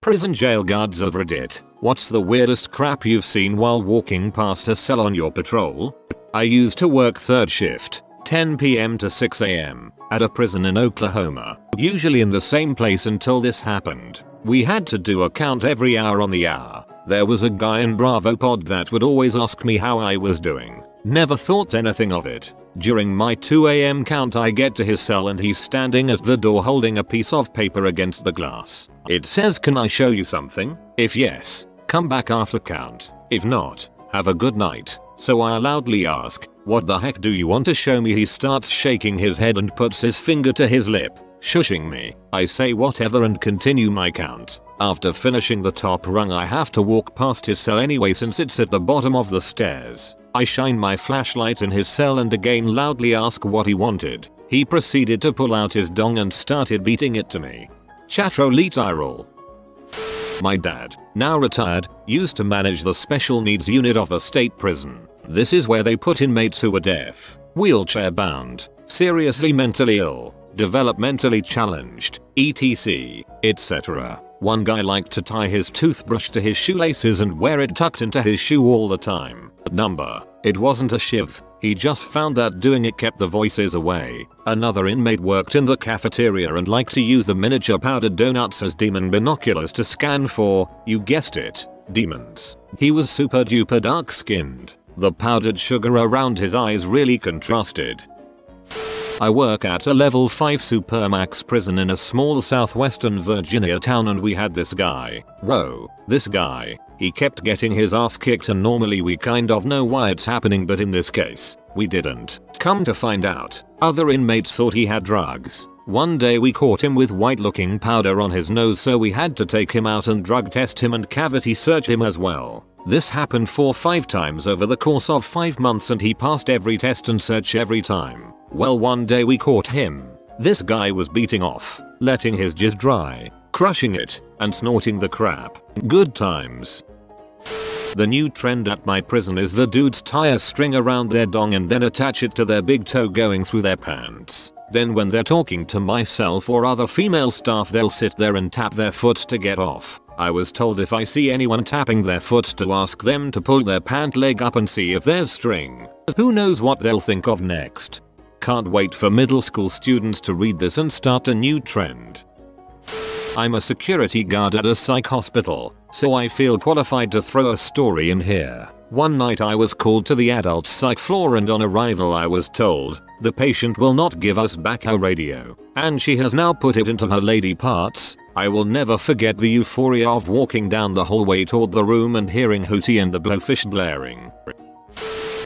Prison jail guards of Reddit. What's the weirdest crap you've seen while walking past a cell on your patrol? I used to work third shift, 10 PM to 6 AM, at a prison in Oklahoma, usually in the same place until this happened. We had to do a count every hour on the hour. There was a guy in Bravo Pod that would always ask me how I was doing. Never thought anything of it. During my 2 AM count I get to his cell and he's standing at the door holding a piece of paper against the glass. It says, "Can I show you something? If yes, come back after count. If not, have a good night." So I loudly ask, "What the heck do you want to show me?" He starts shaking his head and puts his finger to his lip, shushing me. I say whatever and continue my count. After finishing the top rung I have to walk past his cell anyway since it's at the bottom of the stairs. I shine my flashlight in his cell and again loudly ask what he wanted. He proceeded to pull out his dong and started beating it to me. Parolee roll. My dad, now retired, used to manage the special needs unit of a state prison. This is where they put inmates who were deaf, wheelchair bound, seriously mentally ill, developmentally challenged, etc., etc. One guy liked to tie his toothbrush to his shoelaces and wear it tucked into his shoe all the time. It wasn't a shiv. He just found that doing it kept the voices away. Another inmate worked in the cafeteria and liked to use the miniature powdered donuts as demon binoculars to scan for, you guessed it, demons. He was super duper dark skinned. The powdered sugar around his eyes really contrasted. I work at a level 5 supermax prison in a small southwestern Virginia town and we had this guy. This guy. He kept getting his ass kicked and normally we kind of know why it's happening, but in this case, we didn't. Come to find out, other inmates thought he had drugs. One day we caught him with white looking powder on his nose, so we had to take him out and drug test him and cavity search him as well. This happened 4-5 times over the course of 5 months and he passed every test and search every time. Well, one day we caught him. This guy was beating off, letting his jizz dry, crushing it, and snorting the crap. Good times. The new trend at my prison is the dudes tie a string around their dong and then attach it to their big toe going through their pants. Then when they're talking to myself or other female staff they'll sit there and tap their foot to get off. I was told if I see anyone tapping their foot to ask them to pull their pant leg up and see if there's string. Who knows what they'll think of next. Can't wait for middle school students to read this and start a new trend. I'm a security guard at a psych hospital, so I feel qualified to throw a story in here. One night I was called to the adult psych floor and on arrival I was told, the patient will not give us back her radio, and she has now put it into her lady parts. I will never forget the euphoria of walking down the hallway toward the room and hearing Hootie and the Blowfish blaring.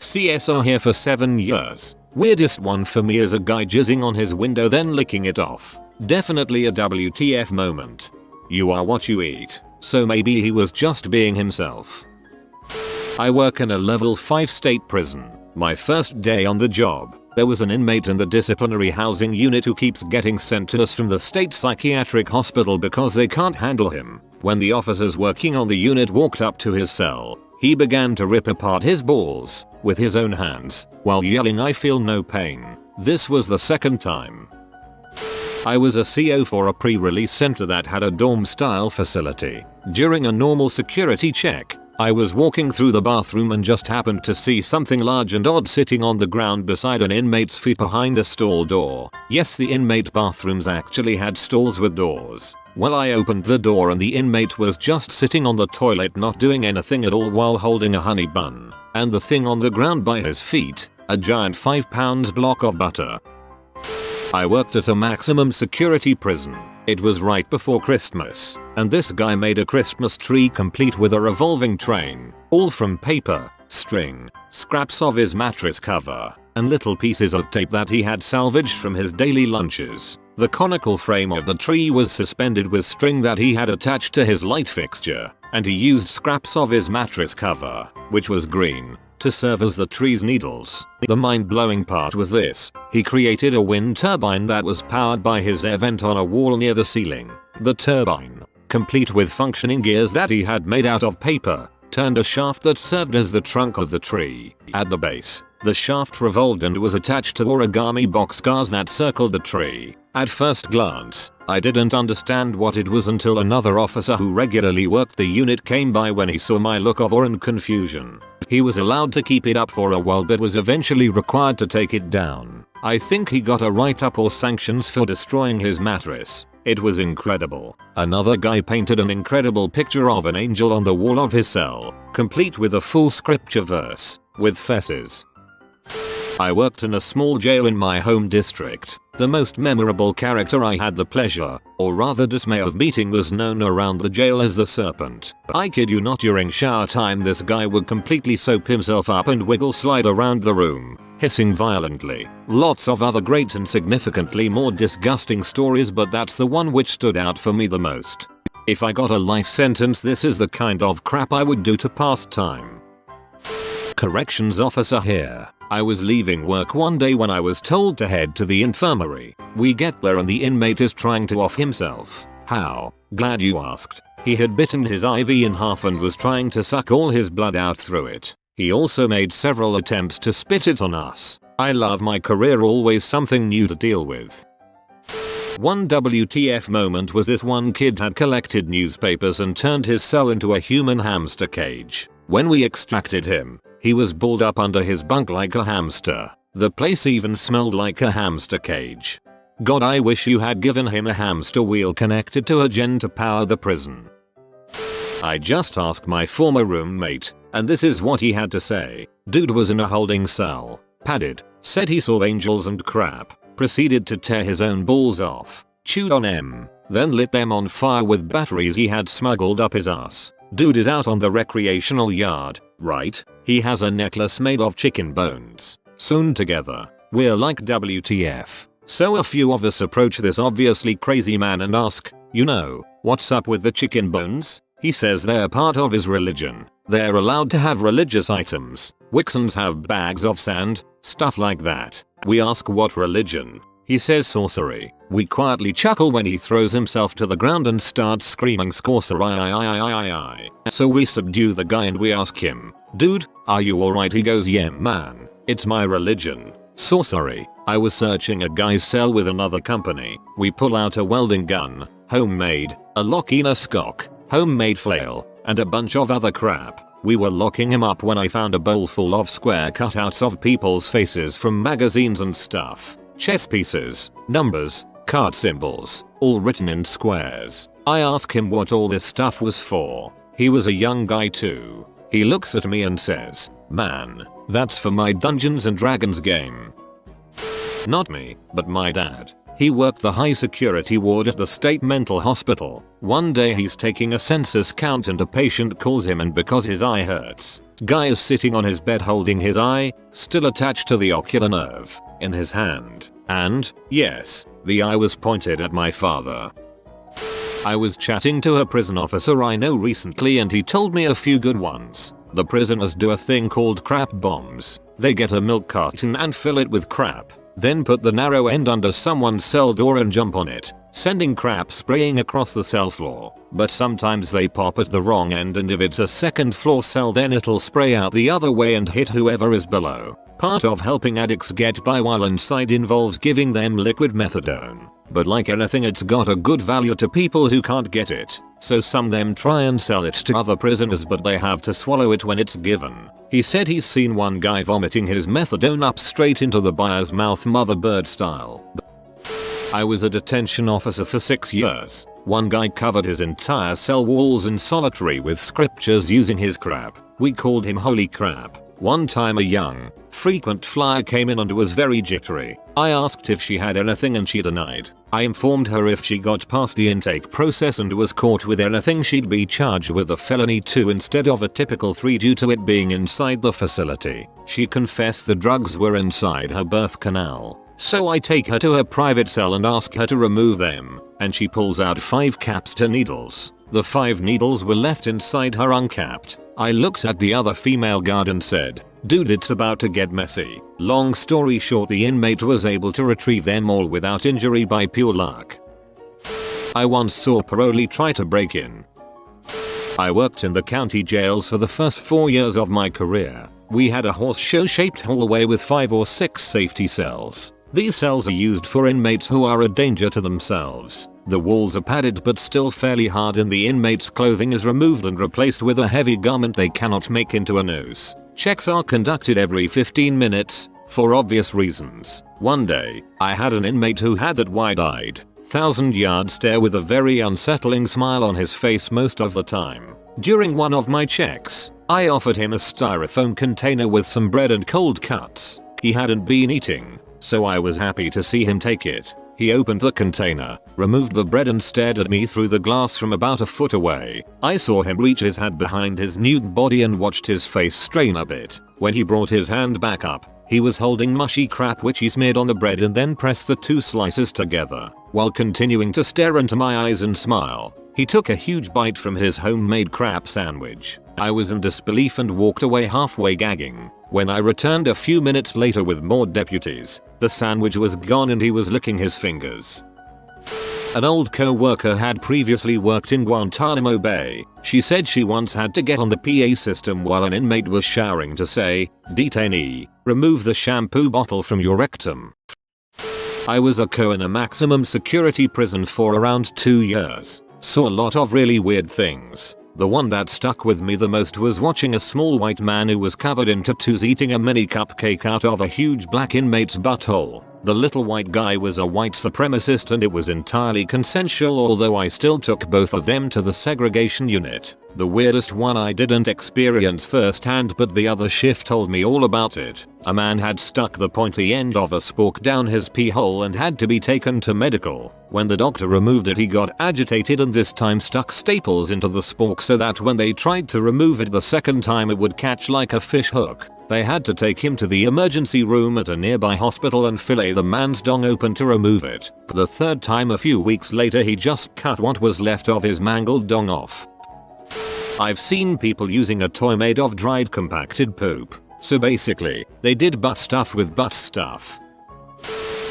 CSR here for 7 years. Weirdest one for me is a guy jizzing on his window then licking it off. Definitely a WTF moment. You are what you eat, so maybe he was just being himself. I work in a level 5 state prison. My first day on the job, there was an inmate in the disciplinary housing unit who keeps getting sent to us from the state psychiatric hospital because they can't handle him. When the officers working on the unit walked up to his cell, he began to rip apart his balls with his own hands while yelling, "I feel no pain." This was the second time. I was a CO for a pre-release center that had a dorm-style facility. During a normal security check, I was walking through the bathroom and just happened to see something large and odd sitting on the ground beside an inmate's feet behind a stall door. Yes, the inmate bathrooms actually had stalls with doors. Well, I opened the door and the inmate was just sitting on the toilet not doing anything at all while holding a honey bun. And the thing on the ground by his feet, a giant 5-pound block of butter. I worked at a maximum security prison. It was right before Christmas, and this guy made a Christmas tree complete with a revolving train, all from paper, string, scraps of his mattress cover, and little pieces of tape that he had salvaged from his daily lunches. The conical frame of the tree was suspended with string that he had attached to his light fixture, and he used scraps of his mattress cover, which was green, to serve as the tree's needles. The mind-blowing part was this: he created a wind turbine that was powered by his air vent on a wall near the ceiling. The turbine, complete with functioning gears that he had made out of paper, turned a shaft that served as the trunk of the tree. At the base, The shaft revolved and was attached to origami boxcars that circled the tree. At first glance, I didn't understand what it was until another officer who regularly worked the unit came by. When he saw my look of awe and confusion, he was allowed to keep it up for a while but was eventually required to take it down. I think he got a write-up or sanctions for destroying his mattress. It was incredible. Another guy painted an incredible picture of an angel on the wall of his cell, complete with a full scripture verse, with fesses. I worked in a small jail in my home district. The most memorable character I had the pleasure, or rather dismay, of meeting was known around the jail as the Serpent. I kid you not, during shower time this guy would completely soap himself up and wiggle slide around the room, hissing violently. Lots of other great and significantly more disgusting stories, but that's the one which stood out for me the most. If I got a life sentence, this is the kind of crap I would do to pass time. Corrections officer here. I was leaving work one day when I was told to head to the infirmary. We get there and the inmate is trying to off himself. How? Glad you asked. He had bitten his IV in half and was trying to suck all his blood out through it. He also made several attempts to spit it on us. I love my career, always something new to deal with. One WTF moment was this: one kid had collected newspapers and turned his cell into a human hamster cage. When we extracted him, he was balled up under his bunk like a hamster. The place even smelled like a hamster cage. God, I wish you had given him a hamster wheel connected to a gen to power the prison. I just asked my former roommate, and this is what he had to say. Dude was in a holding cell, padded, said he saw angels and crap, proceeded to tear his own balls off, chewed on them, then lit them on fire with batteries he had smuggled up his ass. Dude is out on the recreational yard, right? He has a necklace made of chicken bones, sewn together. We're like WTF. So a few of us approach this obviously crazy man and ask, you know, what's up with the chicken bones? He says they're part of his religion. They're allowed to have religious items. Wixons have bags of sand, stuff like that. We ask what religion. He says sorcery. We quietly chuckle when he throws himself to the ground and starts screaming sorcery. So we subdue the guy and we ask him, dude, are you alright? He goes, yeah man, it's my religion. Sorcery. I was searching a guy's cell with another company. We pull out a welding gun, homemade, a Lockina Skok, homemade flail, and a bunch of other crap. We were locking him up when I found a bowl full of square cutouts of people's faces from magazines and stuff. Chess pieces, numbers, card symbols, all written in squares. I ask him what all this stuff was for. He was a young guy too. He looks at me and says, man, that's for my Dungeons and Dragons game. Not me, but my dad. He worked the high security ward at the state mental hospital. One day he's taking a census count and a patient calls him, and because his eye hurts, guy is sitting on his bed holding his eye, still attached to the ocular nerve, in his hand. And, yes, the eye was pointed at my father. I was chatting to a prison officer I know recently and he told me a few good ones. The prisoners do a thing called crap bombs. They get a milk carton and fill it with crap, then put the narrow end under someone's cell door and jump on it, sending crap spraying across the cell floor. But sometimes they pop at the wrong end, and if it's a second floor cell then it'll spray out the other way and hit whoever is below. Part of helping addicts get by while inside involves giving them liquid methadone. But like anything, it's got a good value to people who can't get it. So some them try and sell it to other prisoners, but they have to swallow it when it's given. He said he's seen one guy vomiting his methadone up straight into the buyer's mouth, mother bird style. I was a detention officer for 6 years. One guy covered his entire cell walls in solitary with scriptures using his crap. We called him Holy Crap. One time a young, frequent flyer came in and was very jittery. I asked if she had anything and she denied. I informed her if she got past the intake process and was caught with anything she'd be charged with a felony 2 instead of a typical 3 due to it being inside the facility. She confessed the drugs were inside her birth canal. So I take her to her private cell and ask her to remove them, and she pulls out 5 caps to needles. The 5 needles were left inside her uncapped. I looked at the other female guard and said, dude, it's about to get messy. Long story short, the inmate was able to retrieve them all without injury by pure luck. I once saw Parolee try to break in. I worked in the county jails for the first 4 years of my career. We had a horseshoe-shaped hallway with 5 or 6 safety cells. These cells are used for inmates who are a danger to themselves. The walls are padded but still fairly hard, and the inmates' clothing is removed and replaced with a heavy garment they cannot make into a noose. Checks are conducted every 15 minutes, for obvious reasons. One day, I had an inmate who had that wide-eyed, 1,000-yard stare with a very unsettling smile on his face most of the time. During one of my checks, I offered him a styrofoam container with some bread and cold cuts. He hadn't been eating, so I was happy to see him take it. He opened the container, removed the bread and stared at me through the glass from about a foot away. I saw him reach his hand behind his nude body and watched his face strain a bit. When he brought his hand back up, he was holding mushy crap which he smeared on the bread and then pressed the 2 slices together. While continuing to stare into my eyes and smile, he took a huge bite from his homemade crap sandwich. I was in disbelief and walked away halfway gagging. When I returned a few minutes later with more deputies, the sandwich was gone and he was licking his fingers. An old co-worker had previously worked in Guantanamo Bay. She said she once had to get on the PA system while an inmate was showering to say, "Detainee, remove the shampoo bottle from your rectum." I was a co in a maximum security prison for around 2 years. Saw a lot of really weird things. The one that stuck with me the most was watching a small white man who was covered in tattoos eating a mini cupcake out of a huge black inmate's butthole. The little white guy was a white supremacist and it was entirely consensual, although I still took both of them to the segregation unit. The weirdest one I didn't experience firsthand, but the other shift told me all about it. A man had stuck the pointy end of a spork down his pee hole and had to be taken to medical. When the doctor removed it, he got agitated and this time stuck staples into the spork so that when they tried to remove it the second time it would catch like a fish hook. They had to take him to the emergency room at a nearby hospital and fillet the man's dong open to remove it. The third time a few weeks later he just cut what was left of his mangled dong off. I've seen people using a toy made of dried compacted poop. So basically, they did butt stuff with butt stuff.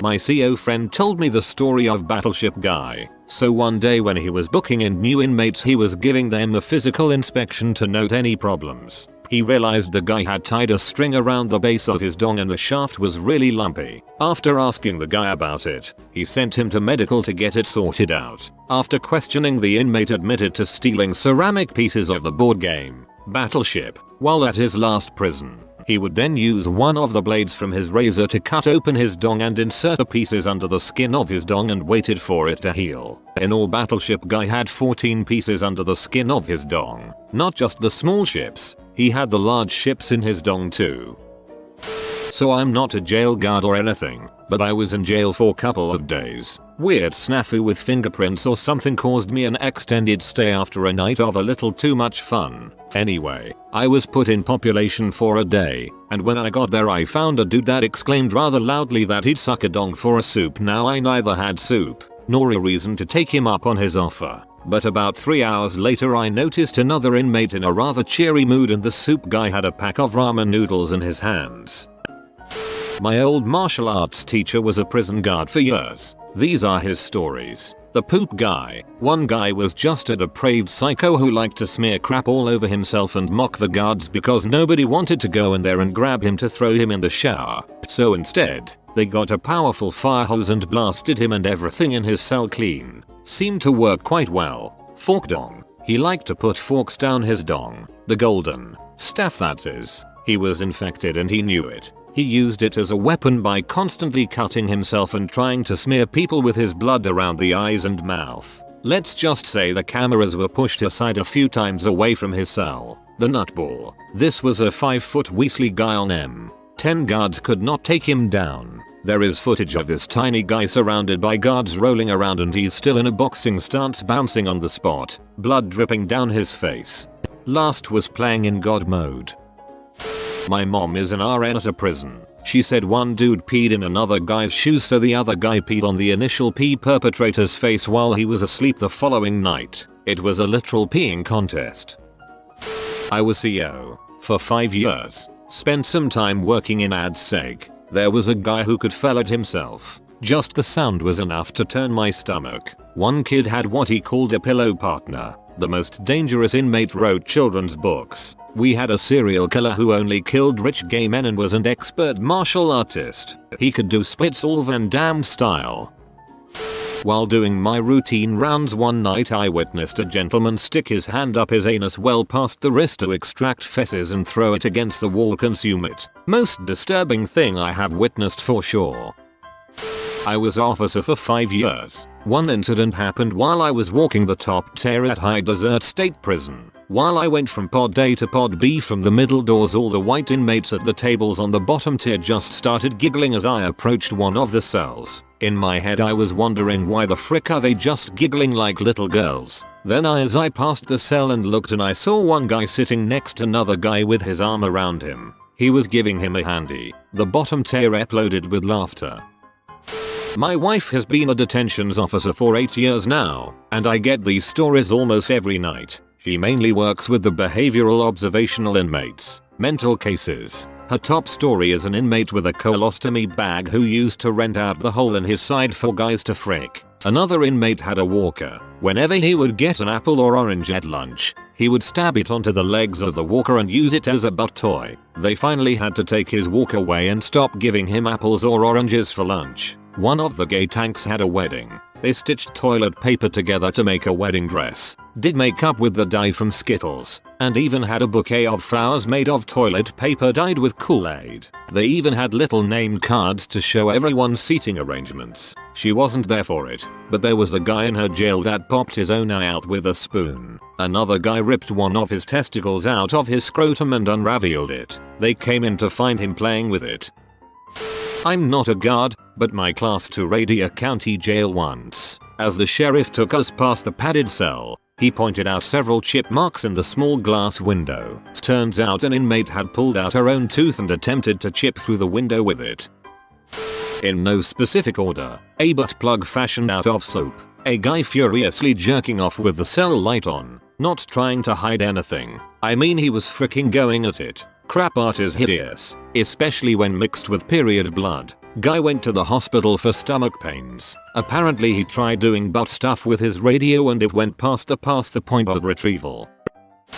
My CO friend told me the story of Battleship Guy. So one day when he was booking in new inmates, he was giving them a physical inspection to note any problems. He realized the guy had tied a string around the base of his dong and the shaft was really lumpy. After asking the guy about it, he sent him to medical to get it sorted out. After questioning, the inmate admitted to stealing ceramic pieces of the board game Battleship while at his last prison. He would then use one of the blades from his razor to cut open his dong and insert the pieces under the skin of his dong and waited for it to heal. In all, Battleship Guy had 14 pieces under the skin of his dong. Not just the small ships, he had the large ships in his dong too. So I'm not a jail guard or anything, but I was in jail for a couple of days. Weird snafu with fingerprints or something caused me an extended stay after a night of a little too much fun. Anyway, I was put in population for a day, and when I got there I found a dude that exclaimed rather loudly that he'd suck a dong for a soup. Now I neither had soup, nor a reason to take him up on his offer. But about 3 hours later I noticed another inmate in a rather cheery mood, and the soup guy had a pack of ramen noodles in his hands. My old martial arts teacher was a prison guard for years. These are his stories. The poop guy. One guy was just a depraved psycho who liked to smear crap all over himself and mock the guards because nobody wanted to go in there and grab him to throw him in the shower. So instead, they got a powerful fire hose and blasted him and everything in his cell clean. Seemed to work quite well. Fork dong. He liked to put forks down his dong. The golden staff, that is. He was infected and he knew it. He used it as a weapon by constantly cutting himself and trying to smear people with his blood around the eyes and mouth. Let's just say the cameras were pushed aside a few times away from his cell. The nutball. This was a 5-foot Weasley guy on M10 guards could not take him down. There is footage of this tiny guy surrounded by guards rolling around and he's still in a boxing stance bouncing on the spot, blood dripping down his face. Last was playing in God mode. My mom is an RN at a prison. She said one dude peed in another guy's shoes, so the other guy peed on the initial pee perpetrator's face while he was asleep the following night. It was a literal peeing contest. I was CO for 5 years. Spent some time working in AdSeg. There was a guy who could fell it himself. Just the sound was enough to turn my stomach. One kid had what he called a pillow partner. The most dangerous inmate wrote children's books. We had a serial killer who only killed rich gay men and was an expert martial artist. He could do splits all Van Damme style. While doing my routine rounds one night, I witnessed a gentleman stick his hand up his anus well past the wrist to extract feces and throw it against the wall, consume it. Most disturbing thing I have witnessed for sure. I was officer for 5 years. One incident happened while I was walking the top tier at High Desert State Prison. While I went from pod A to pod B from the middle doors, all the white inmates at the tables on the bottom tier just started giggling as I approached one of the cells. In my head I was wondering, why the frick are they just giggling like little girls? Then as I passed the cell and looked, and I saw one guy sitting next to another guy with his arm around him. He was giving him a handy. The bottom tier exploded with laughter. My wife has been a detentions officer for 8 years now, and I get these stories almost every night. She mainly works with the behavioral observational inmates, mental cases. Her top story is an inmate with a colostomy bag who used to rent out the hole in his side for guys to frick. Another inmate had a walker. Whenever he would get an apple or orange at lunch, he would stab it onto the legs of the walker and use it as a butt toy. They finally had to take his walker away and stop giving him apples or oranges for lunch. One of the gay tanks had a wedding. They stitched toilet paper together to make a wedding dress, did makeup with the dye from Skittles, and even had a bouquet of flowers made of toilet paper dyed with Kool-Aid. They even had little name cards to show everyone's seating arrangements. She wasn't there for it, but there was a guy in her jail that popped his own eye out with a spoon. Another guy ripped one of his testicles out of his scrotum and unraveled it. They came in to find him playing with it. I'm not a guard, but my class to Radia County Jail once. As the sheriff took us past the padded cell, he pointed out several chip marks in the small glass window. Turns out an inmate had pulled out her own tooth and attempted to chip through the window with it. In no specific order, a butt plug fashioned out of soap, a guy furiously jerking off with the cell light on, not trying to hide anything. I mean, he was freaking going at it. Crap art is hideous, especially when mixed with period blood. Guy went to the hospital for stomach pains. Apparently he tried doing butt stuff with his radio and it went past the point of retrieval.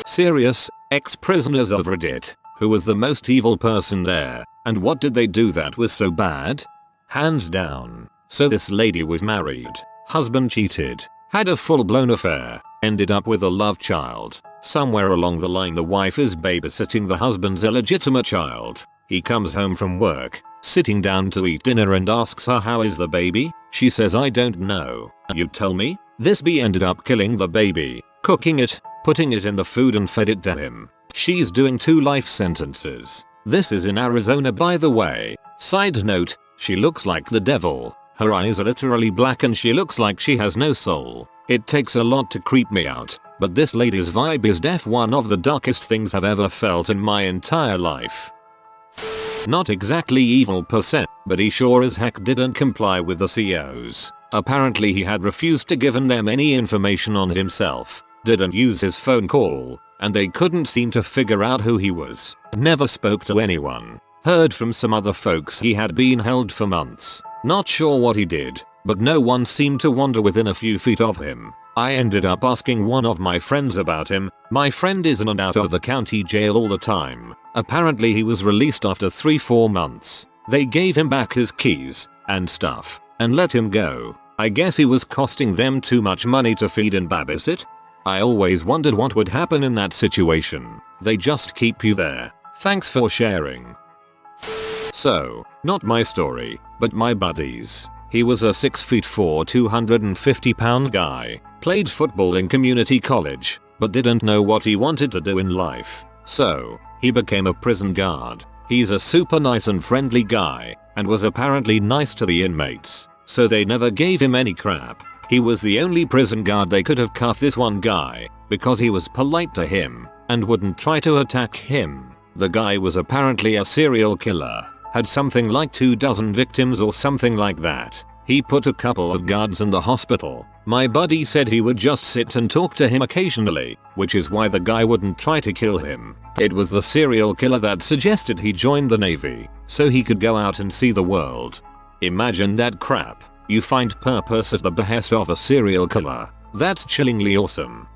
Serious, ex-prisoners of Reddit. Who was the most evil person there? And what did they do that was so bad? Hands down. So this lady was married. Husband cheated. Had a full-blown affair. Ended up with a love child. Somewhere along the line the wife is babysitting the husband's illegitimate child. He comes home from work, sitting down to eat dinner and asks her, how is the baby? She says, I don't know. You tell me? This bee ended up killing the baby, cooking it, putting it in the food and fed it to him. She's doing 2 life sentences. This is in Arizona, by the way. Side note, she looks like the devil. Her eyes are literally black and she looks like she has no soul. It takes a lot to creep me out, but this lady's vibe is one of the darkest things I've ever felt in my entire life. Not exactly evil per se, but he sure as heck didn't comply with the COs. Apparently he had refused to give them any information on himself, didn't use his phone call, and they couldn't seem to figure out who he was. Never spoke to anyone. Heard from some other folks he had been held for months. Not sure what he did, but no one seemed to wander within a few feet of him. I ended up asking one of my friends about him. My friend is in and out of the county jail all the time. Apparently he was released after 3-4 months. They gave him back his keys and stuff and let him go. I guess he was costing them too much money to feed and babysit. I always wondered what would happen in that situation. They just keep you there. Thanks for sharing. So, not my story, but my buddy's. He was a 6'4", 250-pound guy. Played football in community college, but didn't know what he wanted to do in life. So, he became a prison guard. He's a super nice and friendly guy, and was apparently nice to the inmates, so they never gave him any crap. He was the only prison guard they could have cuffed this one guy, because he was polite to him, and wouldn't try to attack him. The guy was apparently a serial killer. Had something like 24 victims or something like that. He put a couple of guards in the hospital. My buddy said he would just sit and talk to him occasionally, which is why the guy wouldn't try to kill him. It was the serial killer that suggested he join the Navy, so he could go out and see the world. Imagine that crap. You find purpose at the behest of a serial killer. That's chillingly awesome.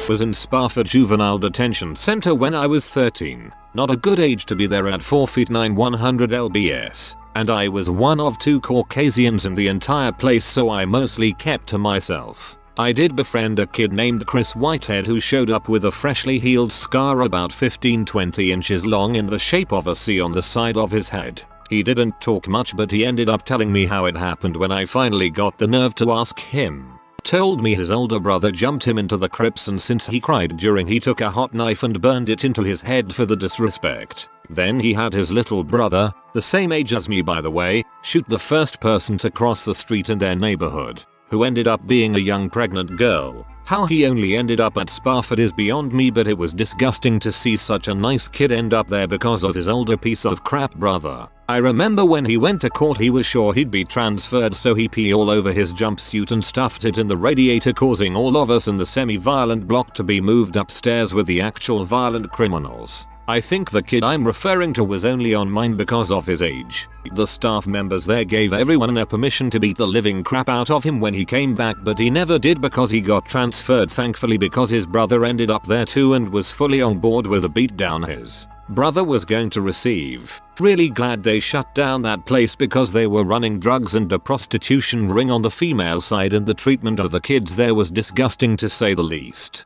Was in Spafford Juvenile Detention Center when I was 13. Not a good age to be there at 4 feet 9 100 lbs. And I was one of 2 Caucasians in the entire place, so I mostly kept to myself. I did befriend a kid named Chris Whitehead who showed up with a freshly healed scar about 15-20 inches long in the shape of a C on the side of his head. He didn't talk much, but he ended up telling me how it happened when I finally got the nerve to ask him. Told me his older brother jumped him into the crypts, and since he cried during, he took a hot knife and burned it into his head for the disrespect. Then he had his little brother, the same age as me by the way, shoot the first person to cross the street in their neighborhood, who ended up being a young pregnant girl. How he only ended up at Spafford is beyond me, but it was disgusting to see such a nice kid end up there because of his older piece of crap brother. I remember when he went to court he was sure he'd be transferred, so he pee all over his jumpsuit and stuffed it in the radiator, causing all of us in the semi-violent block to be moved upstairs with the actual violent criminals. I think the kid I'm referring to was only on mine because of his age. The staff members there gave everyone their permission to beat the living crap out of him when he came back, but he never did because he got transferred, thankfully, because his brother ended up there too and was fully on board with the beatdown his brother was going to receive. Really glad they shut down that place because they were running drugs and a prostitution ring on the female side, and the treatment of the kids there was disgusting to say the least.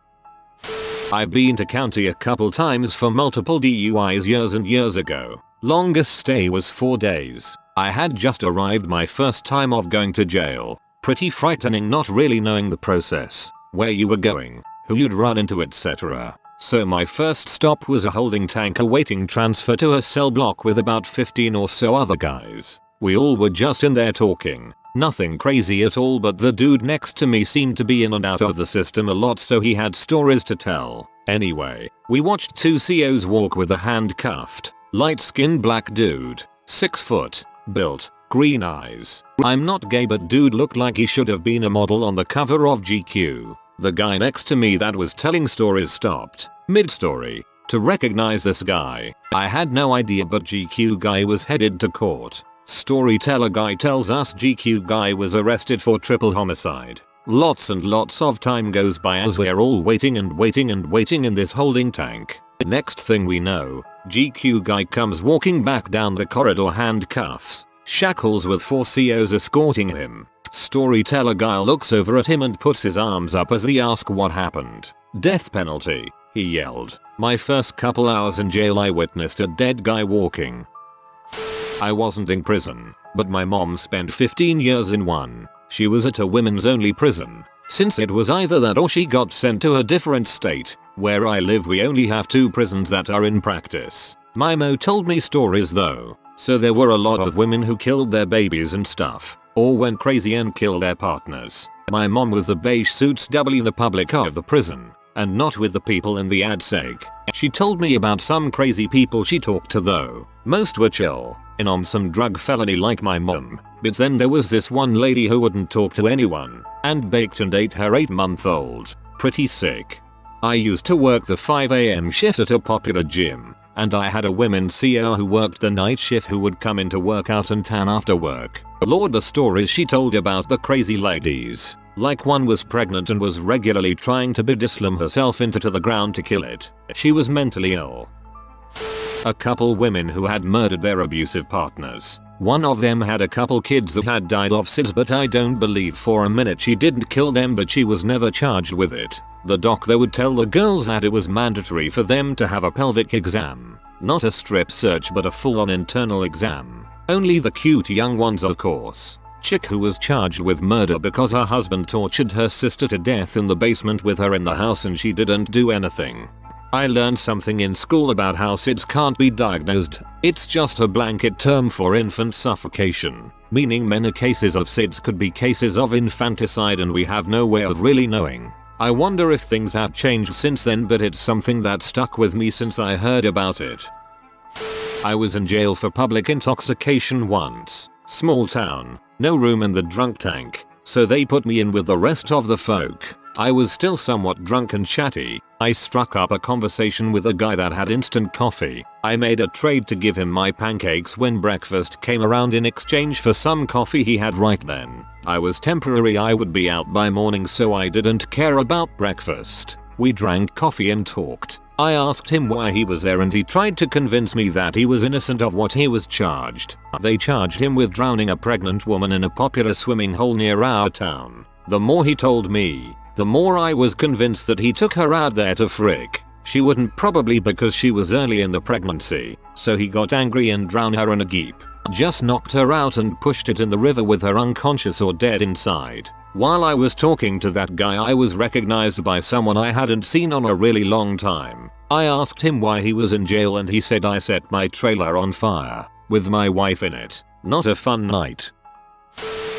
I've been to county a couple times for multiple DUIs years and years ago. Longest stay was 4 days. I had just arrived my first time of going to jail. Pretty frightening, not really knowing the process, where you were going, who you'd run into, etc. So my first stop was a holding tank awaiting transfer to a cell block with about 15 or so other guys. We all were just in there talking. Nothing crazy at all, but the dude next to me seemed to be in and out of the system a lot, so he had stories to tell. Anyway, we watched 2 COs walk with a handcuffed, light-skinned black dude, 6 foot, built, green eyes. I'm not gay, but dude looked like he should have been a model on the cover of GQ. The guy next to me that was telling stories stopped mid-story to recognize this guy. I had no idea, but GQ guy was headed to court. Storyteller guy tells us GQ guy was arrested for triple homicide. Lots and lots of time goes by as we're all waiting and waiting and waiting in this holding tank. Next thing we know, GQ guy comes walking back down the corridor, handcuffs, shackles, with 4 COs escorting him. Storyteller guy looks over at him and puts his arms up as he asks what happened. Death penalty, he yelled. My first couple hours in jail I witnessed a dead guy walking. I wasn't in prison, but my mom spent 15 years in one. She was at a women's only prison. Since it was either that or she got sent to a different state. Where I live we only have 2 prisons that are in practice. My mo told me stories though, so there were a lot of women who killed their babies and stuff, or went crazy and killed their partners. My mom was the beige suits W, the public of the prison, and not with the people in the ADSEG. She told me about some crazy people she talked to though. Most were chill, in on some drug felony like my mom, but then there was this one lady who wouldn't talk to anyone, and baked and ate her 8-month-old. Pretty sick. I used to work the 5 AM shift at a popular gym, and I had a women's CO who worked the night shift who would come in to work out and tan after work. Lord, the stories she told about the crazy ladies. Like one was pregnant and was regularly trying to slam herself into the ground to kill it. She was mentally ill. A couple women who had murdered their abusive partners. One of them had a couple kids that had died of SIDS, but I don't believe for a minute she didn't kill them, but she was never charged with it. The doctor would tell the girls that it was mandatory for them to have a pelvic exam. Not a strip search but a full-on internal exam. Only the cute young ones, of course. Chick who was charged with murder because her husband tortured her sister to death in the basement with her in the house and she didn't do anything. I learned something in school about how SIDS can't be diagnosed. It's just a blanket term for infant suffocation, meaning many cases of SIDS could be cases of infanticide and we have no way of really knowing. I wonder if things have changed since then, but it's something that stuck with me since I heard about it. I was in jail for public intoxication once. Small town, no room in the drunk tank, so they put me in with the rest of the folk. I was still somewhat drunk and chatty. I struck up a conversation with a guy that had instant coffee. I made a trade to give him my pancakes when breakfast came around in exchange for some coffee he had right then. I was temporary, I would be out by morning, so I didn't care about breakfast. We drank coffee and talked. I asked him why he was there and he tried to convince me that he was innocent of what he was charged. They charged him with drowning a pregnant woman in a popular swimming hole near our town. The more he told me, the more I was convinced that he took her out there to frick. She wouldn't, probably because she was early in the pregnancy, so he got angry and drowned her in a jeep. Just knocked her out and pushed it in the river with her unconscious or dead inside. While I was talking to that guy, I was recognized by someone I hadn't seen on a really long time. I asked him why he was in jail and he said I set my trailer on fire, with my wife in it. Not a fun night.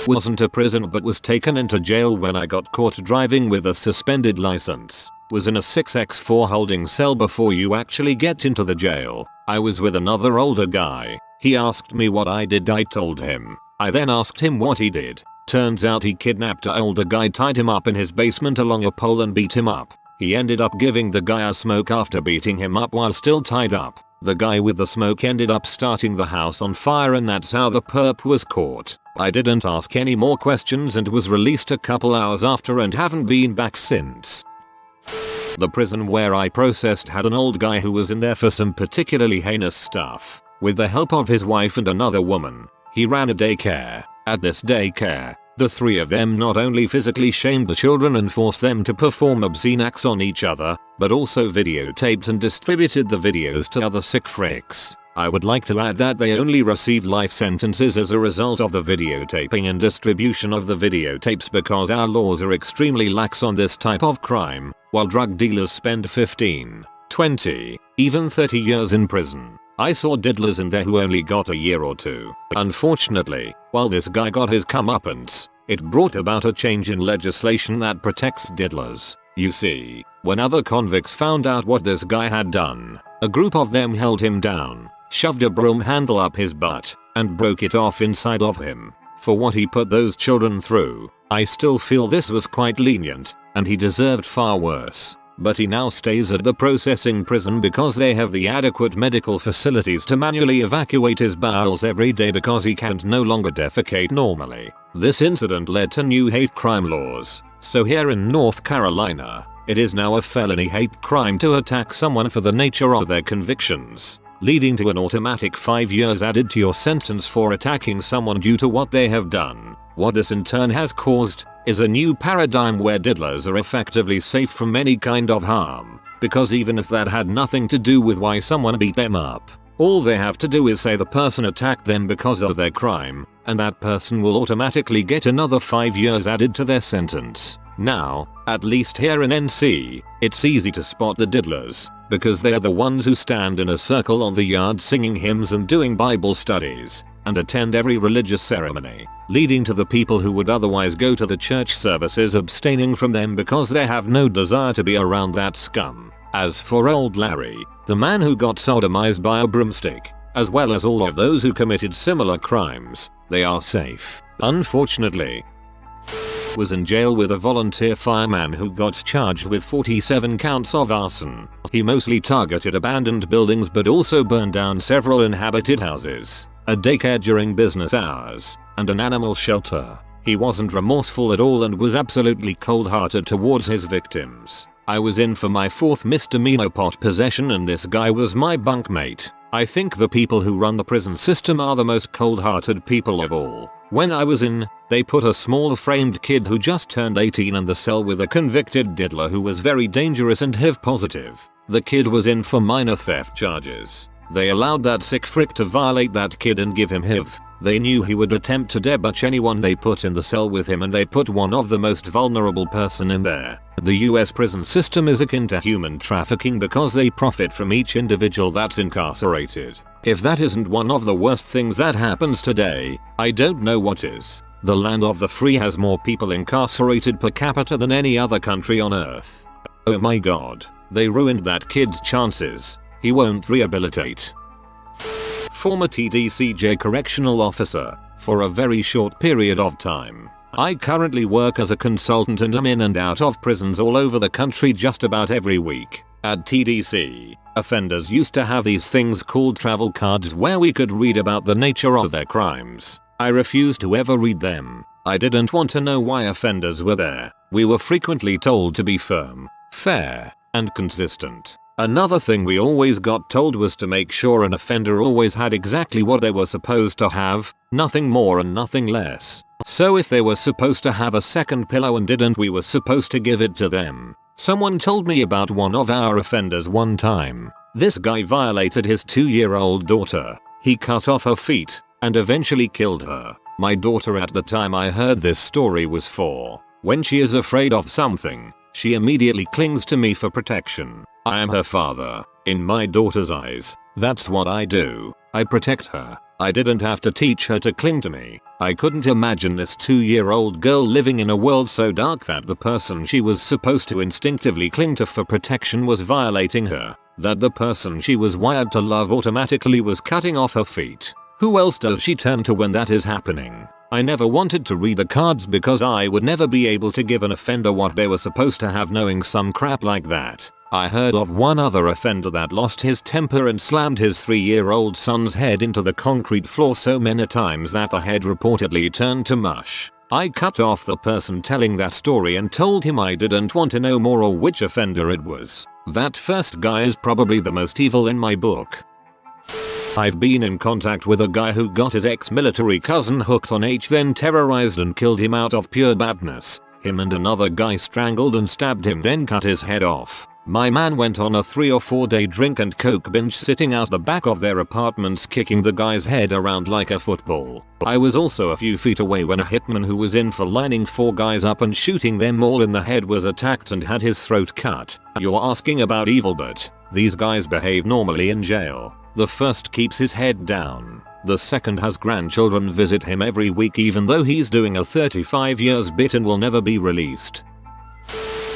Wasn't a prison but was taken into jail when I got caught driving with a suspended license. Was in a 6x4 holding cell before you actually get into the jail. I was with another older guy. He asked me what I did. I told him. I then asked him what he did. Turns out he kidnapped an older guy, tied him up in his basement along a pole and beat him up. He ended up giving the guy a smoke after beating him up while still tied up. The guy with the smoke ended up starting the house on fire and that's how the perp was caught. I didn't ask any more questions and was released a couple hours after and haven't been back since. The prison where I processed had an old guy who was in there for some particularly heinous stuff. With the help of his wife and another woman, he ran a daycare. At this daycare, the three of them not only physically shamed the children and forced them to perform obscene acts on each other, but also videotaped and distributed the videos to other sick fricks. I would like to add that they only received life sentences as a result of the videotaping and distribution of the videotapes because our laws are extremely lax on this type of crime, while drug dealers spend 15, 20, even 30 years in prison. I saw diddlers in there who only got a year or two. Unfortunately, while this guy got his comeuppance, it brought about a change in legislation that protects diddlers. You see, when other convicts found out what this guy had done, a group of them held him down, shoved a broom handle up his butt, and broke it off inside of him. For what he put those children through, I still feel this was quite lenient, and he deserved far worse. But he now stays at the processing prison because they have the adequate medical facilities to manually evacuate his bowels every day because he can't no longer defecate normally. This incident led to new hate crime laws, so here in North Carolina, it is now a felony hate crime to attack someone for the nature of their convictions, leading to an automatic 5 years added to your sentence for attacking someone due to what they have done. What this in turn has caused is a new paradigm where diddlers are effectively safe from any kind of harm, because even if that had nothing to do with why someone beat them up, all they have to do is say the person attacked them because of their crime, and that person will automatically get another 5 years added to their sentence. Now, at least here in NC, it's easy to spot the diddlers, because they're the ones who stand in a circle on the yard singing hymns and doing Bible studies, and attend every religious ceremony, leading to the people who would otherwise go to the church services abstaining from them because they have no desire to be around that scum. As for old Larry, the man who got sodomized by a broomstick, as well as all of those who committed similar crimes, they are safe. Unfortunately, was in jail with a volunteer fireman who got charged with 47 counts of arson. He mostly targeted abandoned buildings but also burned down several inhabited houses, a daycare during business hours, and an animal shelter. He wasn't remorseful at all and was absolutely cold-hearted towards his victims. I was in for my 4th misdemeanor pot possession and this guy was my bunkmate. I think the people who run the prison system are the most cold-hearted people of all. When I was in, they put a small framed kid who just turned 18 in the cell with a convicted diddler who was very dangerous and HIV positive. The kid was in for minor theft charges. They allowed that sick frick to violate that kid and give him HIV. They knew he would attempt to debauch anyone they put in the cell with him and they put one of the most vulnerable person in there. The US prison system is akin to human trafficking because they profit from each individual that's incarcerated. If that isn't one of the worst things that happens today, I don't know what is. The land of the free has more people incarcerated per capita than any other country on earth. Oh my god, they ruined that kid's chances. He won't rehabilitate. Former TDCJ correctional officer, for a very short period of time. I currently work as a consultant and am in and out of prisons all over the country just about every week. At TDC, offenders used to have these things called travel cards where we could read about the nature of their crimes. I refused to ever read them. I didn't want to know why offenders were there. We were frequently told to be firm, fair, and consistent. Another thing we always got told was to make sure an offender always had exactly what they were supposed to have, nothing more and nothing less. So if they were supposed to have a second pillow and didn't, we were supposed to give it to them. Someone told me about one of our offenders one time. This guy violated his 2-year-old daughter. He cut off her feet and eventually killed her. My daughter at the time I heard this story was 4. When she is afraid of something, she immediately clings to me for protection. I am her father. In my daughter's eyes, that's what I do. I protect her. I didn't have to teach her to cling to me. I couldn't imagine this 2-year-old girl living in a world so dark that the person she was supposed to instinctively cling to for protection was violating her. That the person she was wired to love automatically was cutting off her feet. Who else does she turn to when that is happening? I never wanted to read the cards because I would never be able to give an offender what they were supposed to have, knowing some crap like that. I heard of one other offender that lost his temper and slammed his 3-year-old son's head into the concrete floor so many times that the head reportedly turned to mush. I cut off the person telling that story and told him I didn't want to know more or which offender it was. That first guy is probably the most evil in my book. I've been in contact with a guy who got his ex-military cousin hooked on H, then terrorized and killed him out of pure badness. Him and another guy strangled and stabbed him, then cut his head off. My man went on a 3 or 4 day drink and coke binge, sitting out the back of their apartments kicking the guy's head around like a football. I was also a few feet away when a hitman who was in for lining 4 guys up and shooting them all in the head was attacked and had his throat cut. You're asking about evil, but these guys behave normally in jail. The first keeps his head down. The second has grandchildren visit him every week even though he's doing a 35 years bit and will never be released.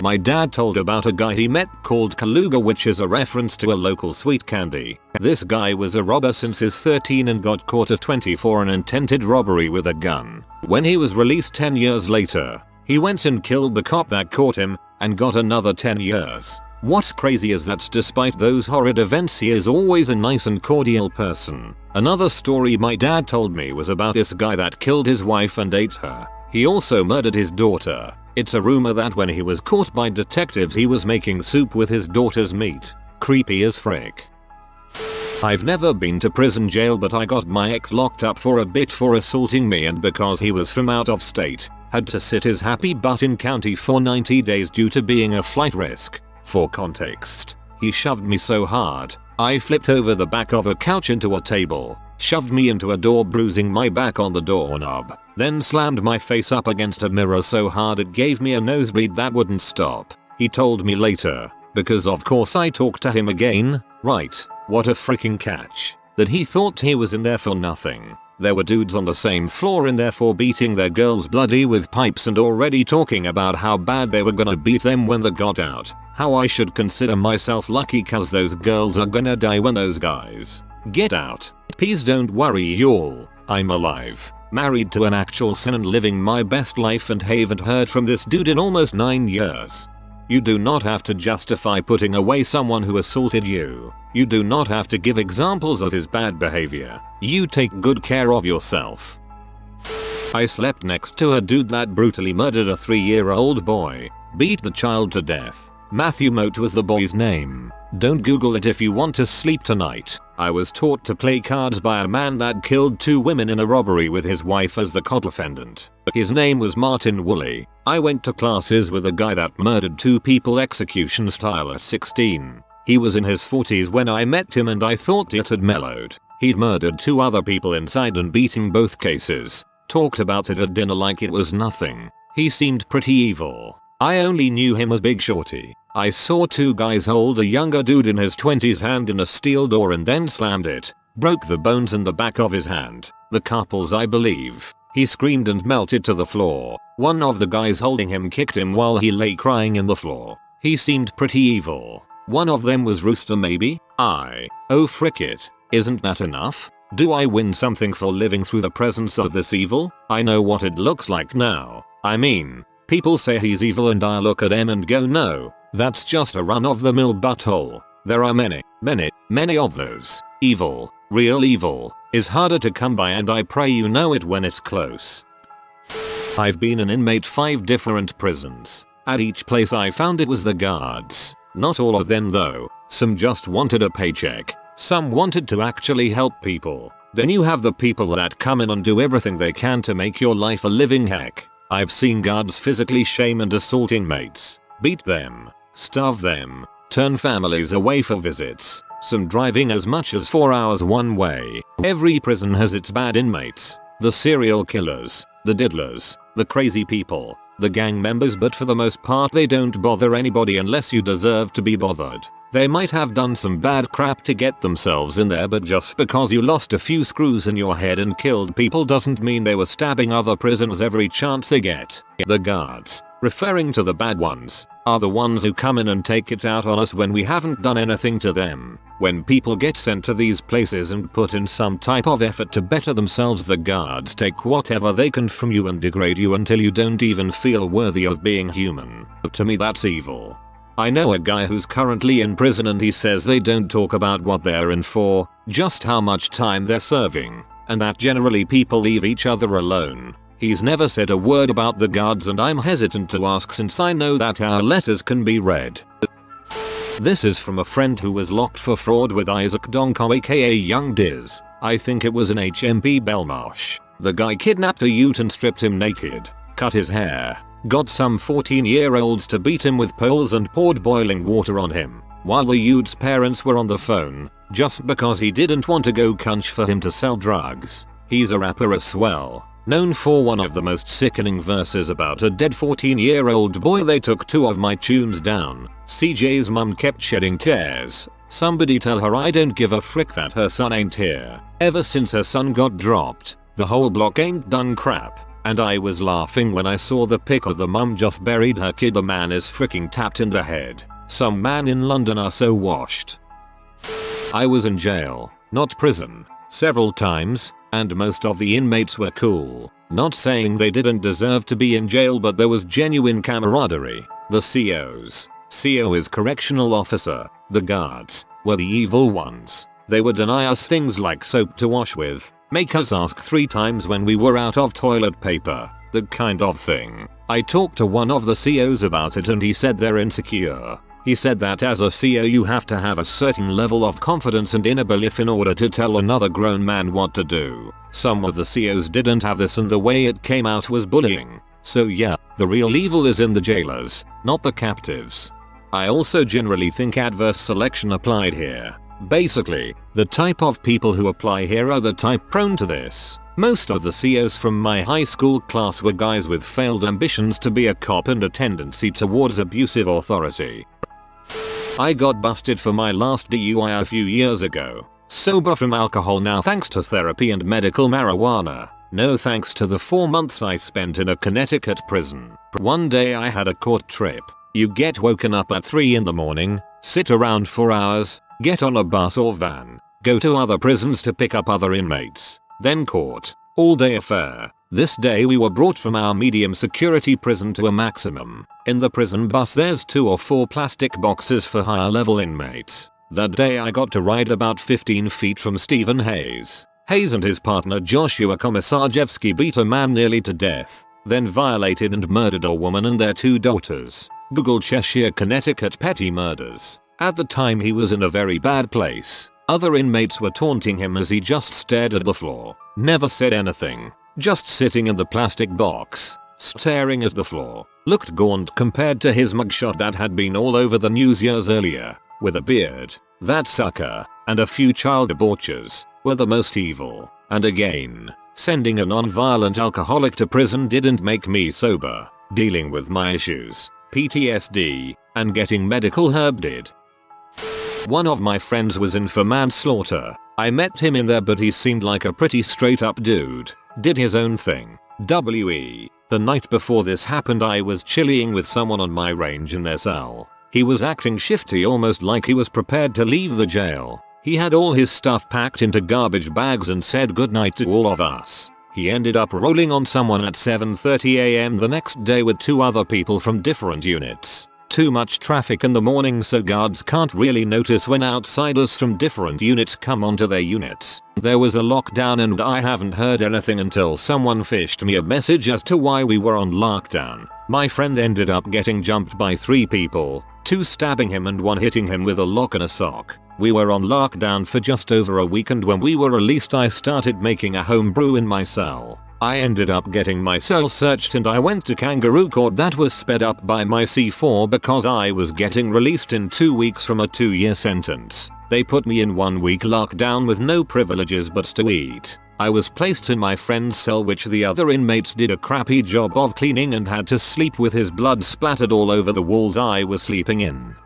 My dad told about a guy he met called Kaluga, which is a reference to a local sweet candy. This guy was a robber since his 13 and got caught at 20 for an intended robbery with a gun. When he was released 10 years later, he went and killed the cop that caught him and got another 10 years. What's crazy is that despite those horrid events, he is always a nice and cordial person. Another story my dad told me was about this guy that killed his wife and ate her. He also murdered his daughter. It's a rumor that when he was caught by detectives he was making soup with his daughter's meat. Creepy as frick. I've never been to prison jail, but I got my ex locked up for a bit for assaulting me, and because he was from out of state, had to sit his happy butt in county for 90 days due to being a flight risk. For context, he shoved me so hard, I flipped over the back of a couch into a table, shoved me into a door bruising my back on the doorknob, then slammed my face up against a mirror so hard it gave me a nosebleed that wouldn't stop. He told me later, because of course I talked to him again, right, what a freaking catch, that he thought he was in there for nothing. There were dudes on the same floor in there for beating their girls bloody with pipes and already talking about how bad they were gonna beat them when they got out. How I should consider myself lucky cause those girls are gonna die when those guys get out. Please don't worry y'all, I'm alive, married to an actual son and living my best life and haven't heard from this dude in almost 9 years. You do not have to justify putting away someone who assaulted you. You do not have to give examples of his bad behavior. You take good care of yourself. I slept next to a dude that brutally murdered a 3-year-old boy, beat the child to death. Matthew Moat was the boy's name. Don't Google it if you want to sleep tonight. I was taught to play cards by a man that killed 2 women in a robbery with his wife as the co-defendant. His name was Martin Woolley. I went to classes with a guy that murdered 2 people execution style at 16. He was in his 40s when I met him and I thought it had mellowed. He'd murdered 2 other people inside and beaten both cases. Talked about it at dinner like it was nothing. He seemed pretty evil. I only knew him as Big Shorty. I saw 2 guys hold a younger dude in his 20s hand in a steel door and then slammed it. Broke the bones in the back of his hand. The couples, I believe. He screamed and melted to the floor. One of the guys holding him kicked him while he lay crying in the floor. He seemed pretty evil. One of them was Rooster maybe? Oh frick it. Isn't that enough? Do I win something for living through the presence of this evil? I know what it looks like now. I mean, people say he's evil and I look at him and go no, that's just a run-of-the-mill butthole. There are many of those. Evil, real evil, is harder to come by and I pray you know it when it's close. I've been an inmate 5 different prisons. At each place I found it was the guards. Not all of them though. Some just wanted a paycheck. Some wanted to actually help people. Then you have the people that come in and do everything they can to make your life a living heck. I've seen guards physically shame and assault inmates, beat them, starve them, turn families away for visits, some driving as much as 4 hours one way. Every prison has its bad inmates. The serial killers, the diddlers, the crazy people, the gang members, but for the most part they don't bother anybody unless you deserve to be bothered. They might have done some bad crap to get themselves in there, but just because you lost a few screws in your head and killed people doesn't mean they were stabbing other prisoners every chance they get. The guards, referring to the bad ones, are the ones who come in and take it out on us when we haven't done anything to them. When people get sent to these places and put in some type of effort to better themselves, the guards take whatever they can from you and degrade you until you don't even feel worthy of being human. To me that's evil. I know a guy who's currently in prison and he says they don't talk about what they're in for, just how much time they're serving, and that generally people leave each other alone. He's never said a word about the guards and I'm hesitant to ask since I know that our letters can be read. This is from a friend who was locked for fraud with Isaac Donko aka Young Diz. I think it was an HMP Belmarsh. The guy kidnapped a youth and stripped him naked, cut his hair, got some 14-year-olds to beat him with poles and poured boiling water on him, while the youth's parents were on the phone, just because he didn't want to go cunch for him to sell drugs. He's a rapper as well, known for one of the most sickening verses about a dead 14-year-old boy. They took 2 of my tunes down. CJ's mum kept shedding tears. Somebody tell her I don't give a frick that her son ain't here. Ever since her son got dropped, the whole block ain't done crap. And I was laughing when I saw the pic of the mum just buried her kid. The man is freaking tapped in the head. Some man in London are so washed. I was in jail, not prison, several times, and most of the inmates were cool. Not saying they didn't deserve to be in jail, but there was genuine camaraderie. The COs. CO is correctional officer. The guards were the evil ones. They would deny us things like soap to wash with, make us ask 3 times when we were out of toilet paper, that kind of thing. I talked to one of the COs about it and he said they're insecure. He said that as a CO you have to have a certain level of confidence and inner belief in order to tell another grown man what to do. Some of the COs didn't have this and the way it came out was bullying. So yeah, the real evil is in the jailers, not the captives. I also generally think adverse selection applied here. Basically, the type of people who apply here are the type prone to this. Most of the COs from my high school class were guys with failed ambitions to be a cop and a tendency towards abusive authority. I got busted for my last DUI a few years ago. Sober from alcohol now thanks to therapy and medical marijuana. No thanks to the 4 months I spent in a Connecticut prison. One day I had a court trip. You get woken up at 3 in the morning, sit around for hours, get on a bus or van, go to other prisons to pick up other inmates, then court. All day affair. This day we were brought from our medium security prison to a maximum. In the prison bus there's 2 or 4 plastic boxes for higher level inmates. That day I got to ride about 15 feet from Stephen Hayes. Hayes and his partner Joshua Komisarjevsky beat a man nearly to death, then violated and murdered a woman and their 2 daughters. Google Cheshire, Connecticut petty murders. At the time he was in a very bad place. Other inmates were taunting him as he just stared at the floor. Never said anything. Just sitting in the plastic box, staring at the floor. Looked gaunt compared to his mugshot that had been all over the news years earlier. With a beard. That sucker, and a few child debauchers, were the most evil. And again, sending a non-violent alcoholic to prison didn't make me sober. Dealing with my issues, PTSD, and getting medical help did. One of my friends was in for manslaughter. I met him in there but he seemed like a pretty straight up dude. Did his own thing. WE. The night before this happened I was chilling with someone on my range in their cell. He was acting shifty, almost like he was prepared to leave the jail. He had all his stuff packed into garbage bags and said goodnight to all of us. He ended up rolling on someone at 7:30 AM the next day with 2 other people from different units. Too much traffic in the morning so guards can't really notice when outsiders from different units come onto their units. There was a lockdown and I haven't heard anything until someone fished me a message as to why we were on lockdown. My friend ended up getting jumped by 3 people, 2 stabbing him and 1 hitting him with a lock and a sock. We were on lockdown for just over a week, and when we were released I started making a home brew in my cell. I ended up getting my cell searched and I went to kangaroo court that was sped up by my C4 because I was getting released in 2 weeks from a 2-year sentence. They put me in 1 week lockdown with no privileges but to eat. I was placed in my friend's cell, which the other inmates did a crappy job of cleaning, and had to sleep with his blood splattered all over the walls I was sleeping in.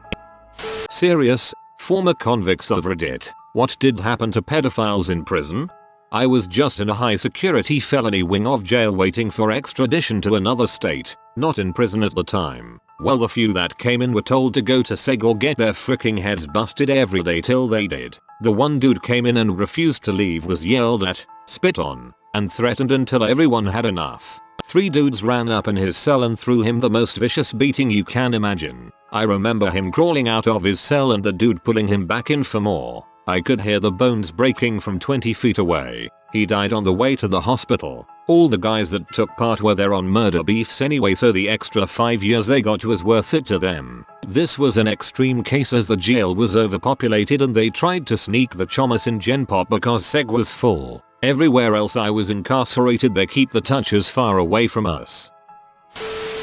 Serious, former convicts of Reddit. What did happen to pedophiles in prison? I was just in a high security felony wing of jail waiting for extradition to another state, not in prison at the time. Well, the few that came in were told to go to seg or get their freaking heads busted every day till they did. The one dude came in and refused to leave, was yelled at, spit on, and threatened until everyone had enough. 3 dudes ran up in his cell and threw him the most vicious beating you can imagine. I remember him crawling out of his cell and the dude pulling him back in for more. I could hear the bones breaking from 20 feet away. He died on the way to the hospital. All the guys that took part were there on murder beefs anyway, so the extra 5 years they got was worth it to them. This was an extreme case as the jail was overpopulated and they tried to sneak the chomas in Gen Pop because seg was full. Everywhere else I was incarcerated they keep the touchers far away from us.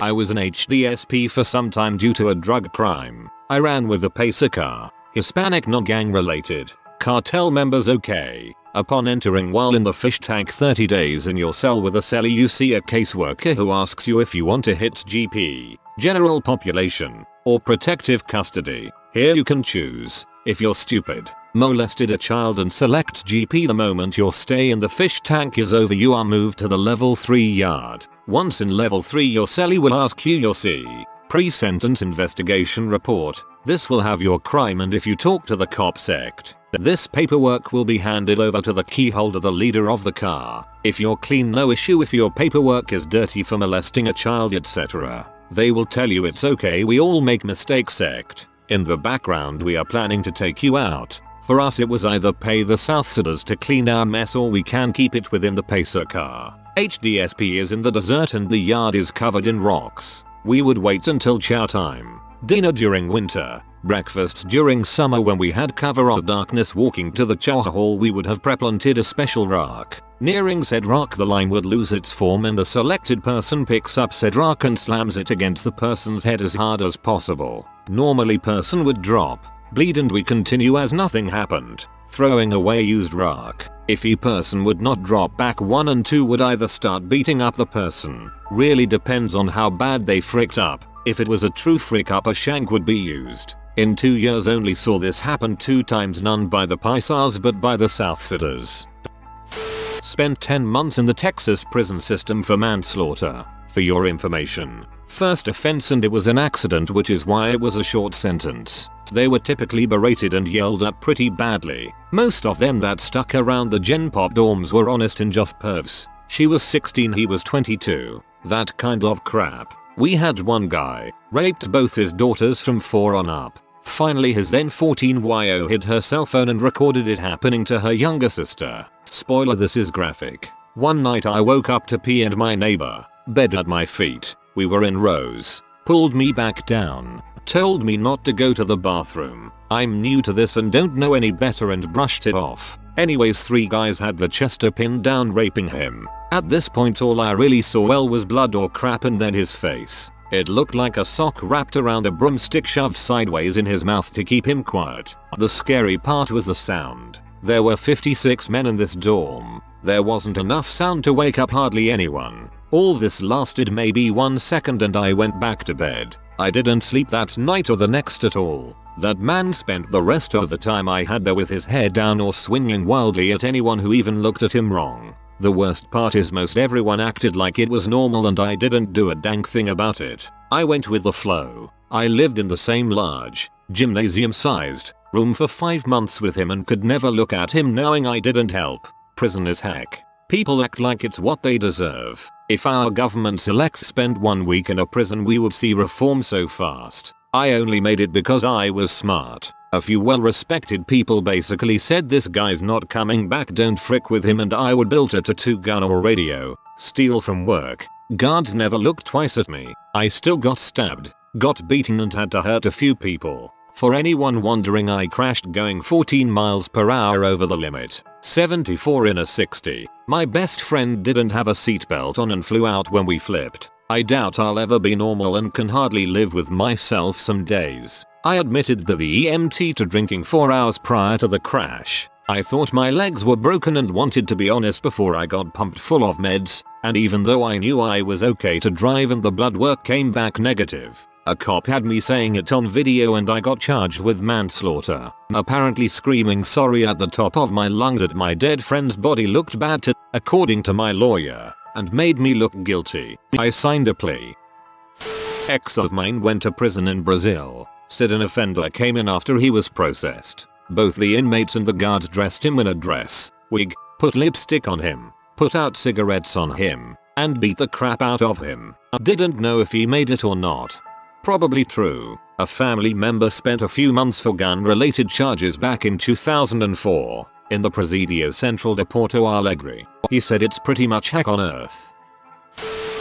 I was an HDSP for some time due to a drug crime. I ran with the Pacer car. Hispanic, not gang related. Cartel members okay. Upon entering while in the fish tank 30 days in your cell with a cellie, you see a caseworker who asks you if you want to hit GP, general population, or protective custody. Here you can choose. If you're stupid, molested a child and select GP, the moment your stay in the fish tank is over you are moved to the level 3 yard. Once in level 3 your cellie will ask you your pre-sentence investigation report. This will have your crime, and if you talk to the cop sect, this paperwork will be handed over to the key holder, the leader of the car. If you're clean, no issue. If your paperwork is dirty for molesting a child etc., they will tell you it's okay, we all make mistakes sect. In the background we are planning to take you out. For us it was either pay the Southsiders to clean our mess or we can keep it within the Pacer car. HDSP is in the desert and the yard is covered in rocks. We would wait until chow time. Dinner during winter, breakfast during summer. When we had cover of darkness walking to the chow hall we would have pre-planted a special rock. Nearing said rock the line would lose its form and the selected person picks up said rock and slams it against the person's head as hard as possible. Normally person would drop, bleed, and we continue as nothing happened, throwing away used rock. If a person would not drop back, 1 and 2 would either start beating up the person. Really depends on how bad they fricked up. If it was a true frick up, a shank would be used. In 2 years only saw this happen 2 times, none by the Paisars but by the Southsiders. Spent 10 months in the Texas prison system for manslaughter. For your information, first offense, and it was an accident, which is why it was a short sentence. They were typically berated and yelled at pretty badly. Most of them that stuck around the Gen Pop dorms were honest and just pervs. She was 16, he was 22. That kind of crap. We had one guy, raped both his daughters from 4 on up. Finally his then 14 YO hid her cell phone and recorded it happening to her younger sister. Spoiler, this is graphic. One night I woke up to pee and my neighbor, bed at my feet, we were in rows, pulled me back down, told me not to go to the bathroom. I'm new to this and don't know any better and brushed it off. Anyways, 3 guys had the Chester pinned down raping him. At this point all I really saw was blood or crap and then his face. It looked like a sock wrapped around a broomstick shoved sideways in his mouth to keep him quiet. The scary part was the sound. There were 56 men in this dorm. There wasn't enough sound to wake up hardly anyone. All this lasted maybe 1 second and I went back to bed. I didn't sleep that night or the next at all. That man spent the rest of the time I had there with his head down or swinging wildly at anyone who even looked at him wrong. The worst part is most everyone acted like it was normal and I didn't do a dang thing about it. I went with the flow. I lived in the same large, gymnasium-sized room for 5 months with him and could never look at him knowing I didn't help. Prison is heck. People act like it's what they deserve. If our government selects spend 1 week in a prison we would see reform so fast. I only made it because I was smart. A few well-respected people basically said this guy's not coming back, don't frick with him, and I would build a tattoo gun or radio, steal from work, Guards never looked twice at me. I still got stabbed, got beaten and had to hurt a few people. For anyone wondering, I crashed going 14 miles per hour over the limit. 74 in a 60. My best friend didn't have a seatbelt on and flew out when we flipped. I doubt I'll ever be normal and can hardly live with myself some days. I admitted to the EMT to drinking 4 hours prior to the crash. I thought my legs were broken and wanted to be honest before I got pumped full of meds, and even though I knew I was okay to drive and the blood work came back negative, a cop had me saying it on video and I got charged with manslaughter, apparently screaming sorry at the top of my lungs at my dead friend's body looked bad to, according to my lawyer, and made me look guilty. I signed a plea. Ex of mine went to prison in Brazil, said an offender came in after he was processed. Both the inmates and the guards dressed him in a dress, wig, put lipstick on him, put out cigarettes on him, and beat the crap out of him. I didn't know if he made it or not. Probably true. A family member spent a few months for gun-related charges back in 2004 in the Presidio Central de Porto Alegre. He said it's pretty much heck on earth.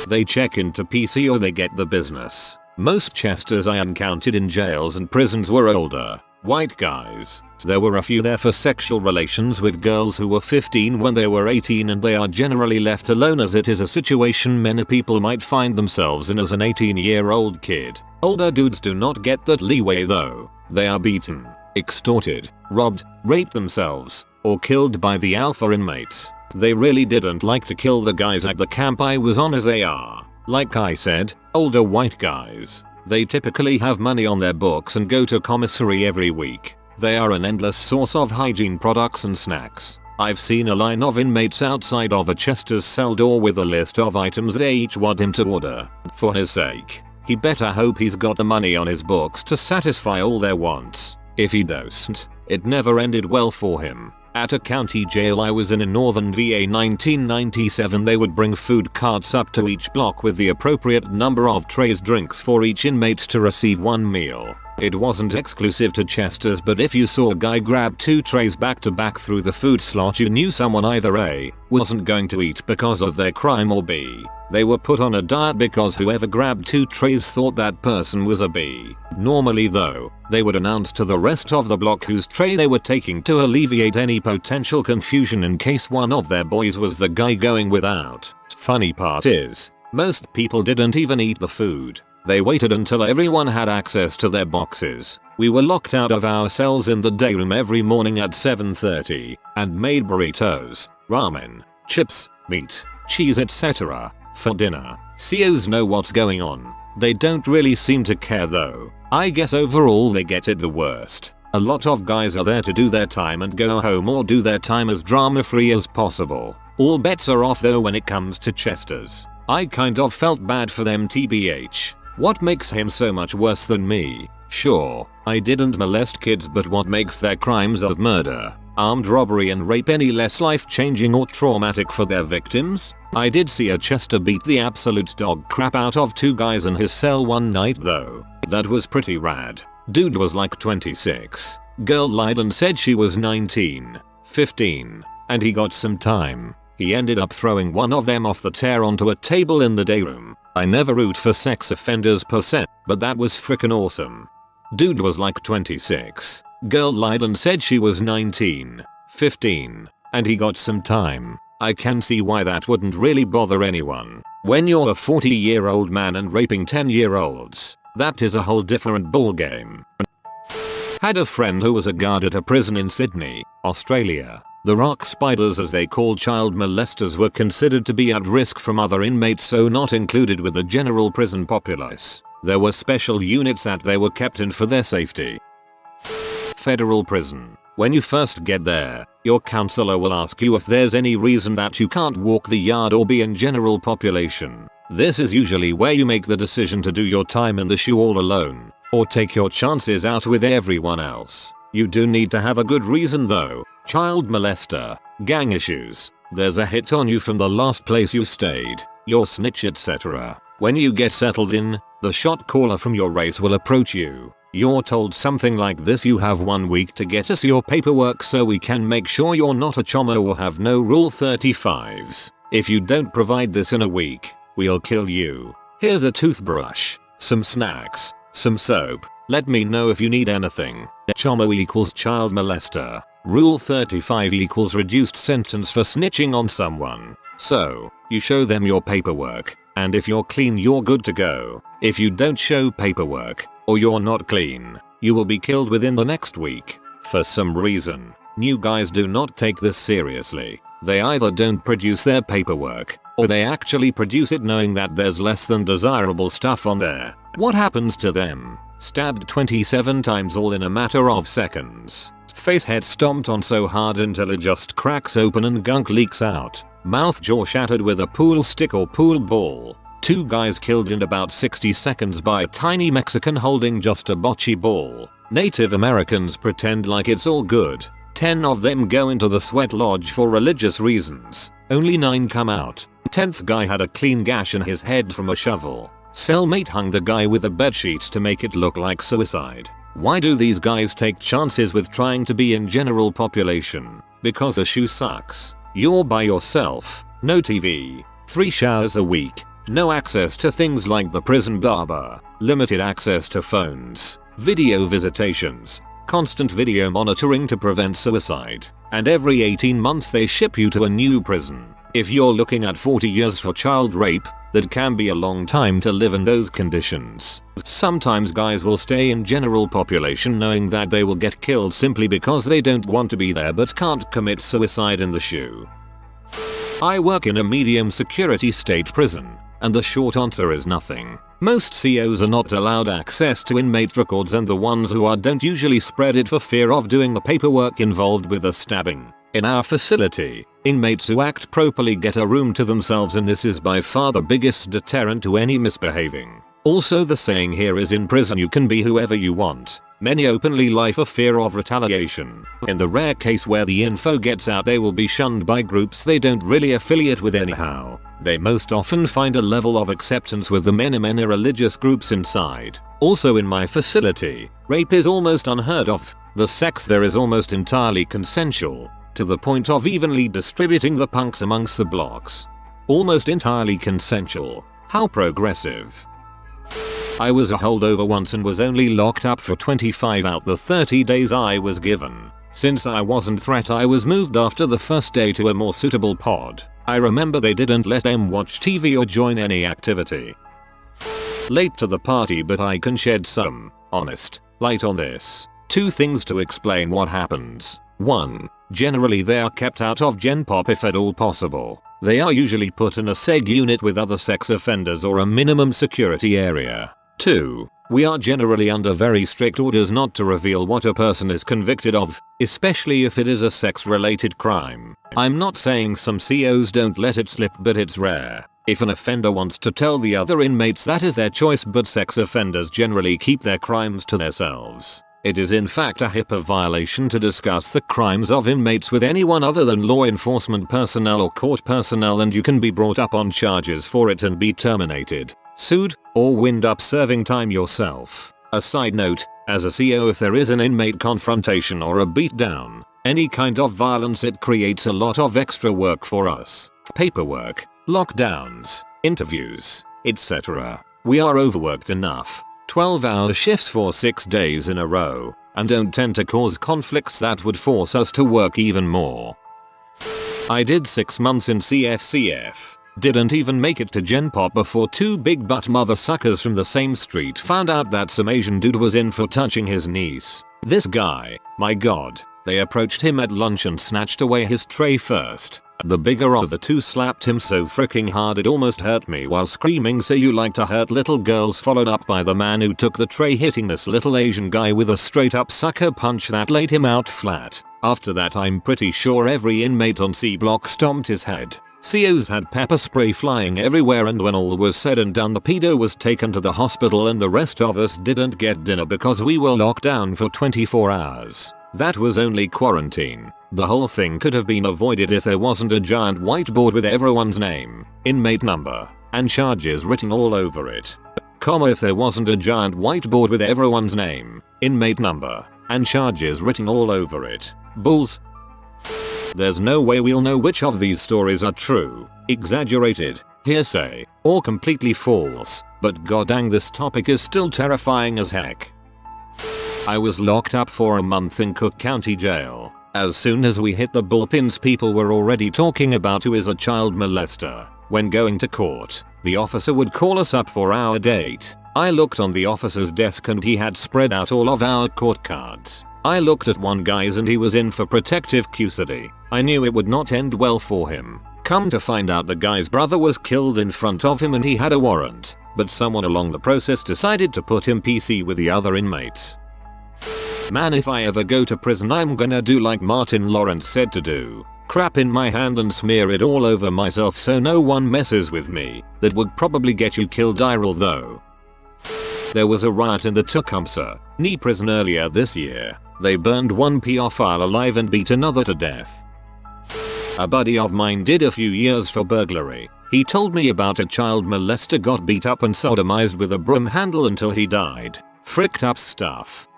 They check into PC or they get the business. Most Chesters I encountered in jails and prisons were older, white guys. There were a few there for sexual relations with girls who were 15 when they were 18, and they are generally left alone as it is a situation many people might find themselves in as an 18-year-old kid. Older dudes do not get that leeway though. They are beaten, extorted, robbed, raped themselves, or killed by the alpha inmates. They really didn't like to kill the guys at the camp I was on as they are, like I said, older white guys. They typically have money on their books and go to commissary every week. They are an endless source of hygiene products and snacks. I've seen a line of inmates outside of a Chester's cell door with a list of items they each want him to order. For his sake, he better hope he's got the money on his books to satisfy all their wants. If he doesn't, it never ended well for him. At a county jail I was in northern VA 1997, they would bring food carts up to each block with the appropriate number of trays drinks for each inmate to receive one meal. It wasn't exclusive to Chester's, but if you saw a guy grab 2 trays back to back through the food slot, you knew someone either A, wasn't going to eat because of their crime, or B, they were put on a diet because whoever grabbed 2 trays thought that person was a B. Normally though, they would announce to the rest of the block whose tray they were taking to alleviate any potential confusion in case one of their boys was the guy going without. Funny part is, most people didn't even eat the food. They waited until everyone had access to their boxes. We were locked out of our cells in the day room every morning at 7:30 and made burritos, ramen, chips, meat, cheese, etc. for dinner. COs know what's going on. They don't really seem to care though. I guess overall they get it the worst. A lot of guys are there to do their time and go home, or do their time as drama free as possible. All bets are off though when it comes to Chester's. I kind of felt bad for them tbh. What makes him so much worse than me? Sure, I didn't molest kids, but what makes their crimes of murder, armed robbery and rape any less life-changing or traumatic for their victims? I did see a Chester beat the absolute dog crap out of 2 guys in his cell one night though. That was pretty rad. Dude was like 26. Girl lied and said she was 19, 15, and he got some time. He ended up throwing one of them off the chair onto a table in the day room. I never root for sex offenders per se, but that was frickin' awesome. Dude was like 26. Girl lied and said she was 19, 15, and he got some time. I can see why that wouldn't really bother anyone. When you're a 40-year-old man and raping 10-year-olds, that is a whole different ballgame. Had a friend who was a guard at a prison in Sydney, Australia. The rock spiders, as they call child molesters, were considered to be at risk from other inmates, so not included with the general prison populace. There were special units that they were kept in for their safety. Federal prison. When you first get there, your counselor will ask you if there's any reason that you can't walk the yard or be in general population. This is usually where you make the decision to do your time in the SHU all alone, or take your chances out with everyone else. You do need to have a good reason though. Child molester, gang issues, there's a hit on you from the last place you stayed, your snitch, etc. When you get settled in, the shot caller from your race will approach you. You're told something like this: you have 1 week to get us your paperwork so we can make sure you're not a chommer or have no Rule 35s. If you don't provide this in a week, we'll kill you. Here's a toothbrush, some snacks, some soap. Let me know if you need anything. Chomo equals child molester. Rule 35 equals reduced sentence for snitching on someone. So, you show them your paperwork, and if you're clean you're good to go. If you don't show paperwork, or you're not clean, you will be killed within the next week. For some reason, new guys do not take this seriously. They either don't produce their paperwork, or they actually produce it knowing that there's less than desirable stuff on there. What happens to them? Stabbed 27 times all in a matter of seconds. Face head stomped on so hard until it just cracks open and gunk leaks out. Mouth jaw shattered with a pool stick or pool ball. 2 guys killed in about 60 seconds by a tiny Mexican holding just a bocce ball. Native Americans pretend like it's all good. 10 of them go into the sweat lodge for religious reasons. Only 9 come out. 10th guy had a clean gash in his head from a shovel. Cellmate hung the guy with a bedsheet to make it look like suicide. Why do these guys take chances with trying to be in general population? Because the shoe sucks. You're by yourself. No TV. 3 showers a week. No access to things like the prison barber. Limited access to phones. Video visitations. Constant video monitoring to prevent suicide. And every 18 months they ship you to a new prison. If you're looking at 40 years for child rape, that can be a long time to live in those conditions. Sometimes guys will stay in general population knowing that they will get killed simply because they don't want to be there but can't commit suicide in the shoe. I work in a medium security state prison, and the short answer is nothing. Most COs are not allowed access to inmate records, and the ones who are don't usually spread it for fear of doing the paperwork involved with the stabbing. In our facility, inmates who act properly get a room to themselves, and this is by far the biggest deterrent to any misbehaving. Also, the saying here is in prison you can be whoever you want. Many openly lie for fear of retaliation. In the rare case where the info gets out, they will be shunned by groups they don't really affiliate with anyhow. They most often find a level of acceptance with the many religious groups inside. Also in my facility, rape is almost unheard of. The sex there is almost entirely consensual, to the point of evenly distributing the punks amongst the blocks. Almost entirely consensual. How progressive. I was a holdover once and was only locked up for 25 out the 30 days I was given. Since I wasn't threat, I was moved after the first day to a more suitable pod. I remember they didn't let them watch TV or join any activity. Late to the party, but I can shed some honest light on this. 2 things to explain what happens. 1. Generally they are kept out of Gen Pop if at all possible. They are usually put in a seg unit with other sex offenders or a minimum security area. 2. We are generally under very strict orders not to reveal what a person is convicted of, especially if it is a sex-related crime. I'm not saying some COs don't let it slip, but it's rare. If an offender wants to tell the other inmates, that is their choice, but sex offenders generally keep their crimes to themselves. It is in fact a HIPAA violation to discuss the crimes of inmates with anyone other than law enforcement personnel or court personnel, and you can be brought up on charges for it and be terminated, sued, or wind up serving time yourself. A side note, as a CO, if there is an inmate confrontation or a beatdown, any kind of violence, it creates a lot of extra work for us. Paperwork, lockdowns, interviews, etc. We are overworked enough. 12-hour shifts for 6 days in a row, and don't tend to cause conflicts that would force us to work even more. I did 6 months in CFCF. Didn't even make it to Gen Pop before 2 big butt mother suckers from the same street found out that some Asian dude was in for touching his niece. This guy, my god, they approached him at lunch and snatched away his tray first. The bigger of the 2 slapped him so freaking hard it almost hurt me while screaming, "So you like to hurt little girls," followed up by the man who took the tray hitting this little Asian guy with a straight up sucker punch that laid him out flat. After that, I'm pretty sure every inmate on C block stomped his head. COs had pepper spray flying everywhere, and when all was said and done, the pedo was taken to the hospital and the rest of us didn't get dinner because we were locked down for 24 hours. That was only quarantine. The whole thing could have been avoided if there wasn't a giant whiteboard with everyone's name, inmate number, and charges written all over it. If there wasn't a giant whiteboard with everyone's name, inmate number, and charges written all over it. Bulls. There's no way we'll know which of these stories are true, exaggerated, hearsay, or completely false, but goddang this topic is still terrifying as heck. I was locked up for a month in Cook County Jail. As soon as we hit the bullpens, people were already talking about who is a child molester. When going to court, the officer would call us up for our date. I looked on the officer's desk and he had spread out all of our court cards. I looked at one guy's and he was in for protective custody. I knew it would not end well for him. Come to find out, the guy's brother was killed in front of him and he had a warrant, but someone along the process decided to put him PC with the other inmates. Man, if I ever go to prison, I'm gonna do like Martin Lawrence said to do. Crap in my hand and smear it all over myself so no one messes with me. That would probably get you killed viral though. There was a riot in the Tecumseh prison earlier this year. They burned one pedophile alive and beat another to death. A buddy of mine did a few years for burglary. He told me about a child molester got beat up and sodomized with a broom handle until he died. Fricked up stuff.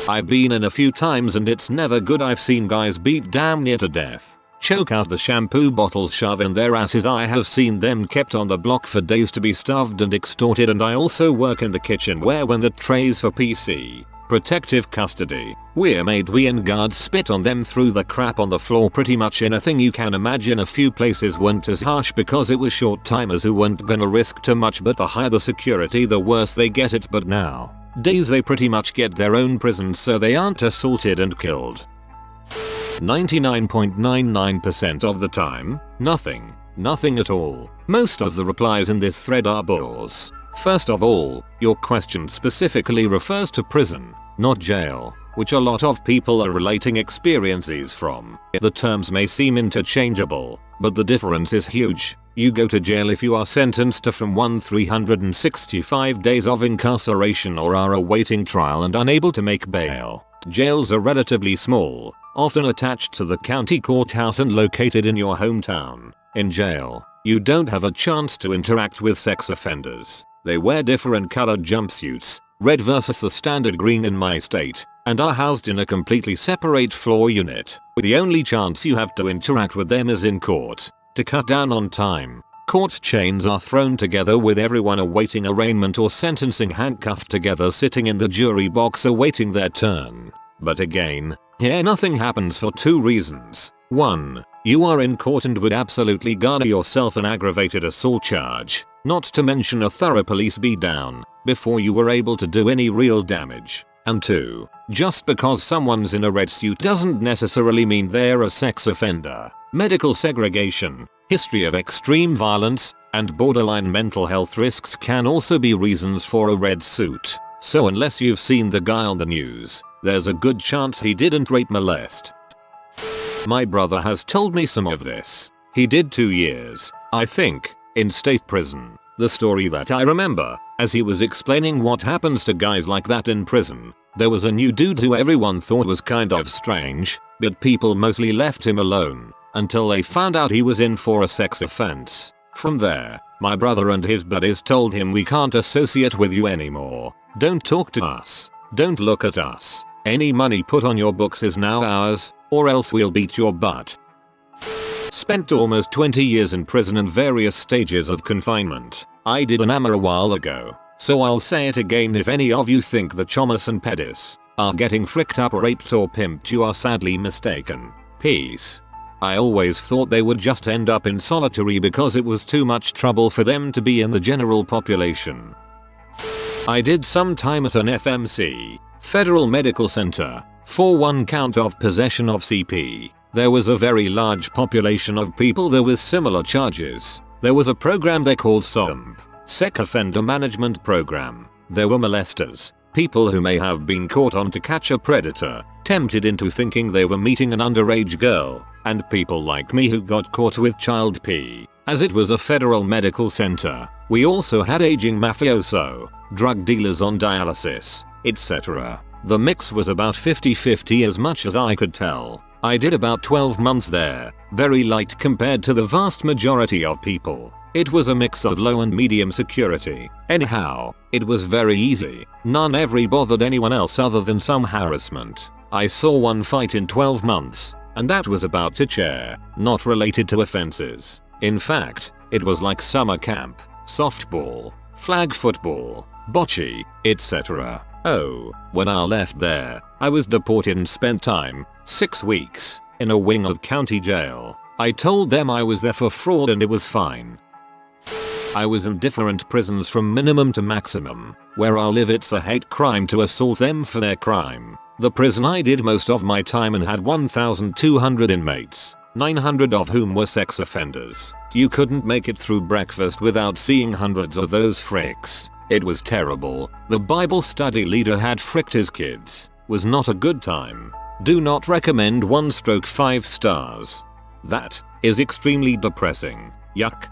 I've been in a few times and it's never good. I've seen guys beat damn near to death, choke out the shampoo bottles, shove in their asses. I have seen them kept on the block for days to be starved and extorted, and I also work in the kitchen where when the trays for PC, protective custody, we're made, we and guards spit on them, threw the crap on the floor, pretty much anything you can imagine. A few places weren't as harsh because it was short timers who weren't gonna risk too much, but the higher the security the worse they get it. But now days they pretty much get their own prison so they aren't assaulted and killed. 99.99% of the time, nothing at all. Most of the replies in this thread are bores. First of all, your question specifically refers to prison, not jail, which a lot of people are relating experiences from. The terms may seem interchangeable, but the difference is huge. You go to jail if you are sentenced to from 365 days of incarceration or are awaiting trial and unable to make bail. Jails are relatively small, often attached to the county courthouse and located in your hometown. In jail, you don't have a chance to interact with sex offenders. They wear different colored jumpsuits, red versus the standard green in my state, and are housed in a completely separate floor unit. The only chance you have to interact with them is in court. To cut down on time, court chains are thrown together with everyone awaiting arraignment or sentencing handcuffed together sitting in the jury box awaiting their turn. But again, here nothing happens for two reasons. 1. You are in court and would absolutely garner yourself an aggravated assault charge, not to mention a thorough police beatdown, before you were able to do any real damage. And 2. Just because someone's in a red suit doesn't necessarily mean they're a sex offender. Medical segregation, history of extreme violence, and borderline mental health risks can also be reasons for a red suit. So unless you've seen the guy on the news, there's a good chance he didn't rape molest. My brother has told me some of this. He did 2 years, I think, in state prison. The story that I remember, as he was explaining what happens to guys like that in prison, there was a new dude who everyone thought was kind of strange, but people mostly left him alone until they found out he was in for a sex offense. From there, my brother and his buddies told him, we can't associate with you anymore. Don't talk to us. Don't look at us. Any money put on your books is now ours, or else we'll beat your butt. Spent almost 20 years in prison and various stages of confinement. I did an AMA a while ago, so I'll say it again. If any of you think the chomas and pedis are getting fricked up, raped or pimped, you are sadly mistaken. Peace. I always thought they would just end up in solitary because it was too much trouble for them to be in the general population. I did some time at an FMC, Federal Medical Center, for one count of possession of CP. There was a very large population of people there with similar charges. There was a program they called SOMP, Sex Offender Management Program. There were molesters, people who may have been caught on to catch a predator, tempted into thinking they were meeting an underage girl, and people like me who got caught with child P. As it was a federal medical center, we also had aging mafioso, drug dealers on dialysis, etc. The mix was about 50-50 as much as I could tell. I did about 12 months there, very light compared to the vast majority of people. It was a mix of low and medium security. Anyhow, it was very easy. None ever bothered anyone else other than some harassment. I saw one fight in 12 months, and that was about to chair, not related to offenses. In fact, It was like summer camp, softball, flag football, bocce, etc. Oh, when I left there, I was deported and spent time, 6 weeks, in a wing of county jail. I told them I was there for fraud and it was fine. I was in different prisons from minimum to maximum. Where I live it's a hate crime to assault them for their crime. The prison I did most of my time in had 1,200 inmates, 900 of whom were sex offenders. You couldn't make it through breakfast without seeing hundreds of those fricks. It was terrible. The Bible study leader had fricked his kids. Was not a good time. Do not recommend 1/5 stars. That is extremely depressing. Yuck.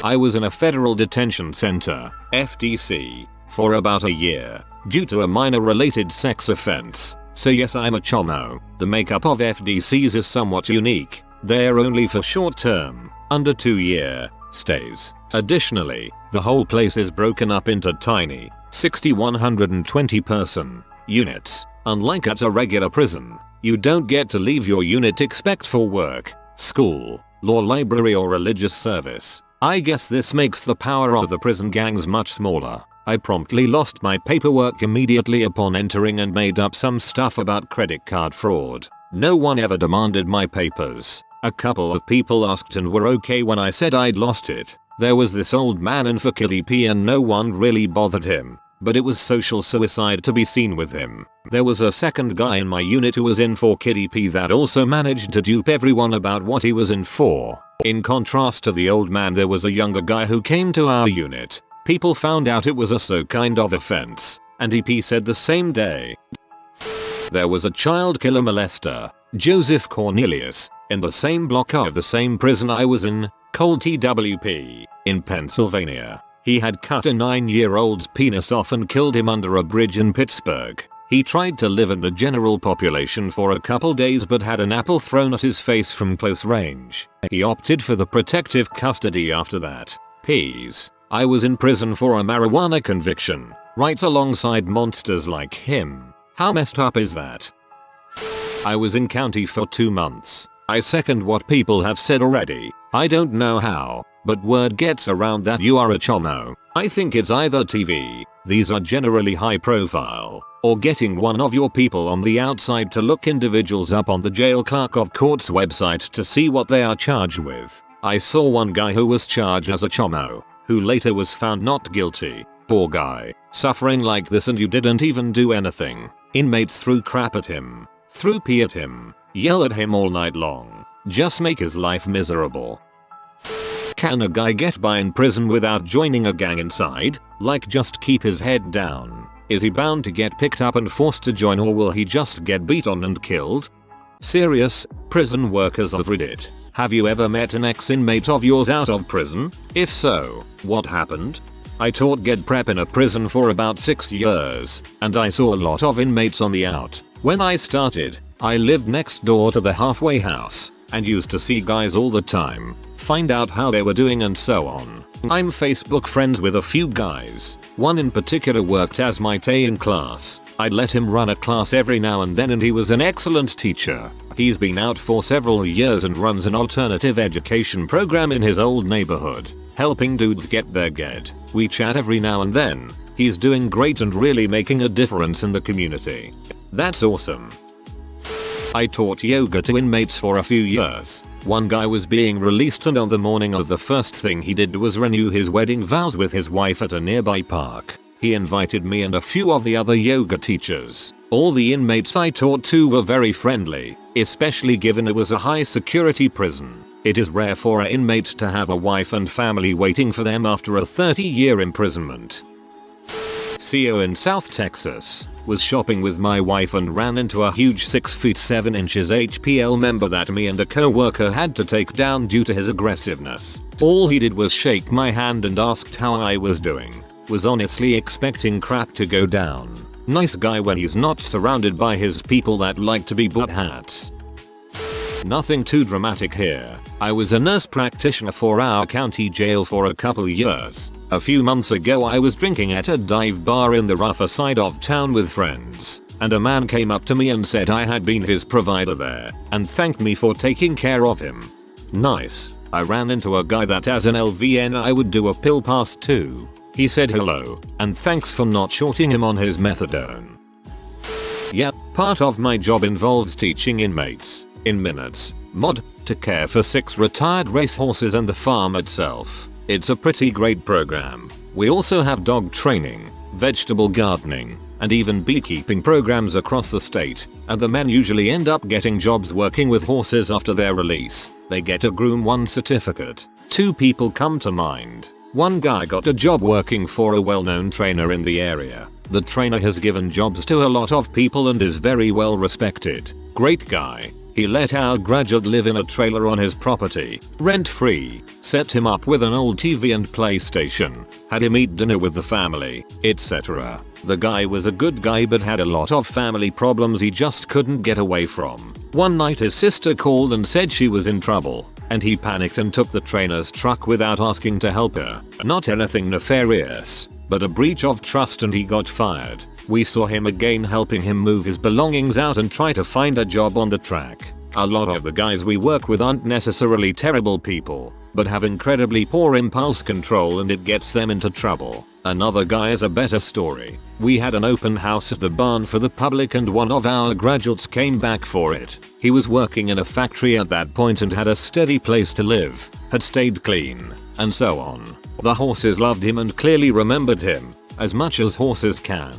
I was in a federal detention center, FDC, for about a year, due to a minor related sex offense. So yes, I'm a chomo. The makeup of FDCs is somewhat unique. They're only for short term, under 2-year stays. Additionally, the whole place is broken up into tiny, 120 person units. Unlike at a regular prison, you don't get to leave your unit except for work, school, law library or religious service. I guess this makes the power of the prison gangs much smaller. I promptly lost my paperwork immediately upon entering and made up some stuff about credit card fraud. No one ever demanded my papers. A couple of people asked and were okay when I said I'd lost it. There was this old man in for KDP and no one really bothered him. But it was social suicide to be seen with him. There was a second guy in my unit who was in for KDP that also managed to dupe everyone about what he was in for. In contrast to the old man, there was a younger guy who came to our unit. People found out it was a so kind of offense, and EP said the same day. There was a child killer molester, Joseph Cornelius, in the same block of the same prison I was in, Cold TWP, in Pennsylvania. He had cut a 9-year-old's penis off and killed him under a bridge in Pittsburgh. He tried to live in the general population for a couple days but had an apple thrown at his face from close range. He opted for the protective custody after that. Peas. I was in prison for a marijuana conviction, right alongside monsters like him. How messed up is that? I was in county for 2 months. I second what people have said already. I don't know how, but word gets around that you are a chomo. I think it's either TV, these are generally high profile, or getting one of your people on the outside to look individuals up on the jail clerk of court's website to see what they are charged with. I saw one guy who was charged as a chomo, who later was found not guilty. Poor guy, suffering like this and you didn't even do anything. Inmates threw crap at him, threw pee at him, yell at him all night long. Just make his life miserable. Can a guy get by in prison without joining a gang inside? Like just keep his head down? Is he bound to get picked up and forced to join, or will he just get beat on and killed? Serious, prison workers of Reddit. Have you ever met an ex-inmate of yours out of prison? If so, what happened? I taught GED prep in a prison for about 6 years, and I saw a lot of inmates on the out. When I started, I lived next door to the halfway house, and used to see guys all the time, find out how they were doing and so on. I'm Facebook friends with a few guys. One in particular worked as my TA in class. I'd let him run a class every now and then and he was an excellent teacher. He's been out for several years and runs an alternative education program in his old neighborhood, helping dudes get their GED. We chat every now and then. He's doing great and really making a difference in the community. That's awesome. I taught yoga to inmates for a few years. One guy was being released and on the morning of the first thing he did was renew his wedding vows with his wife at a nearby park. He invited me and a few of the other yoga teachers. All the inmates I taught to were very friendly, especially given it was a high security prison. It is rare for an inmate to have a wife and family waiting for them after a 30-year imprisonment. CEO in South Texas was shopping with my wife and ran into a huge 6 feet 7 inches HPL member that me and a co-worker had to take down due to his aggressiveness. All he did was shake my hand and asked how I was doing. Was honestly expecting crap to go down. Nice guy when he's not surrounded by his people that like to be butt hats. Nothing too dramatic here. I was a nurse practitioner for our county jail for a couple years. A few months ago I was drinking at a dive bar in the rougher side of town with friends, and a man came up to me and said I had been his provider there, and thanked me for taking care of him. Nice. I ran into a guy that as an LVN I would do a pill pass to. He said hello and thanks for not shorting him on his methadone. Yep, part of my job involves teaching inmates, in minutes, mod, to care for 6 retired racehorses and the farm itself. It's a pretty great program. We also have dog training, vegetable gardening, and even beekeeping programs across the state, and the men usually end up getting jobs working with horses after their release. They get a Groom 1 certificate. 2 people come to mind. One guy got a job working for a well-known trainer in the area. The trainer has given jobs to a lot of people and is very well respected. Great guy. He let our graduate live in a trailer on his property, rent-free, set him up with an old TV and PlayStation, had him eat dinner with the family, etc. The guy was a good guy but had a lot of family problems he just couldn't get away from. One night his sister called and said she was in trouble, and he panicked and took the trainer's truck without asking to help her. Not anything nefarious, but a breach of trust and he got fired. We saw him again helping him move his belongings out and try to find a job on the track. A lot of the guys we work with aren't necessarily terrible people, but have incredibly poor impulse control and it gets them into trouble. Another guy is a better story. We had an open house at the barn for the public and one of our graduates came back for it. He was working in a factory at that point and had a steady place to live, had stayed clean, and so on. The horses loved him and clearly remembered him, as much as horses can.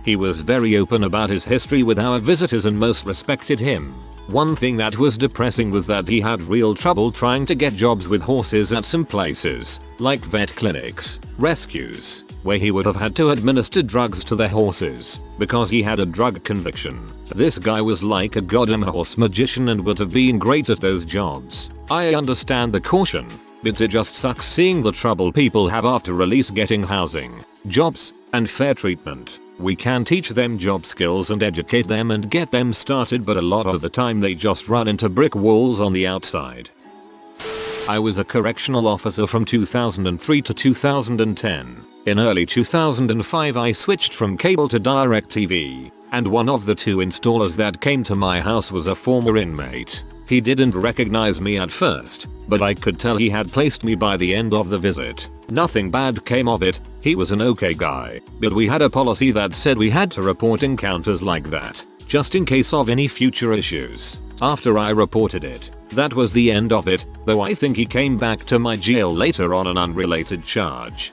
He was very open about his history with our visitors and most respected him. One thing that was depressing was that he had real trouble trying to get jobs with horses at some places, like vet clinics, rescues, where he would have had to administer drugs to the horses, because he had a drug conviction. This guy was like a goddamn horse magician and would have been great at those jobs. I understand the caution, but it just sucks seeing the trouble people have after release getting housing, jobs, and fair treatment. We can teach them job skills and educate them and get them started, but a lot of the time they just run into brick walls on the outside. I was a correctional officer from 2003 to 2010. In early 2005 I switched from cable to DirecTV, and one of the 2 installers that came to my house was a former inmate. He didn't recognize me at first, but I could tell he had placed me by the end of the visit. Nothing bad came of it, he was an okay guy, but we had a policy that said we had to report encounters like that, just in case of any future issues. After I reported it, that was the end of it, though I think he came back to my jail later on an unrelated charge.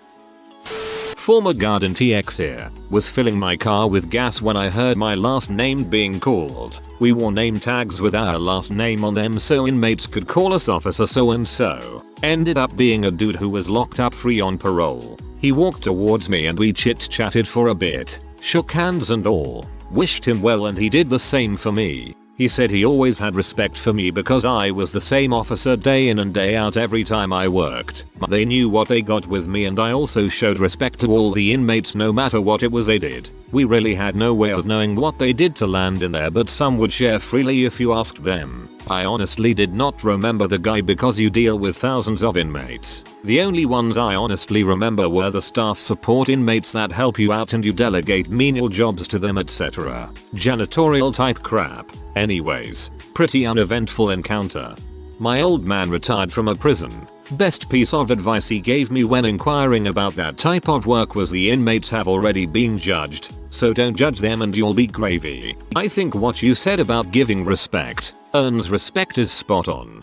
Former guard in TX here, was filling my car with gas when I heard my last name being called. We wore name tags with our last name on them so inmates could call us officer so and so. Ended up being a dude who was locked up free on parole. He walked towards me and we chit-chatted for a bit, shook hands and all, wished him well and he did the same for me. He said he always had respect for me because I was the same officer day in and day out every time I worked. They knew what they got with me and I also showed respect to all the inmates no matter what it was they did. We really had no way of knowing what they did to land in there, but some would share freely if you asked them. I honestly did not remember the guy because you deal with thousands of inmates. The only ones I honestly remember were the staff support inmates that help you out and you delegate menial jobs to them, etc. Janitorial type crap. Anyways, pretty uneventful encounter. My old man retired from a prison. Best piece of advice he gave me when inquiring about that type of work was the inmates have already been judged, so don't judge them and you'll be gravy. I think what you said about giving respect earns respect is spot on.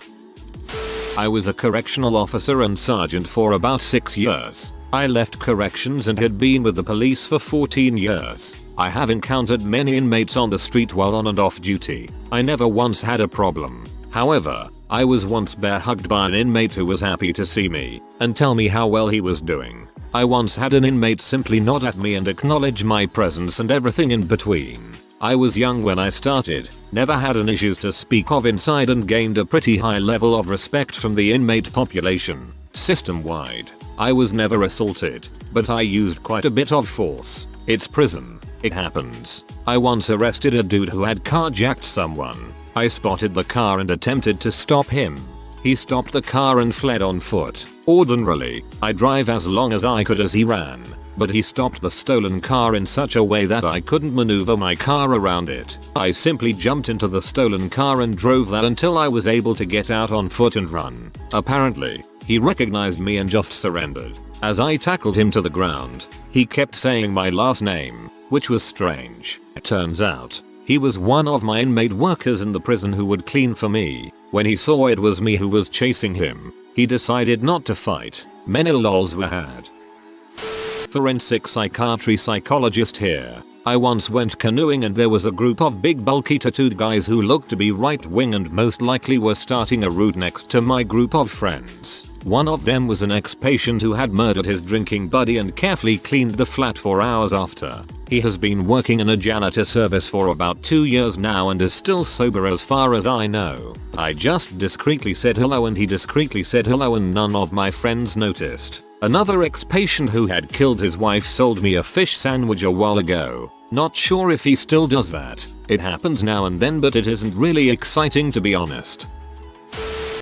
I was a correctional officer and sergeant for about 6 years. I left corrections and had been with the police for 14 years. I have encountered many inmates on the street while on and off duty. I never once had a problem. However, I was once bear hugged by an inmate who was happy to see me and tell me how well he was doing. I once had an inmate simply nod at me and acknowledge my presence and everything in between. I was young when I started, never had an issues to speak of inside and gained a pretty high level of respect from the inmate population, system-wide. I was never assaulted, but I used quite a bit of force. It's prison. It happens. I once arrested a dude who had carjacked someone. I spotted the car and attempted to stop him. He stopped the car and fled on foot. Ordinarily, I drive as long as I could as he ran. but he stopped the stolen car in such a way that I couldn't maneuver my car around it. I simply jumped into the stolen car and drove that until I was able to get out on foot and run. Apparently, he recognized me and just surrendered. As I tackled him to the ground, he kept saying my last name, which was strange. It turns out, he was one of my inmate workers in the prison who would clean for me. When he saw it was me who was chasing him, he decided not to fight. Many lols were had. Forensic psychiatry psychologist here. I once went canoeing and there was a group of big bulky tattooed guys who looked to be right wing and most likely were starting a route next to my group of friends. One of them was an ex-patient who had murdered his drinking buddy and carefully cleaned the flat for hours after. He has been working in a janitor service for about 2 years now and is still sober as far as I know. I just discreetly said hello and he discreetly said hello and none of my friends noticed. Another ex-patient who had killed his wife sold me a fish sandwich a while ago. Not sure if he still does that. It happens now and then but it isn't really exciting to be honest.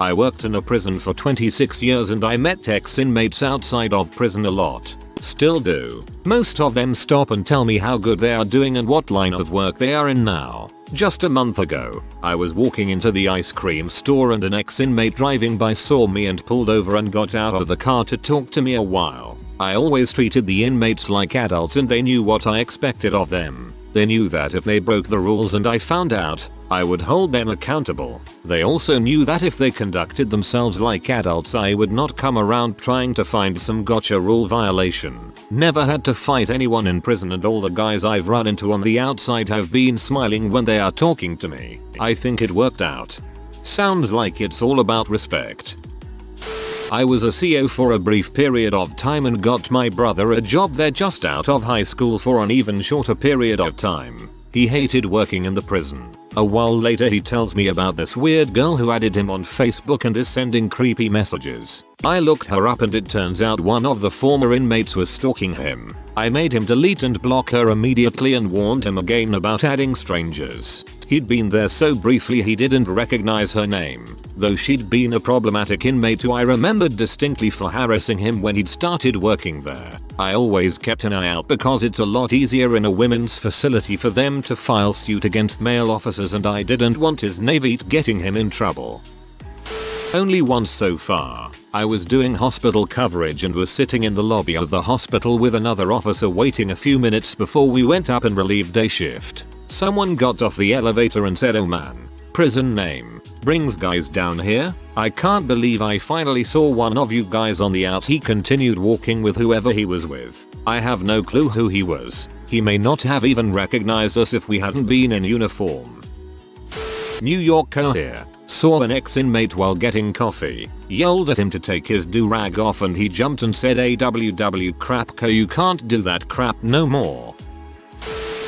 I worked in a prison for 26 years and I met ex-inmates outside of prison a lot. Still do. Most of them stop and tell me how good they are doing and what line of work they are in now. Just a month ago, I was walking into the ice cream store and an ex-inmate driving by saw me and pulled over and got out of the car to talk to me a while. I always treated the inmates like adults and they knew what I expected of them. They knew that if they broke the rules and I found out, I would hold them accountable. They also knew that if they conducted themselves like adults I would not come around trying to find some gotcha rule violation. Never had to fight anyone in prison and all the guys I've run into on the outside have been smiling when they are talking to me. I think it worked out. Sounds like it's all about respect. I was a CO for a brief period of time and got my brother a job there just out of high school for an even shorter period of time. He hated working in the prison. A while later he tells me about this weird girl who added him on Facebook and is sending creepy messages. I looked her up and it turns out one of the former inmates was stalking him. I made him delete and block her immediately and warned him again about adding strangers. He'd been there so briefly he didn't recognize her name, though she'd been a problematic inmate who I remembered distinctly for harassing him when he'd started working there. I always kept an eye out because it's a lot easier in a women's facility for them to file suit against male officers and I didn't want his Navy getting him in trouble. Only once so far. I was doing hospital coverage and was sitting in the lobby of the hospital with another officer waiting a few minutes before we went up and relieved day shift. Someone got off the elevator and said, "Oh man, prison name brings guys down here. I can't believe I finally saw one of you guys on the outs." He continued walking with whoever he was with. I have no clue who he was. He may not have even recognized us if we hadn't been in uniform. New Yorker here. Saw an ex-inmate while getting coffee, yelled at him to take his do-rag off and he jumped and said, "AWW crap, you can't do that crap no more."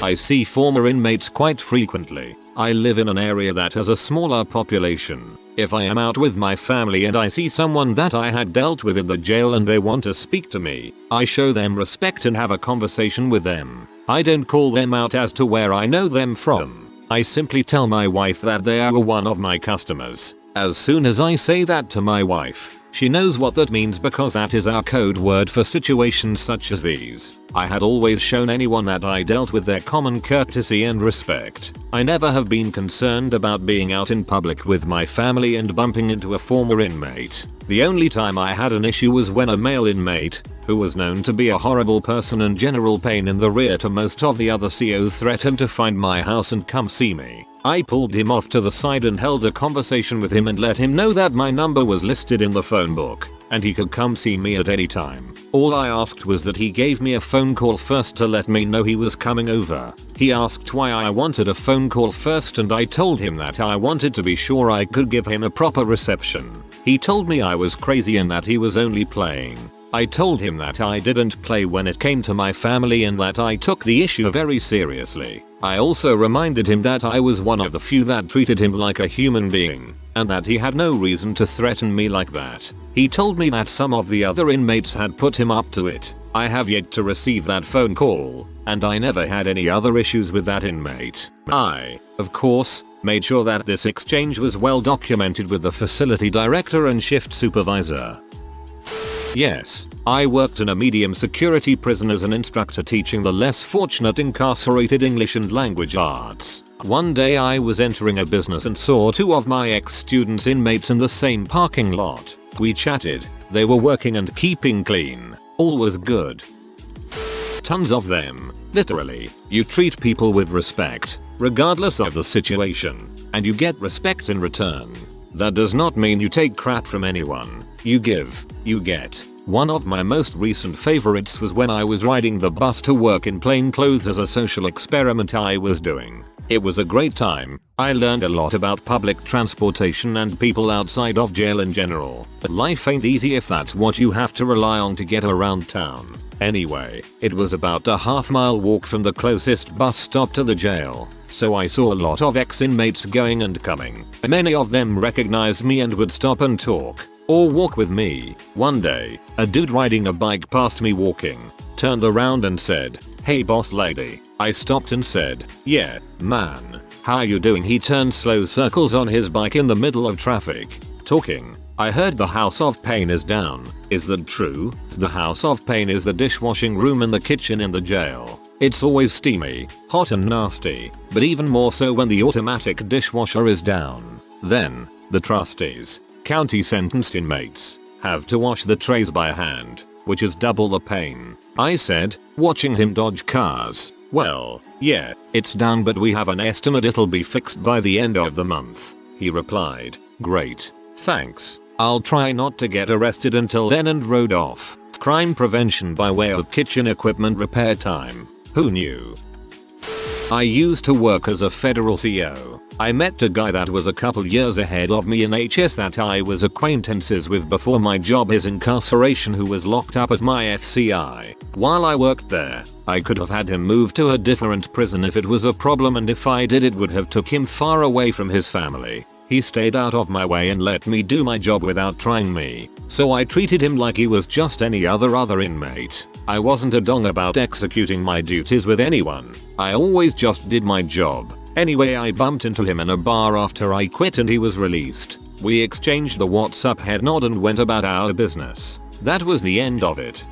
I see former inmates quite frequently. I live in an area that has a smaller population. If I am out with my family and I see someone that I had dealt with in the jail and they want to speak to me, I show them respect and have a conversation with them. I don't call them out as to where I know them from. I simply tell my wife that they are one of my customers. As soon as I say that to my wife, she knows what that means because that is our code word for situations such as these. I had always shown anyone that I dealt with their common courtesy and respect. I never have been concerned about being out in public with my family and bumping into a former inmate. The only time I had an issue was when a male inmate, who was known to be a horrible person and general pain in the rear to most of the other COs, threatened to find my house and come see me. I pulled him off to the side and held a conversation with him and let him know that my number was listed in the phone book and he could come see me at any time. All I asked was that he gave me a phone call first to let me know he was coming over. He asked why I wanted a phone call first and I told him that I wanted to be sure I could give him a proper reception. He told me I was crazy and that he was only playing. I told him that I didn't play when it came to my family and that I took the issue very seriously. I also reminded him that I was one of the few that treated him like a human being, and that he had no reason to threaten me like that. He told me that some of the other inmates had put him up to it. I have yet to receive that phone call, and I never had any other issues with that inmate. I, of course, made sure that this exchange was well documented with the facility director and shift supervisor. Yes, I worked in a medium security prison as an instructor teaching the less fortunate incarcerated English and language arts. One day I was entering a business and saw two of my ex-students inmates in the same parking lot. We chatted. They were working and keeping clean. All was good. Tons of them. Literally, you treat people with respect, regardless of the situation, and you get respect in return. That does not mean you take crap from anyone. You give, you get. One of my most recent favorites was when I was riding the bus to work in plain clothes as a social experiment I was doing. It was a great time. I learned a lot about public transportation and people outside of jail in general. But life ain't easy if that's what you have to rely on to get around town. Anyway, it was about a half-mile walk from the closest bus stop to the jail, so I saw a lot of ex-inmates going and coming. Many of them recognized me and would stop and talk, or walk with me. One day, a dude riding a bike passed me walking, turned around and said, "Hey boss lady." I stopped and said, "Yeah, man. How you doing?" He turned slow circles on his bike in the middle of traffic, talking. "I heard the House of Pain is down. Is that true?" The House of Pain is the dishwashing room and the kitchen in the jail. It's always steamy, hot and nasty, but even more so when the automatic dishwasher is down. Then, the trustees, county sentenced inmates, have to wash the trays by hand, which is double the pain. I said, watching him dodge cars, "Well, yeah, it's down but we have an estimate it'll be fixed by the end of the month." He replied, "Great, thanks. I'll try not to get arrested until then," and rode off. Crime prevention by way of kitchen equipment repair time. Who knew? I used to work as a federal CO. I met a guy that was a couple years ahead of me in HS that I was acquaintances with before my job his incarceration, who was locked up at my FCI. While I worked there, I could have had him move to a different prison if it was a problem, and if I did it would have took him far away from his family. He stayed out of my way and let me do my job without trying me, so I treated him like he was just any other inmate. I wasn't a dong about executing my duties with anyone. I always just did my job. Anyway, I bumped into him in a bar after I quit and he was released. We exchanged the "what's up" head nod and went about our business. That was the end of it.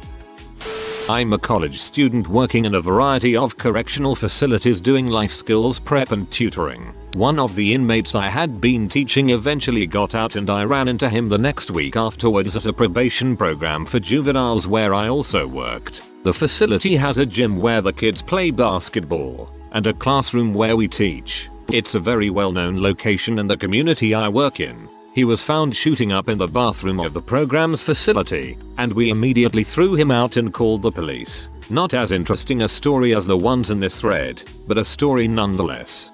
I'm a college student working in a variety of correctional facilities doing life skills prep and tutoring. One of the inmates I had been teaching eventually got out and I ran into him the next week afterwards at a probation program for juveniles where I also worked. The facility has a gym where the kids play basketball and a classroom where we teach. It's a very well-known location in the community I work in. He was found shooting up in the bathroom of the program's facility, and we immediately threw him out and called the police. Not as interesting a story as the ones in this thread, but a story nonetheless.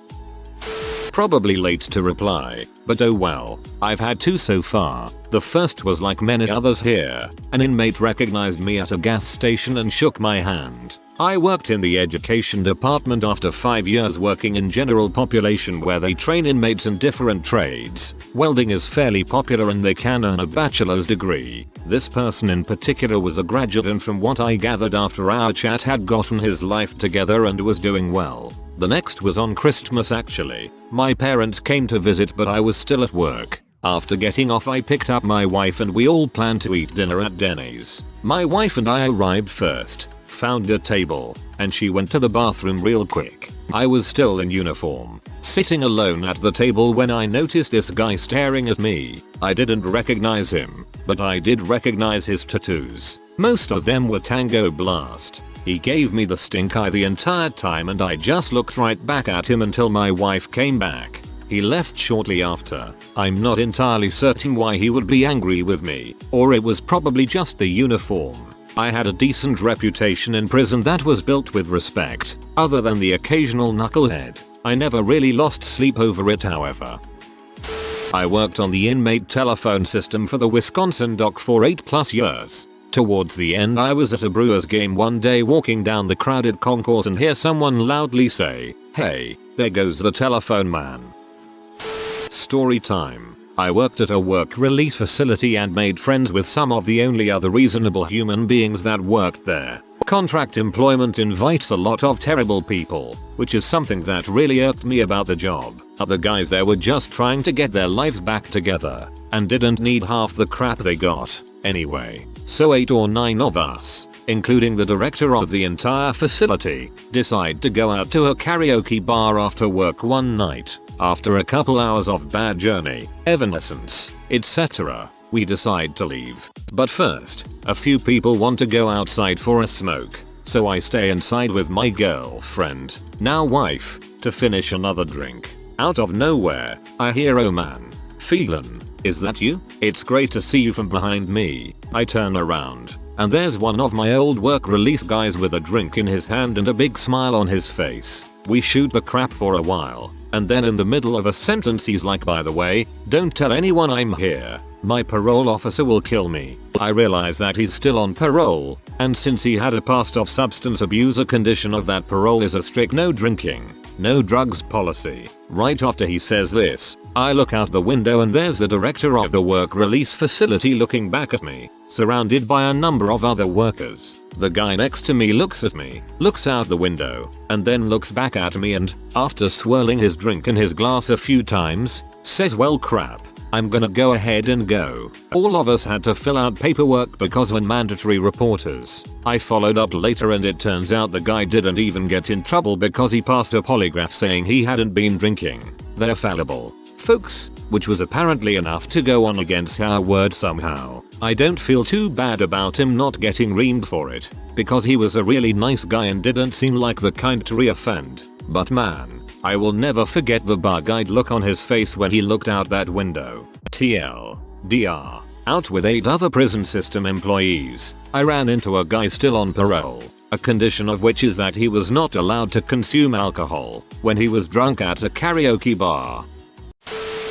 Probably late to reply, but oh well. I've had two so far. The first was like many others here. An inmate recognized me at a gas station and shook my hand. I worked in the education department after 5 years working in general population where they train inmates in different trades. Welding is fairly popular and they can earn a bachelor's degree. This person in particular was a graduate and from what I gathered after our chat had gotten his life together and was doing well. The next was on Christmas actually. My parents came to visit but I was still at work. After getting off I picked up my wife and we all planned to eat dinner at Denny's. My wife and I arrived first, found a table, and she went to the bathroom real quick. I was still in uniform, sitting alone at the table when I noticed this guy staring at me. I didn't recognize him, but I did recognize his tattoos. Most of them were Tango Blast. He gave me the stink eye the entire time and I just looked right back at him until my wife came back. He left shortly after. I'm not entirely certain why he would be angry with me, or it was probably just the uniform. I had a decent reputation in prison that was built with respect, other than the occasional knucklehead. I never really lost sleep over it however. I worked on the inmate telephone system for the Wisconsin dock for 8+ years. Towards the end I was at a Brewers game one day walking down the crowded concourse and hear someone loudly say, "Hey, there goes the telephone man." Story time. I worked at a work release facility and made friends with some of the only other reasonable human beings that worked there. Contract employment invites a lot of terrible people, which is something that really irked me about the job. Other guys there were just trying to get their lives back together and didn't need half the crap they got anyway. So 8 or 9 of us, including the director of the entire facility, decide to go out to a karaoke bar after work one night. After a couple hours of bad journey, evanescence, etc., we decide to leave. But first, a few people want to go outside for a smoke, so I stay inside with my girlfriend, now wife, to finish another drink. Out of nowhere, I hear, "Oh man, Phelan, is that you? It's great to see you from behind me." I turn around, and there's one of my old work release guys with a drink in his hand and a big smile on his face. We shoot the crap for a while, and then in the middle of a sentence he's like, "By the way, don't tell anyone I'm here. My parole officer will kill me." I realize that he's still on parole, and since he had a past of substance abuse, a condition of that parole is a strict no drinking, no drugs policy. Right after he says this, I look out the window and there's the director of the work release facility looking back at me, surrounded by a number of other workers. The guy next to me looks at me, looks out the window, and then looks back at me and, after swirling his drink in his glass a few times, says, "Well crap, I'm gonna go ahead and go." All of us had to fill out paperwork because we're mandatory reporters. I followed up later and it turns out the guy didn't even get in trouble because he passed a polygraph saying he hadn't been drinking. They're fallible, folks, which was apparently enough to go on against our word somehow. I don't feel too bad about him not getting reamed for it, because he was a really nice guy and didn't seem like the kind to re-offend. But man, I will never forget the bug-eyed look on his face when he looked out that window. TLDR. Out with 8 other prison system employees, I ran into a guy still on parole, a condition of which is that he was not allowed to consume alcohol when he was drunk at a karaoke bar.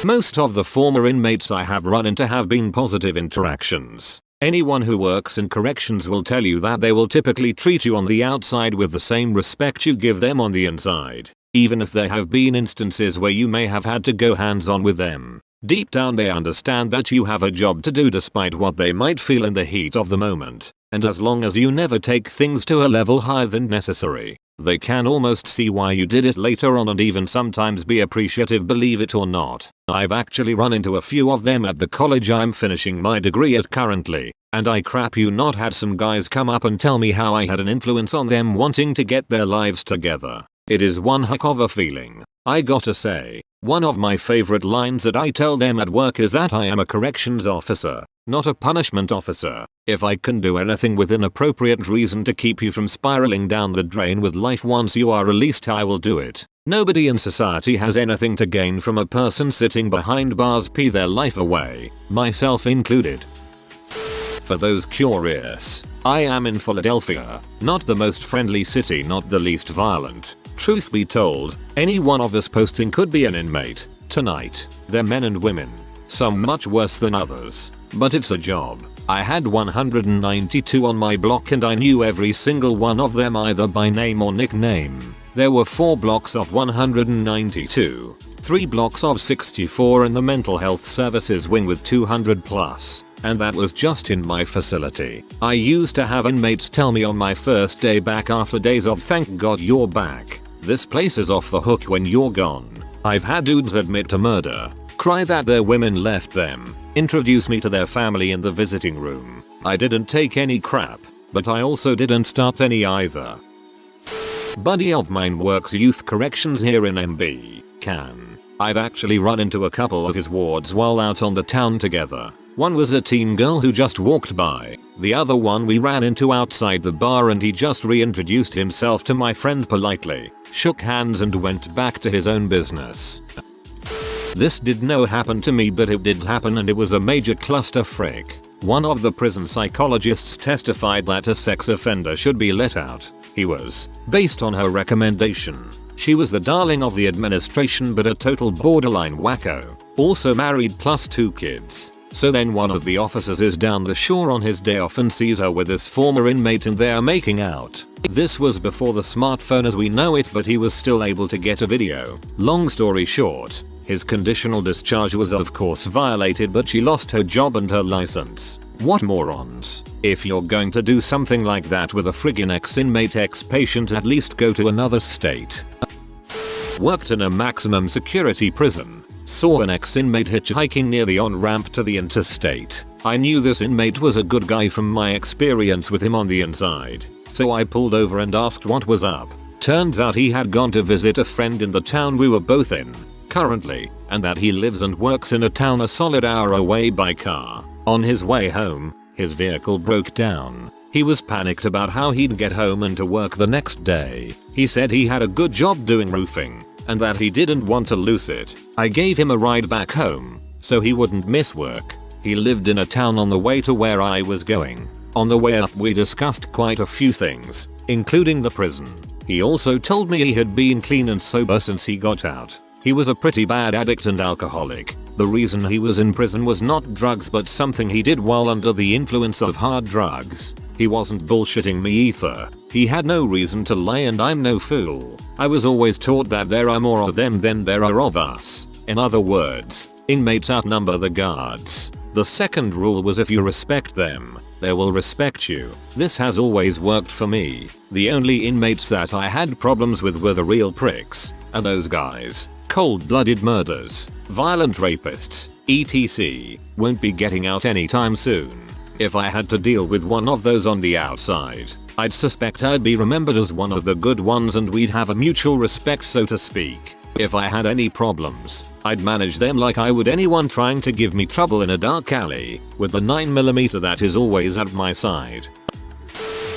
Most of the former inmates I have run into have been positive interactions. Anyone who works in corrections will tell you that they will typically treat you on the outside with the same respect you give them on the inside, even if there have been instances where you may have had to go hands-on with them. Deep down they understand that you have a job to do despite what they might feel in the heat of the moment, and as long as you never take things to a level higher than necessary, they can almost see why you did it later on and even sometimes be appreciative, believe it or not. I've actually run into a few of them at the college I'm finishing my degree at currently, and I crap you not had some guys come up and tell me how I had an influence on them wanting to get their lives together. It is one heck of a feeling. I gotta say, one of my favorite lines that I tell them at work is that I am a corrections officer, not a punishment officer. If I can do anything within appropriate reason to keep you from spiraling down the drain with life once you are released, I will do it. Nobody in society has anything to gain from a person sitting behind bars pee their life away, myself included. For those curious, I am in Philadelphia, not the most friendly city, not the least violent. Truth be told, any one of us posting could be an inmate. Tonight, they're men and women, some much worse than others, but it's a job. I had 192 on my block and I knew every single one of them either by name or nickname. There were 4 blocks of 192, 3 blocks of 64 in the mental health services wing with 200 plus. And that was just in my facility. I used to have inmates tell me on my first day back after days of "Thank God you're back. This place is off the hook when you're gone." I've had dudes admit to murder, cry that their women left them, introduce me to their family in the visiting room. I didn't take any crap, but I also didn't start any either. Buddy of mine works youth corrections here in MB, Can. I've actually run into a couple of his wards while out on the town together. One was a teen girl who just walked by. The other one we ran into outside the bar and he just reintroduced himself to my friend politely, shook hands and went back to his own business. This did not happen to me, but it did happen and it was a major cluster frick. One of the prison psychologists testified that a sex offender should be let out. He was, based on her recommendation. She was the darling of the administration but a total borderline wacko. Also married plus 2 kids. So then one of the officers is down the shore on his day off and sees her with his former inmate and they are making out. This was before the smartphone as we know it, but he was still able to get a video. Long story short, his conditional discharge was of course violated, but she lost her job and her license. What morons. If you're going to do something like that with a friggin' ex-inmate ex-patient, at least go to another state. Worked in a maximum security prison. Saw an ex-inmate hitchhiking near the on-ramp to the interstate. I knew this inmate was a good guy from my experience with him on the inside, so I pulled over and asked what was up. Turns out he had gone to visit a friend in the town we were both in currently, and that he lives and works in a town a solid hour away by car. On his way home, his vehicle broke down. He was panicked about how he'd get home and to work the next day. He said he had a good job doing roofing, and that he didn't want to lose it. I gave him a ride back home, so he wouldn't miss work. He lived in a town on the way to where I was going. On the way up we discussed quite a few things, including the prison. He also told me he had been clean and sober since he got out. He was a pretty bad addict and alcoholic. The reason he was in prison was not drugs but something he did while under the influence of hard drugs. He wasn't bullshitting me either. He had no reason to lie and I'm no fool. I was always taught that there are more of them than there are of us. In other words, inmates outnumber the guards. The second rule was if you respect them, they will respect you. This has always worked for me. The only inmates that I had problems with were the real pricks, and those guys, cold-blooded murderers, violent rapists, etc., won't be getting out anytime soon. If I had to deal with one of those on the outside, I'd suspect I'd be remembered as one of the good ones and we'd have a mutual respect, so to speak. If I had any problems, I'd manage them like I would anyone trying to give me trouble in a dark alley, with the 9mm that is always at my side.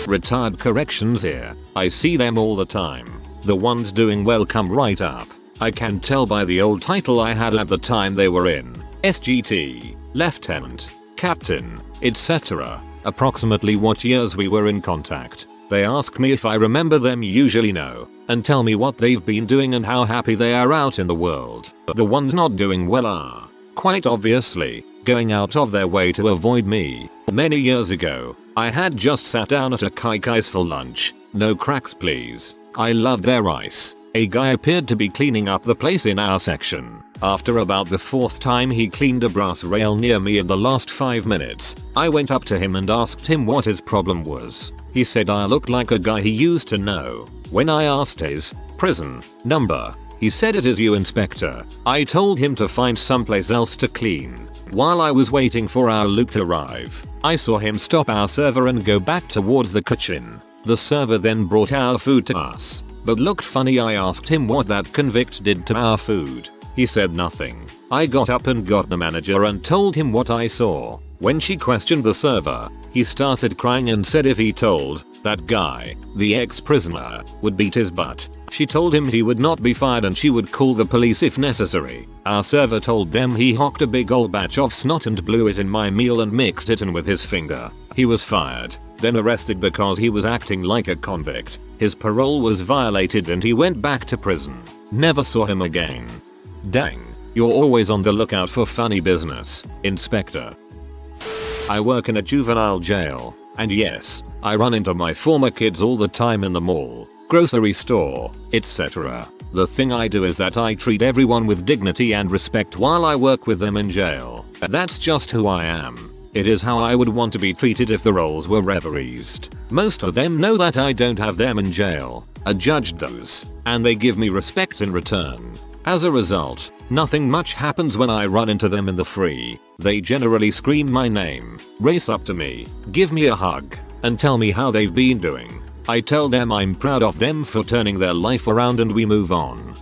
Retired corrections here. I see them all the time. The ones doing well come right up. I can tell by the old title I had at the time they were in. SGT, Lieutenant, Captain, etc. Approximately what years we were in contact. They ask me if I remember them, usually no, and tell me what they've been doing and how happy they are out in the world. The ones not doing well are, quite obviously, going out of their way to avoid me. Many years ago, I had just sat down at a Kaikai's for lunch. No cracks please. I loved their ice. A guy appeared to be cleaning up the place in our section. After about the fourth time he cleaned a brass rail near me in the last 5 minutes, I went up to him and asked him what his problem was. He said I looked like a guy he used to know. When I asked his prison number, he said, "It is you, Inspector." I told him to find someplace else to clean. While I was waiting for our loot to arrive, I saw him stop our server and go back towards the kitchen. The server then brought our food to us, but looked funny. I asked him what that convict did to our food. He said nothing. I got up and got the manager and told him what I saw. When she questioned the server, he started crying and said if he told that guy, the ex-prisoner, would beat his butt. She told him he would not be fired and she would call the police if necessary. Our server told them he hocked a big old batch of snot and blew it in my meal and mixed it in with his finger. He was fired, then arrested because he was acting like a convict. His parole was violated and he went back to prison. Never saw him again. Dang, you're always on the lookout for funny business, Inspector. I work in a juvenile jail, and yes, I run into my former kids all the time in the mall, grocery store, etc. The thing I do is that I treat everyone with dignity and respect while I work with them in jail. That's just who I am. It is how I would want to be treated if the roles were reversed. Most of them know that I don't have them in jail. A judge does, and they give me respect in return. As a result, nothing much happens when I run into them in the free. They generally scream my name, race up to me, give me a hug, and tell me how they've been doing. I tell them I'm proud of them for turning their life around and we move on.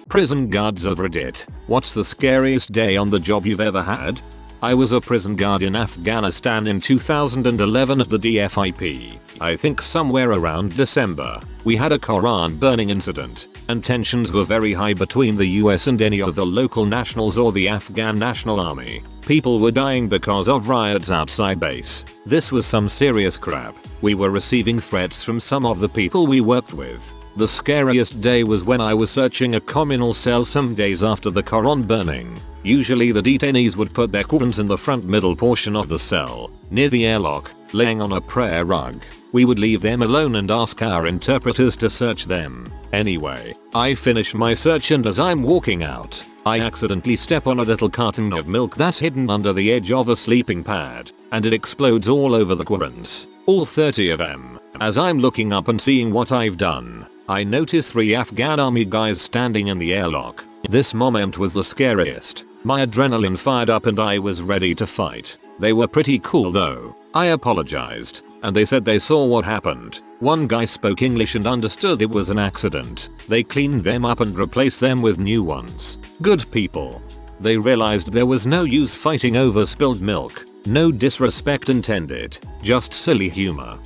Prison guards of Reddit. What's the scariest day on the job you've ever had? I was a prison guard in Afghanistan in 2011 at the DFIP. I think somewhere around December. We had a Quran burning incident, and tensions were very high between the US and any of the local nationals or the Afghan National Army. People were dying because of riots outside base. This was some serious crap. We were receiving threats from some of the people we worked with. The scariest day was when I was searching a communal cell some days after the Quran burning. Usually the detainees would put their Qurans in the front middle portion of the cell, near the airlock, laying on a prayer rug. We would leave them alone and ask our interpreters to search them. Anyway, I finish my search and as I'm walking out, I accidentally step on a little carton of milk that's hidden under the edge of a sleeping pad, and it explodes all over the Qurans. All 30 of them. As I'm looking up and seeing what I've done, I notice 3 Afghan army guys standing in the airlock. This moment was the scariest. My adrenaline fired up and I was ready to fight. They were pretty cool though. I apologized, and they said they saw what happened. One guy spoke English and understood it was an accident. They cleaned them up and replaced them with new ones. Good people. They realized there was no use fighting over spilled milk. No disrespect intended, just silly humor.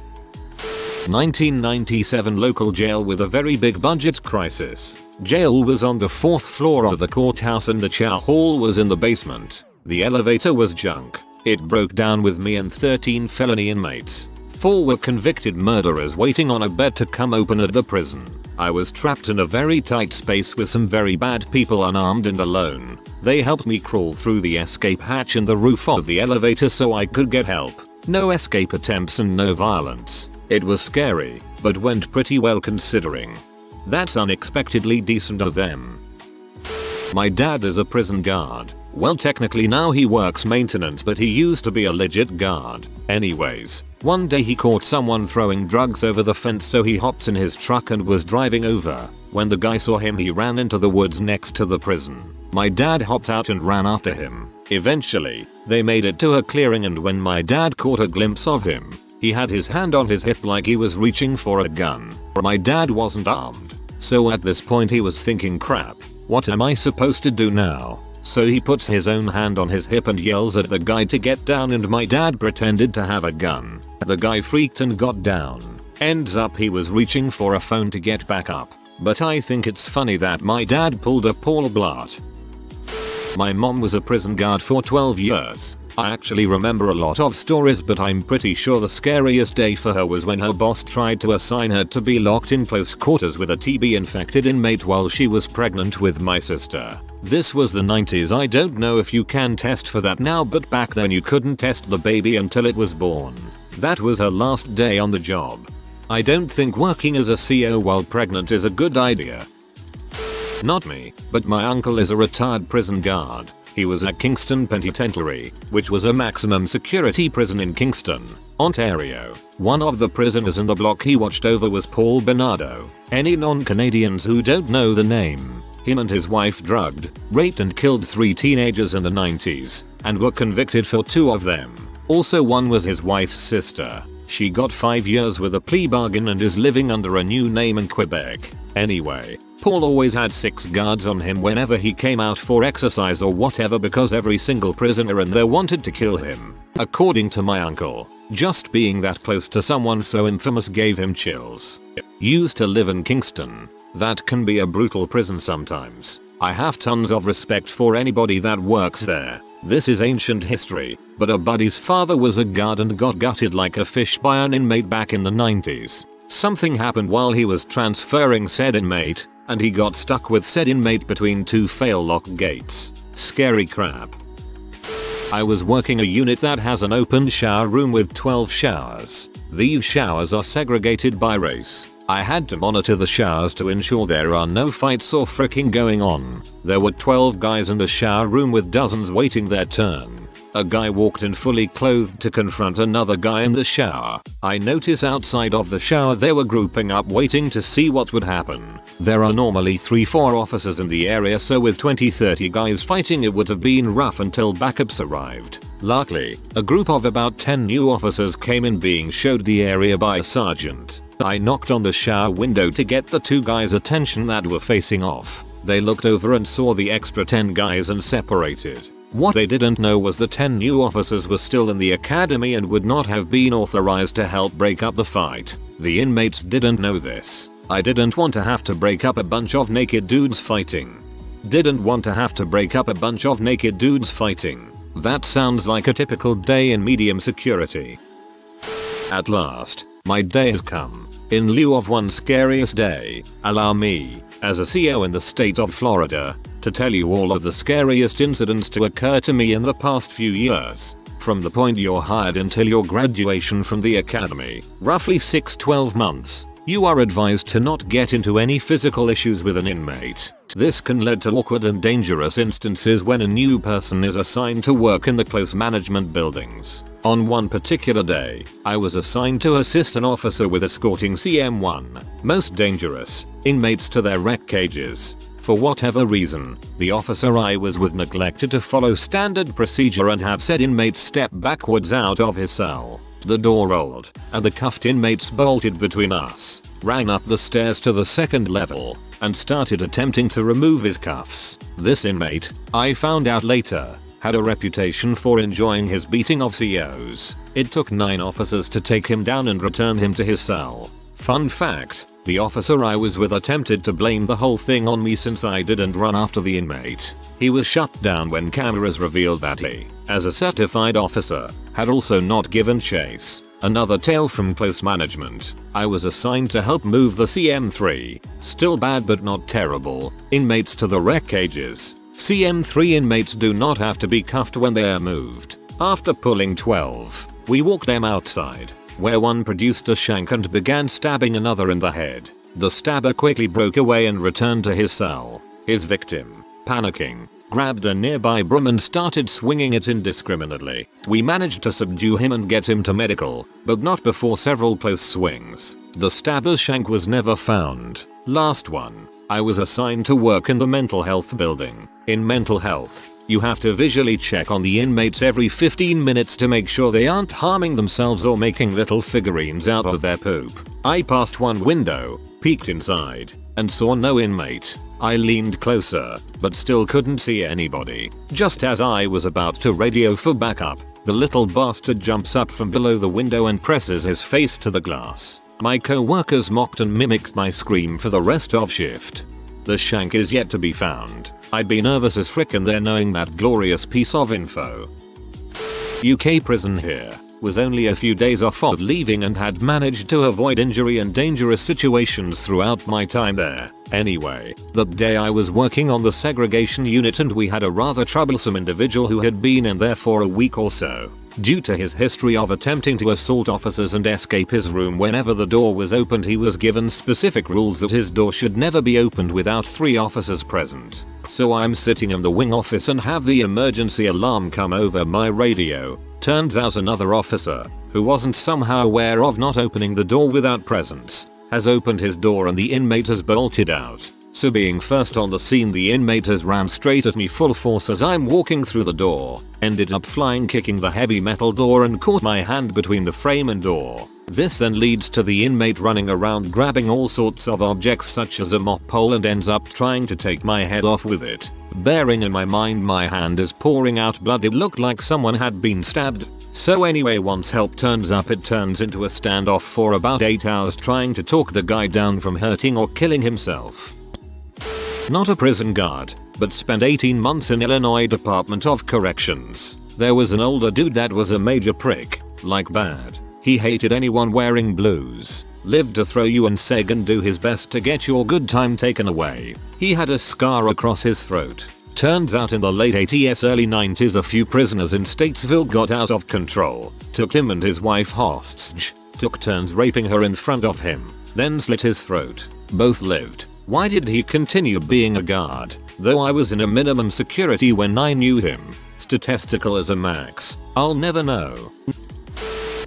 1997 local jail with a very big budget crisis. Jail was on the 4th floor of the courthouse and the chow hall was in the basement. The elevator was junk. It broke down with me and 13 felony inmates. 4 were convicted murderers waiting on a bed to come open at the prison. I was trapped in a very tight space with some very bad people unarmed and alone. They helped me crawl through the escape hatch in the roof of the elevator so I could get help. No escape attempts and no violence. It was scary, but went pretty well considering. That's unexpectedly decent of them. My dad is a prison guard. Well, technically now he works maintenance, but he used to be a legit guard. Anyways, one day he caught someone throwing drugs over the fence, so he hopped in his truck and was driving over. When the guy saw him, he ran into the woods next to the prison. My dad hopped out and ran after him. Eventually, they made it to a clearing, and when my dad caught a glimpse of him, he had his hand on his hip like he was reaching for a gun. My dad wasn't armed, so at this point he was thinking, crap, what am I supposed to do now? So he puts his own hand on his hip and yells at the guy to get down, and my dad pretended to have a gun. The guy freaked and got down. Ends up he was reaching for a phone to get back up. But I think it's funny that my dad pulled a Paul Blart. My mom was a prison guard for 12 years. I actually remember a lot of stories, but I'm pretty sure the scariest day for her was when her boss tried to assign her to be locked in close quarters with a TB infected inmate while she was pregnant with my sister. This was the 90s. I don't know if you can test for that now, but back then you couldn't test the baby until it was born. That was her last day on the job. I don't think working as a CO while pregnant is a good idea. Not me, but my uncle is a retired prison guard. He was at Kingston Penitentiary, which was a maximum security prison in Kingston, Ontario. One of the prisoners in the block he watched over was Paul Bernardo. Any non-Canadians who don't know the name, him and his wife drugged, raped and killed 3 teenagers in the 90s, and were convicted for 2 of them. Also, one was his wife's sister. She got 5 years with a plea bargain and is living under a new name in Quebec. Anyway, Paul always had 6 guards on him whenever he came out for exercise or whatever, because every single prisoner in there wanted to kill him. According to my uncle, just being that close to someone so infamous gave him chills. Used to live in Kingston. That can be a brutal prison sometimes. I have tons of respect for anybody that works there. This is ancient history, but a buddy's father was a guard and got gutted like a fish by an inmate back in the 90s. Something happened while he was transferring said inmate, and he got stuck with said inmate between 2 fail-lock gates. Scary crap. I was working a unit that has an open shower room with 12 showers. These showers are segregated by race. I had to monitor the showers to ensure there are no fights or fricking going on. There were 12 guys in the shower room with dozens waiting their turn. A guy walked in fully clothed to confront another guy in the shower. I notice outside of the shower they were grouping up waiting to see what would happen. There are normally 3-4 officers in the area, so with 20-30 guys fighting it would have been rough until backups arrived. Luckily, a group of about 10 new officers came in being showed the area by a sergeant. I knocked on the shower window to get the 2 guys' attention that were facing off. They looked over and saw the extra 10 guys and separated. What they didn't know was the 10 new officers were still in the academy and would not have been authorized to help break up the fight. The inmates didn't know this. I didn't want to have to break up a bunch of naked dudes fighting. That sounds like a typical day in medium security. At last, my day has come. In lieu of one scariest day, allow me, as a CO in the state of Florida, to tell you all of the scariest incidents to occur to me in the past few years. From the point you're hired until your graduation from the academy, roughly 6-12 months. You are advised to not get into any physical issues with an inmate. This can lead to awkward and dangerous instances when a new person is assigned to work in the close management buildings. On one particular day, I was assigned to assist an officer with escorting CM1, most dangerous, inmates to their rec cages. For whatever reason, the officer I was with neglected to follow standard procedure and have said inmate step backwards out of his cell. The door rolled, and the cuffed inmates bolted between us, ran up the stairs to the second level, and started attempting to remove his cuffs. This inmate, I found out later, had a reputation for enjoying his beating of COs. It took 9 officers to take him down and return him to his cell. Fun fact, the officer I was with attempted to blame the whole thing on me since I didn't run after the inmate. He was shut down when cameras revealed that he, as a certified officer, had also not given chase. Another tale from close management. I was assigned to help move the CM3, still bad but not terrible, inmates to the rec cages. CM3 inmates do not have to be cuffed when they are moved. After pulling 12, we walked them outside, where one produced a shank and began stabbing another in the head. The stabber quickly broke away and returned to his cell. His victim, panicking, grabbed a nearby broom and started swinging it indiscriminately. We managed to subdue him and get him to medical, but not before several close swings. The stabber's shank was never found. Last one. I was assigned to work in the mental health building. In mental health, you have to visually check on the inmates every 15 minutes to make sure they aren't harming themselves or making little figurines out of their poop. I passed one window, peeked inside, and saw no inmate. I leaned closer, but still couldn't see anybody. Just as I was about to radio for backup, the little bastard jumps up from below the window and presses his face to the glass. My co-workers mocked and mimicked my scream for the rest of shift. The shank is yet to be found. I'd be nervous as frickin' there knowing that glorious piece of info. UK prison here. Was only a few days off of leaving and had managed to avoid injury and dangerous situations throughout my time there. Anyway, that day I was working on the segregation unit and we had a rather troublesome individual who had been in there for a week or so. Due to his history of attempting to assault officers and escape his room whenever the door was opened, he was given specific rules that his door should never be opened without 3 officers present. So I'm sitting in the wing office and have the emergency alarm come over my radio. Turns out another officer, who wasn't somehow aware of not opening the door without presence, has opened his door and the inmate has bolted out. So being first on the scene, the inmate has ran straight at me full force as I'm walking through the door, ended up flying kicking the heavy metal door and caught my hand between the frame and door. This then leads to the inmate running around grabbing all sorts of objects such as a mop pole and ends up trying to take my head off with it. Bearing in my mind my hand is pouring out blood, it looked like someone had been stabbed. So anyway, once help turns up, it turns into a standoff for about 8 hours trying to talk the guy down from hurting or killing himself. Not a prison guard, but spent 18 months in Illinois Department of Corrections. There was an older dude that was a major prick, like bad. He hated anyone wearing blues, lived to throw you and seg and do his best to get your good time taken away. He had a scar across his throat. Turns out in the late 80s early 90s a few prisoners in Statesville got out of control, took him and his wife hostage, took turns raping her in front of him, then slit his throat. Both lived. Why did he continue being a guard? Though I was in a minimum security when I knew him. Statistical as a max. I'll never know.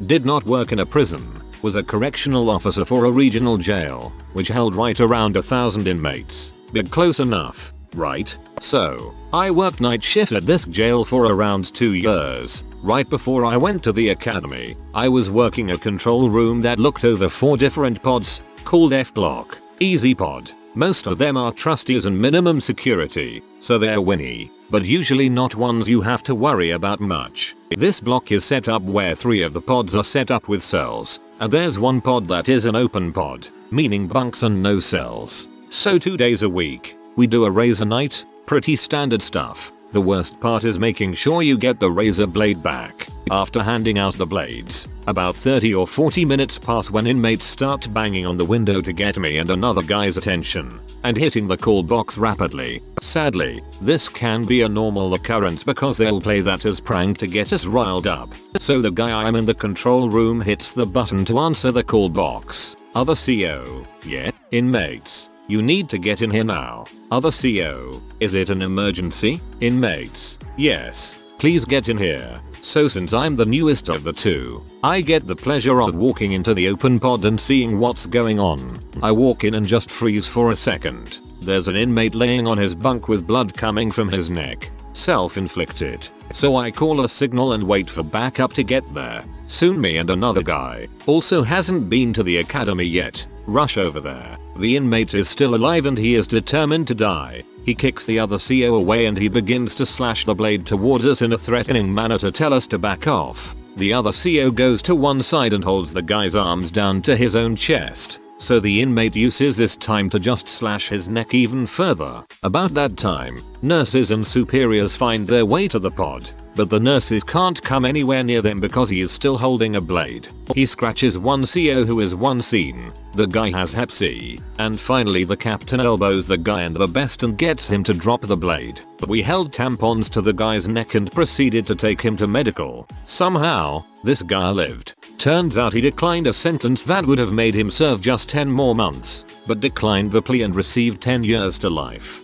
Did not work in a prison. Was a correctional officer for a regional jail, which held right around 1,000 inmates. But close enough, right? So, I worked night shift at this jail for around 2 years. Right before I went to the academy, I was working a control room that looked over 4 different pods, called F Block, Easy Pod. Most of them are trustees and minimum security, so they're winny, but usually not ones you have to worry about much. This block is set up where 3 of the pods are set up with cells, and there's 1 pod that is an open pod, meaning bunks and no cells. So 2 days a week, we do a razor night, pretty standard stuff. The worst part is making sure you get the razor blade back. After handing out the blades, about 30 or 40 minutes pass when inmates start banging on the window to get me and another guy's attention, and hitting the call box rapidly. Sadly, this can be a normal occurrence because they'll play that as prank to get us riled up. So the guy I'm in the control room hits the button to answer the call box. Other CO. Yeah, inmates. You need to get in here now. Other CO. Is it an emergency? Inmates. Yes. Please get in here. So since I'm the newest of the two, I get the pleasure of walking into the open pod and seeing what's going on. I walk in and just freeze for a second. There's an inmate laying on his bunk with blood coming from his neck. Self-inflicted. So I call a signal and wait for backup to get there. Soon me and another guy, also hasn't been to the academy yet, rush over there. The inmate is still alive and he is determined to die. He kicks the other CO away and he begins to slash the blade towards us in a threatening manner to tell us to back off. The other CO goes to one side and holds the guy's arms down to his own chest. So the inmate uses this time to just slash his neck even further. About that time, nurses and superiors find their way to the pod, but the nurses can't come anywhere near them because he is still holding a blade. He scratches one CO who is one scene. The guy has hep C. And finally the captain elbows the guy in the vest and gets him to drop the blade. We held tampons to the guy's neck and proceeded to take him to medical. Somehow, this guy lived. Turns out he declined a sentence that would have made him serve just 10 more months, but declined the plea and received 10 years to life.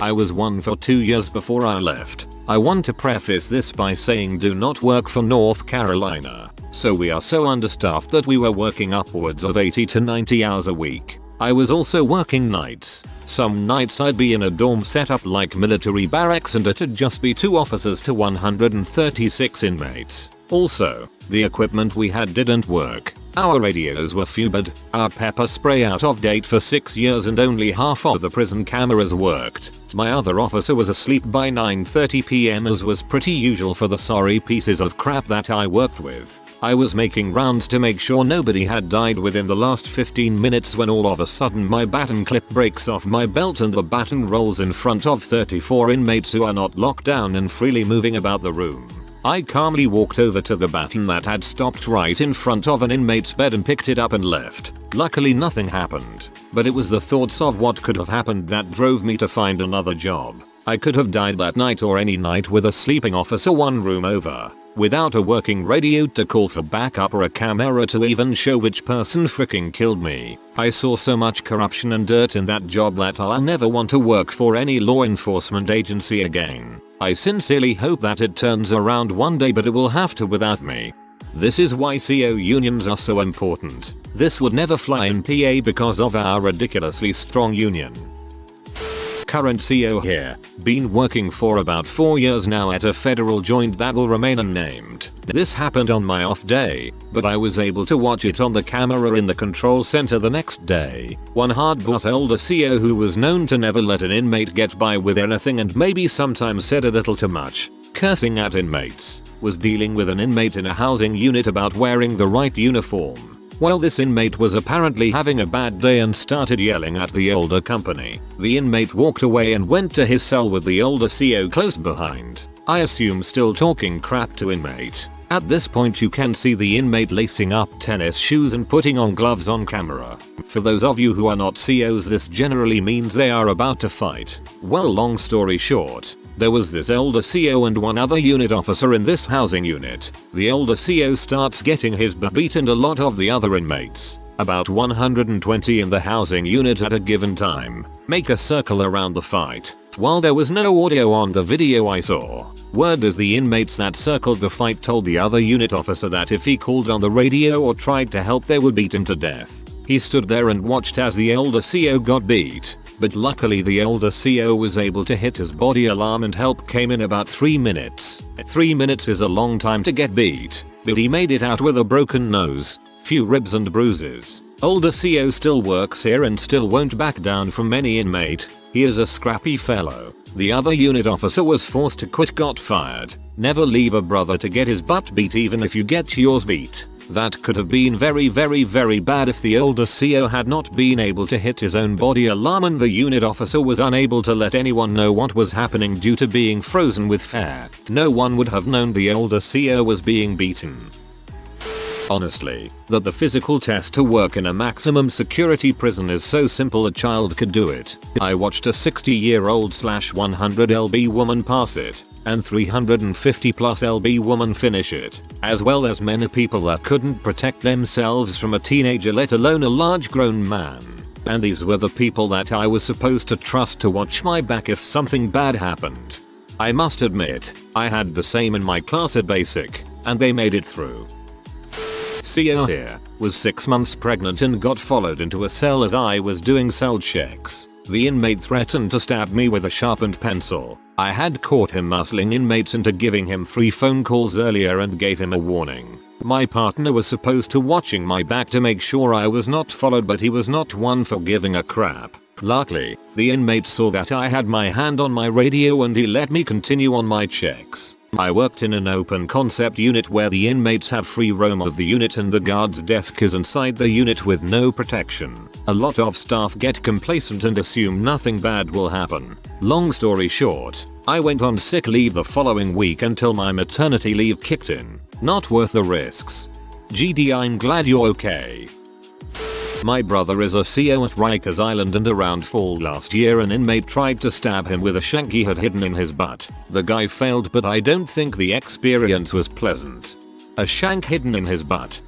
I was one for 2 years before I left. I want to preface this by saying do not work for North Carolina. So we are so understaffed that we were working upwards of 80 to 90 hours a week. I was also working nights. Some nights I'd be in a dorm set up like military barracks and it'd just be 2 officers to 136 inmates. Also, the equipment we had didn't work. Our radios were fubaed, our pepper spray out of date for 6 years and only half of the prison cameras worked. My other officer was asleep by 9:30 PM as was pretty usual for the sorry pieces of crap that I worked with. I was making rounds to make sure nobody had died within the last 15 minutes when all of a sudden my baton clip breaks off my belt and the baton rolls in front of 34 inmates who are not locked down and freely moving about the room. I calmly walked over to the baton that had stopped right in front of an inmate's bed and picked it up and left. Luckily nothing happened, but it was the thoughts of what could have happened that drove me to find another job. I could have died that night or any night with a sleeping officer one room over, without a working radio to call for backup or a camera to even show which person freaking killed me. I saw so much corruption and dirt in that job that I'll never want to work for any law enforcement agency again. I sincerely hope that it turns around one day, but it will have to without me. This is why CO unions are so important. This would never fly in PA because of our ridiculously strong union. Current CO here. Been working for about 4 years now at a federal joint that will remain unnamed. This happened on my off day, but I was able to watch it on the camera in the control center the next day. One hard-boss older CO who was known to never let an inmate get by with anything and maybe sometimes said a little too much, cursing at inmates, was dealing with an inmate in a housing unit about wearing the right uniform. Well, this inmate was apparently having a bad day and started yelling at the older company. The inmate walked away and went to his cell with the older CO close behind. I assume still talking crap to inmate. At this point you can see the inmate lacing up tennis shoes and putting on gloves on camera. For those of you who are not COs, this generally means they are about to fight. Well, long story short, there was this older CO and one other unit officer in this housing unit. The older CO starts getting his butt beat and a lot of the other inmates, about 120 in the housing unit at a given time, make a circle around the fight. While there was no audio on the video I saw, word is the inmates that circled the fight told the other unit officer that if he called on the radio or tried to help they would beat him to death. He stood there and watched as the older CO got beat, but luckily the older CO was able to hit his body alarm and help came in about 3 minutes. 3 minutes is a long time to get beat, but he made it out with a broken nose, few ribs and bruises. Older CO still works here and still won't back down from any inmate. He is a scrappy fellow. The other unit officer was forced to quit, got fired. Never leave a brother to get his butt beat even if you get yours beat. That could have been very bad if the older CO had not been able to hit his own body alarm and the unit officer was unable to let anyone know what was happening due to being frozen with fear. No one would have known the older CO was being beaten. Honestly, that the physical test to work in a maximum security prison is so simple a child could do it. I watched a 60-year-old/100 lb woman pass it, and 350+ lb woman finish it, as well as many people that couldn't protect themselves from a teenager, let alone a large grown man. And these were the people that I was supposed to trust to watch my back if something bad happened. I must admit, I had the same in my class at basic, and they made it through. CO here was 6 months pregnant and got followed into a cell as I was doing cell checks. The inmate threatened to stab me with a sharpened pencil. I had caught him muscling inmates into giving him free phone calls earlier and gave him a warning. My partner was supposed to watching my back to make sure I was not followed, but he was not one for giving a crap. Luckily, the inmate saw that I had my hand on my radio and he let me continue on my checks. I worked in an open concept unit where the inmates have free roam of the unit and the guard's desk is inside the unit with no protection. A lot of staff get complacent and assume nothing bad will happen. Long story short, I went on sick leave the following week until my maternity leave kicked in. Not worth the risks. GD, I'm glad you're okay. My brother is a CO at Rikers Island, and around fall last year an inmate tried to stab him with a shank he had hidden in his butt. The guy failed, but I don't think the experience was pleasant. A shank hidden in his butt.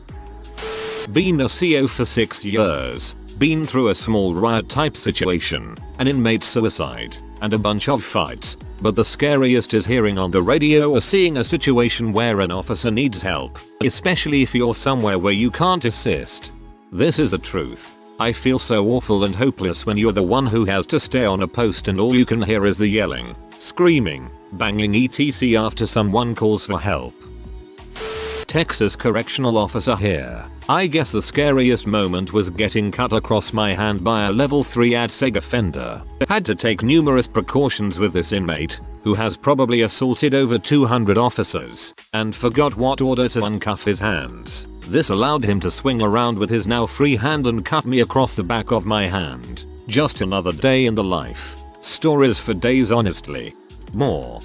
Been a CO for 6 years. Been through a small riot type situation, an inmate suicide, and a bunch of fights. But the scariest is hearing on the radio or seeing a situation where an officer needs help, especially if you're somewhere where you can't assist. This is the truth. I feel so awful and hopeless when you're the one who has to stay on a post and all you can hear is the yelling, screaming, banging etc after someone calls for help. Texas correctional officer here. I guess the scariest moment was getting cut across my hand by a level 3 ADSEG offender. Had to take numerous precautions with this inmate, who has probably assaulted over 200 officers, and forgot what order to uncuff his hands. This allowed him to swing around with his now free hand and cut me across the back of my hand. Just another day in the life. Stories for days, honestly. More.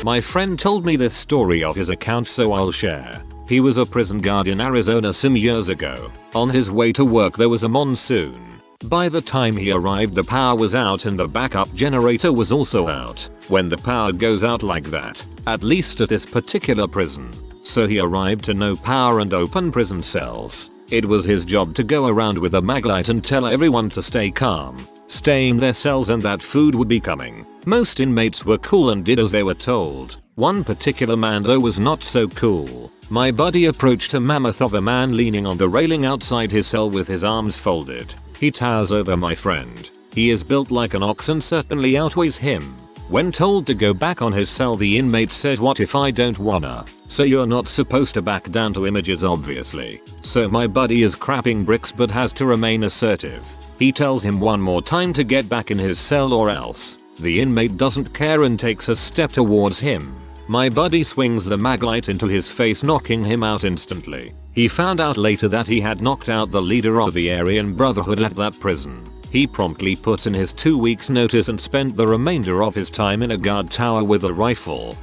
My friend told me this story of his account, so I'll share. He was a prison guard in Arizona some years ago. On his way to work there was a monsoon. By the time he arrived the power was out and the backup generator was also out. When the power goes out like that, at least at this particular prison. So he arrived to no power and open prison cells. It was his job to go around with a maglite and tell everyone to stay calm, stay in their cells and that food would be coming. Most inmates were cool and did as they were told. One particular man though was not so cool. My buddy approached a mammoth of a man leaning on the railing outside his cell with his arms folded. He towers over my friend. He is built like an ox and certainly outweighs him. When told to go back on his cell, the inmate says, "What if I don't wanna?" So you're not supposed to back down to images, obviously. So my buddy is crapping bricks but has to remain assertive. He tells him one more time to get back in his cell or else. The inmate doesn't care and takes a step towards him. My buddy swings the maglite into his face, knocking him out instantly. He found out later that he had knocked out the leader of the Aryan Brotherhood at that prison. He promptly put in his 2 weeks notice and spent the remainder of his time in a guard tower with a rifle.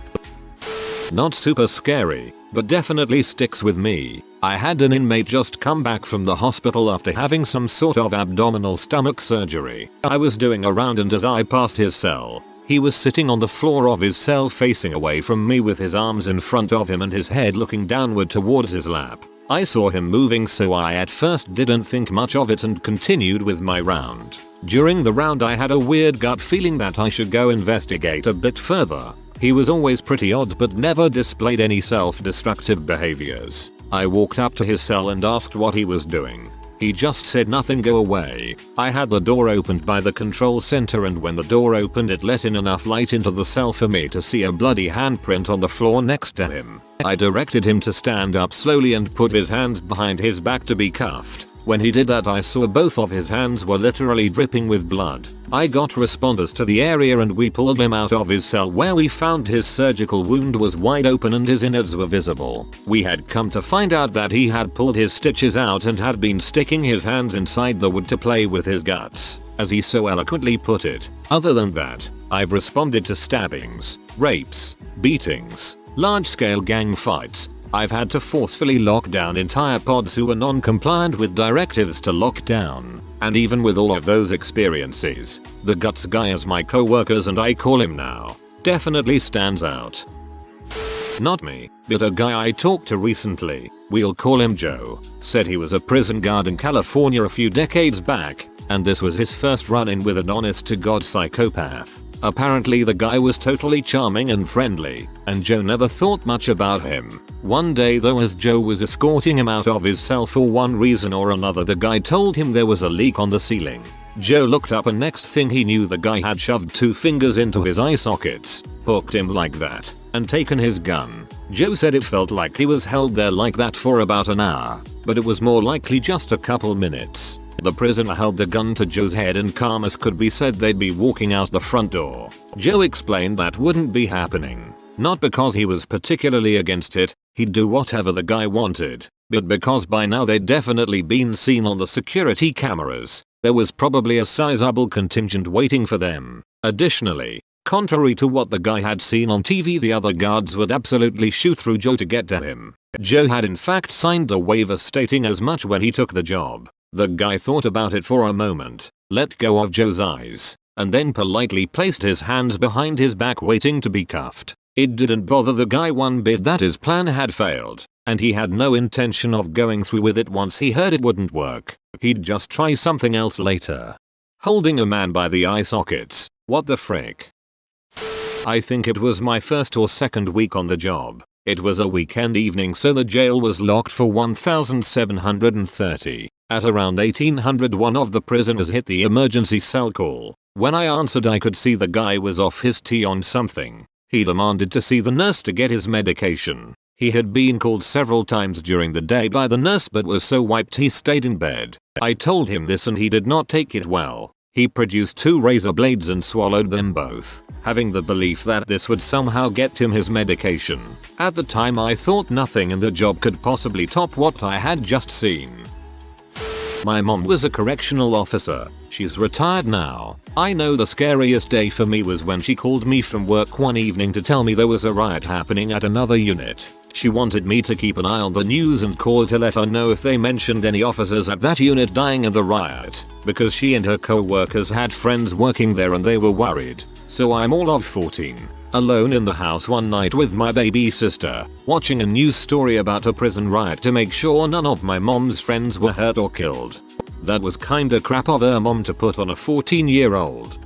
Not super scary, but definitely sticks with me. I had an inmate just come back from the hospital after having some sort of abdominal stomach surgery. I was doing a round and as I passed his cell, he was sitting on the floor of his cell facing away from me with his arms in front of him and his head looking downward towards his lap. I saw him moving, so I at first didn't think much of it and continued with my round. During the round I had a weird gut feeling that I should go investigate a bit further. He was always pretty odd but never displayed any self-destructive behaviors. I walked up to his cell and asked what he was doing. He just said, "Nothing, go away." I had the door opened by the control center and when the door opened it let in enough light into the cell for me to see a bloody handprint on the floor next to him. I directed him to stand up slowly and put his hands behind his back to be cuffed. When he did that I saw both of his hands were literally dripping with blood. I got responders to the area and we pulled him out of his cell where we found his surgical wound was wide open and his innards were visible. We had come to find out that he had pulled his stitches out and had been sticking his hands inside the wood to play with his guts, as he so eloquently put it. Other than that, I've responded to stabbings, rapes, beatings, large-scale gang fights, I've had to forcefully lock down entire pods who were non-compliant with directives to lock down. And even with all of those experiences, the guts guy as my co-workers, and I call him now, definitely stands out. Not me, but a guy I talked to recently, we'll call him Joe, said he was a prison guard in California a few decades back, and this was his first run-in with an honest-to-God psychopath. Apparently the guy was totally charming and friendly, and Joe never thought much about him. One day though, as Joe was escorting him out of his cell for one reason or another, the guy told him there was a leak on the ceiling. Joe looked up, and next thing he knew the guy had shoved 2 fingers into his eye sockets, hooked him like that, and taken his gun. Joe said it felt like he was held there like that for about an hour, but it was more likely just a couple minutes. The prisoner held the gun to Joe's head, and calm as could be said they'd be walking out the front door. Joe explained that wouldn't be happening. Not because he was particularly against it, he'd do whatever the guy wanted, but because by now they'd definitely been seen on the security cameras. There was probably a sizable contingent waiting for them. Additionally, contrary to what the guy had seen on TV, the other guards would absolutely shoot through Joe to get to him. Joe had in fact signed a waiver stating as much when he took the job. The guy thought about it for a moment, let go of Joe's eyes, and then politely placed his hands behind his back waiting to be cuffed. It didn't bother the guy one bit that his plan had failed, and he had no intention of going through with it once he heard it wouldn't work. He'd just try something else later. Holding a man by the eye sockets, what the frick? I think it was my first or second week on the job. It was a weekend evening, so the jail was locked for 1730. At around 1800 one of the prisoners hit the emergency cell call. When I answered I could see the guy was off his tee on something. He demanded to see the nurse to get his medication. He had been called several times during the day by the nurse but was so wiped he stayed in bed. I told him this and he did not take it well. He produced 2 razor blades and swallowed them both, having the belief that this would somehow get him his medication. At the time I thought nothing in the job could possibly top what I had just seen. My mom was a correctional officer. She's retired now. I know the scariest day for me was when she called me from work one evening to tell me there was a riot happening at another unit. She wanted me to keep an eye on the news and call to let her know if they mentioned any officers at that unit dying in the riot, because she and her co-workers had friends working there and they were worried. So I'm all of 14, alone in the house one night with my baby sister, watching a news story about a prison riot to make sure none of my mom's friends were hurt or killed. That was kinda crap of her mom to put on a 14-year-old.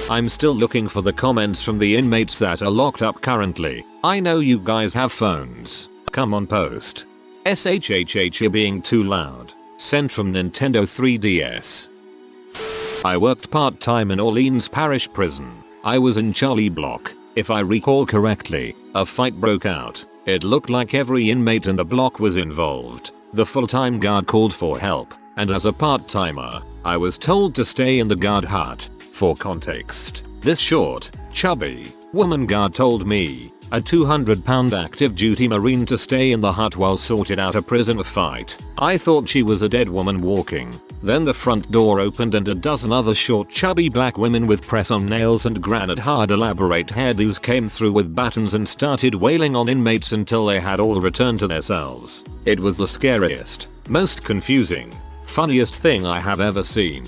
I'm still looking for the comments from the inmates that are locked up currently. I know you guys have phones. Come on, post. SHHH, you're being too loud. Sent from Nintendo 3DS. I worked part-time in Orleans Parish Prison. I was in Charlie Block. If I recall correctly, a fight broke out. It looked like every inmate in the block was involved. The full-time guard called for help, and as a part-timer, I was told to stay in the guard hut. For context, this short, chubby woman guard told me, a 200-pound active duty marine, to stay in the hut while sorted out a prisoner fight. I thought she was a dead woman walking. Then the front door opened and a dozen other short chubby black women with press-on nails and granite hard elaborate hairdos came through with batons and started wailing on inmates until they had all returned to their cells. It was the scariest, most confusing, funniest thing I have ever seen.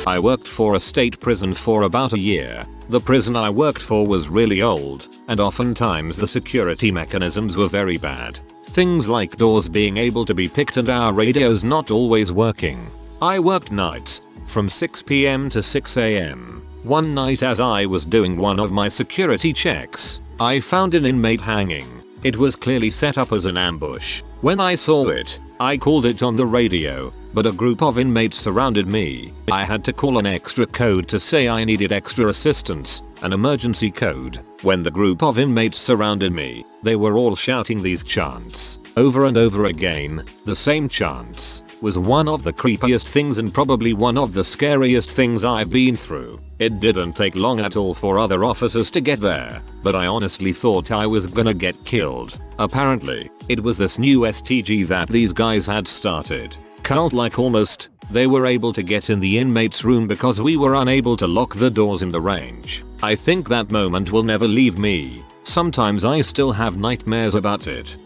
I worked for a state prison for about a year. The prison I worked for was really old, and oftentimes the security mechanisms were very bad. Things like doors being able to be picked and our radios not always working. I worked nights, from 6 PM to 6 AM. One night as I was doing one of my security checks, I found an inmate hanging. It was clearly set up as an ambush. When I saw it, I called it on the radio, but a group of inmates surrounded me. I had to call an extra code to say I needed extra assistance, an emergency code. When the group of inmates surrounded me, they were all shouting these chants over and over again. The same chants was one of the creepiest things and probably one of the scariest things I've been through. It didn't take long at all for other officers to get there, but I honestly thought I was gonna get killed. Apparently, it was this new STG that these guys had started. Cult-like almost. They were able to get in the inmates' room because we were unable to lock the doors in the range. I think that moment will never leave me. Sometimes I still have nightmares about it.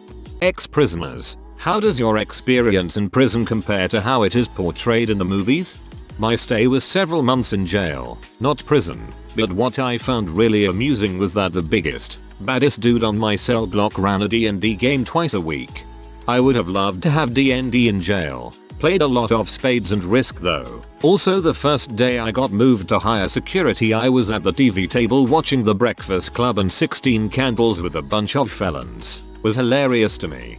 Ex-prisoners. How does your experience in prison compare to how it is portrayed in the movies? My stay was several months in jail, not prison, but what I found really amusing was that the biggest, baddest dude on my cell block ran a D&D game twice a week. I would have loved to have D&D in jail. Played a lot of Spades and Risk though. Also the first day I got moved to higher security I was at the TV table watching The Breakfast Club and 16 Candles with a bunch of felons. Was hilarious to me.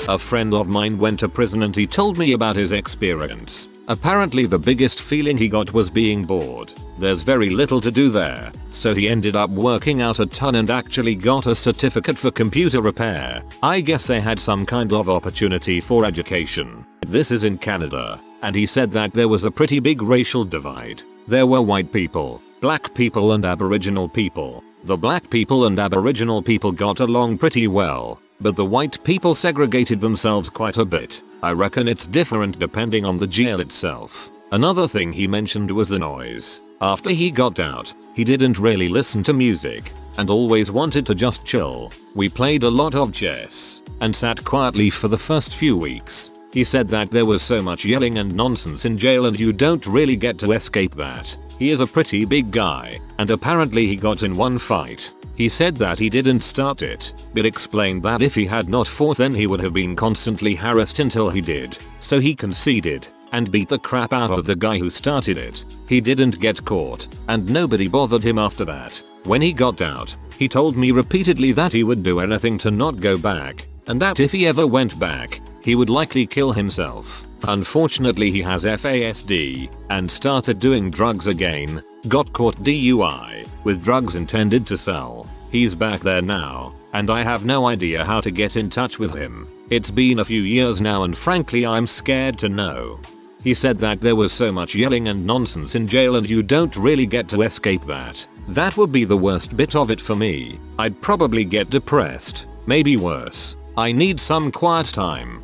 A friend of mine went to prison and he told me about his experience. Apparently the biggest feeling he got was being bored. There's very little to do there, so he ended up working out a ton and actually got a certificate for computer repair. I guess they had some kind of opportunity for education. This is in Canada, and he said that there was a pretty big racial divide. There were white people, black people and Aboriginal people. The black people and Aboriginal people got along pretty well, but the white people segregated themselves quite a bit. I reckon it's different depending on the jail itself. Another thing he mentioned was the noise. After he got out, he didn't really listen to music and always wanted to just chill. We played a lot of chess and sat quietly for the first few weeks. He said that there was so much yelling and nonsense in jail and you don't really get to escape that. He is a pretty big guy, and apparently he got in one fight. He said that he didn't start it, but explained that if he had not fought then he would have been constantly harassed until he did. So he conceded and beat the crap out of the guy who started it. He didn't get caught, and nobody bothered him after that. When he got out, he told me repeatedly that he would do anything to not go back, and that if he ever went back, he would likely kill himself. Unfortunately he has FASD and started doing drugs again, got caught DUI with drugs intended to sell. He's back there now, and I have no idea how to get in touch with him. It's been a few years now and frankly I'm scared to know. He said that there was so much yelling and nonsense in jail and you don't really get to escape that. That would be the worst bit of it for me. I'd probably get depressed, maybe worse. I need some quiet time.